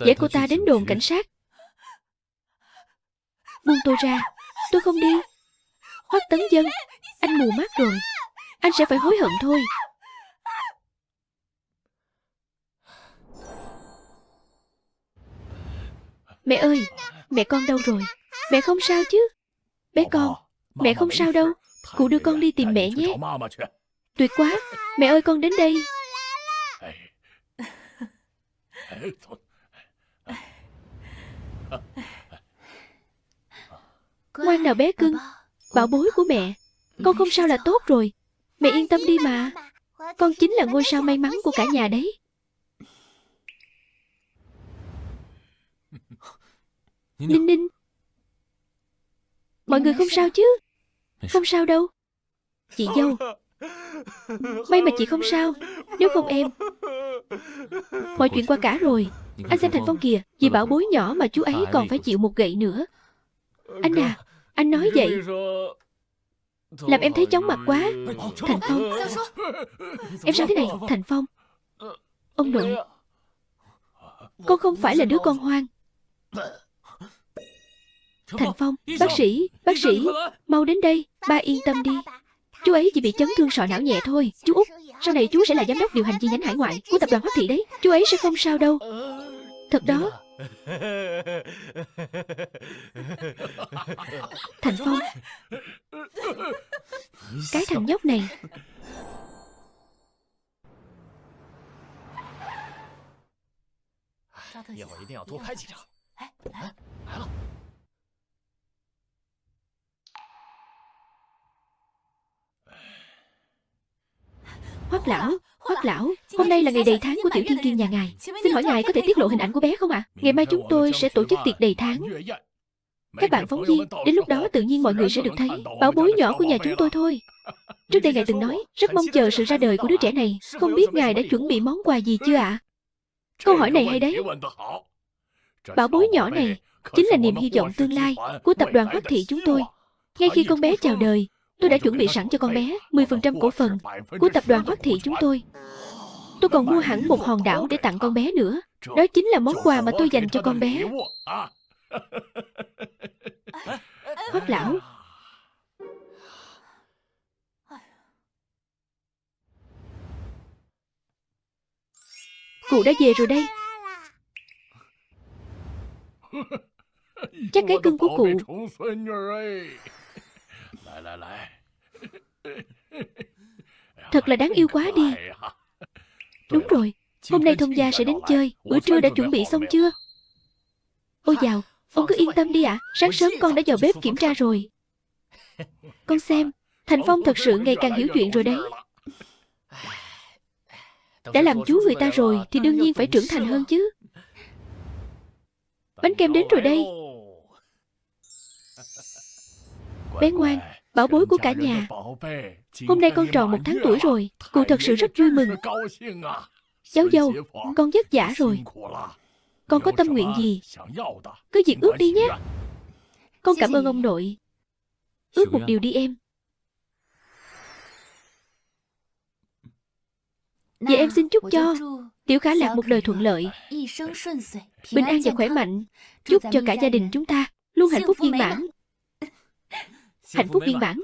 [SPEAKER 2] Dẫn cô ta đến đồn cảnh sát. Buông tôi ra. Tôi không đi. Hoắc Tấn Dân, anh mù mắt rồi. Anh sẽ phải hối hận thôi. Mẹ ơi, mẹ con đâu rồi? Mẹ không sao chứ? Bé con, mẹ không sao đâu. Cụ đưa con đi tìm mẹ nhé. Tuyệt quá. Mẹ ơi, con đến đây. Ngoan nào bé cưng, bảo bối của mẹ. Con không sao là tốt rồi. Mẹ yên tâm đi mà. Con chính là ngôi sao may mắn của cả nhà đấy. Ninh Ninh, mọi người không sao chứ? Không sao đâu. Chị dâu, may mà chị không sao. Nếu không em, mọi chuyện qua cả rồi. Anh xem Thành Phong kìa, vì bảo bối nhỏ mà chú ấy còn phải chịu một gậy nữa. Anh à, anh nói vậy làm em thấy chóng mặt quá. Thành Phong, em sao thế này? Thành Phong, ông nội, con không phải là đứa con hoang. Thành Phong, bác sĩ, mau đến đây. Ba yên tâm đi. Chú ấy chỉ bị chấn thương sọ não nhẹ thôi. Chú Út, sau này chú sẽ là giám đốc điều hành chi nhánh hải ngoại của tập đoàn Hoắc Thị đấy. Chú ấy sẽ không sao đâu. Thật đó. Thành Phong, cái thằng nhóc này. Hoắc lão, hôm nay là ngày đầy tháng của Tiểu Thiên Kiên nhà ngài. Xin hỏi ngài có thể tiết lộ hình ảnh của bé không ạ? Ngày mai chúng tôi sẽ tổ chức tiệc đầy tháng. Các bạn phóng viên, đến lúc đó tự nhiên mọi người sẽ được thấy bảo bối nhỏ của nhà chúng tôi thôi. Trước đây ngài từng nói rất mong chờ sự ra đời của đứa trẻ này. Không biết ngài đã chuẩn bị món quà gì chưa ạ? Câu hỏi này hay đấy. Bảo bối nhỏ này chính là niềm hy vọng tương lai của tập đoàn Hoắc Thị chúng tôi. Ngay khi con bé chào đời, tôi đã chuẩn bị sẵn cho con bé 10% cổ phần của tập đoàn Hoắc Thị chúng tôi. Tôi còn mua hẳn một hòn đảo để tặng con bé nữa. Đó chính là món quà mà tôi dành cho con bé. Hoắc lão, cụ đã về rồi đây. Chắc cái cưng của cụ. Thật là đáng yêu quá đi. Đúng rồi, hôm nay thông gia sẽ đến chơi. Bữa trưa đã chuẩn bị xong chưa? Ôi dào, ông cứ yên tâm đi ạ. Sáng sớm con đã vào bếp kiểm tra rồi. Con xem, Thành Phong thật sự ngày càng hiểu chuyện rồi đấy. Đã làm chú người ta rồi thì đương nhiên phải trưởng thành hơn chứ. Bánh kem đến rồi đây. Bé ngoan, bảo bối của cả nhà. Hôm nay con tròn 1 tháng tuổi rồi. Cụ thật sự rất vui mừng. Cháu dâu, con vất vả rồi. Con có tâm nguyện gì cứ việc ước đi nhé. Con cảm ơn ông nội. Ước một điều đi em. Vậy em xin chúc cho Tiểu Khả Lạc một đời thuận lợi, bình an và khỏe mạnh. Chúc cho cả gia đình chúng ta luôn hạnh phúc viên mãn. Hạnh phúc viên mãn.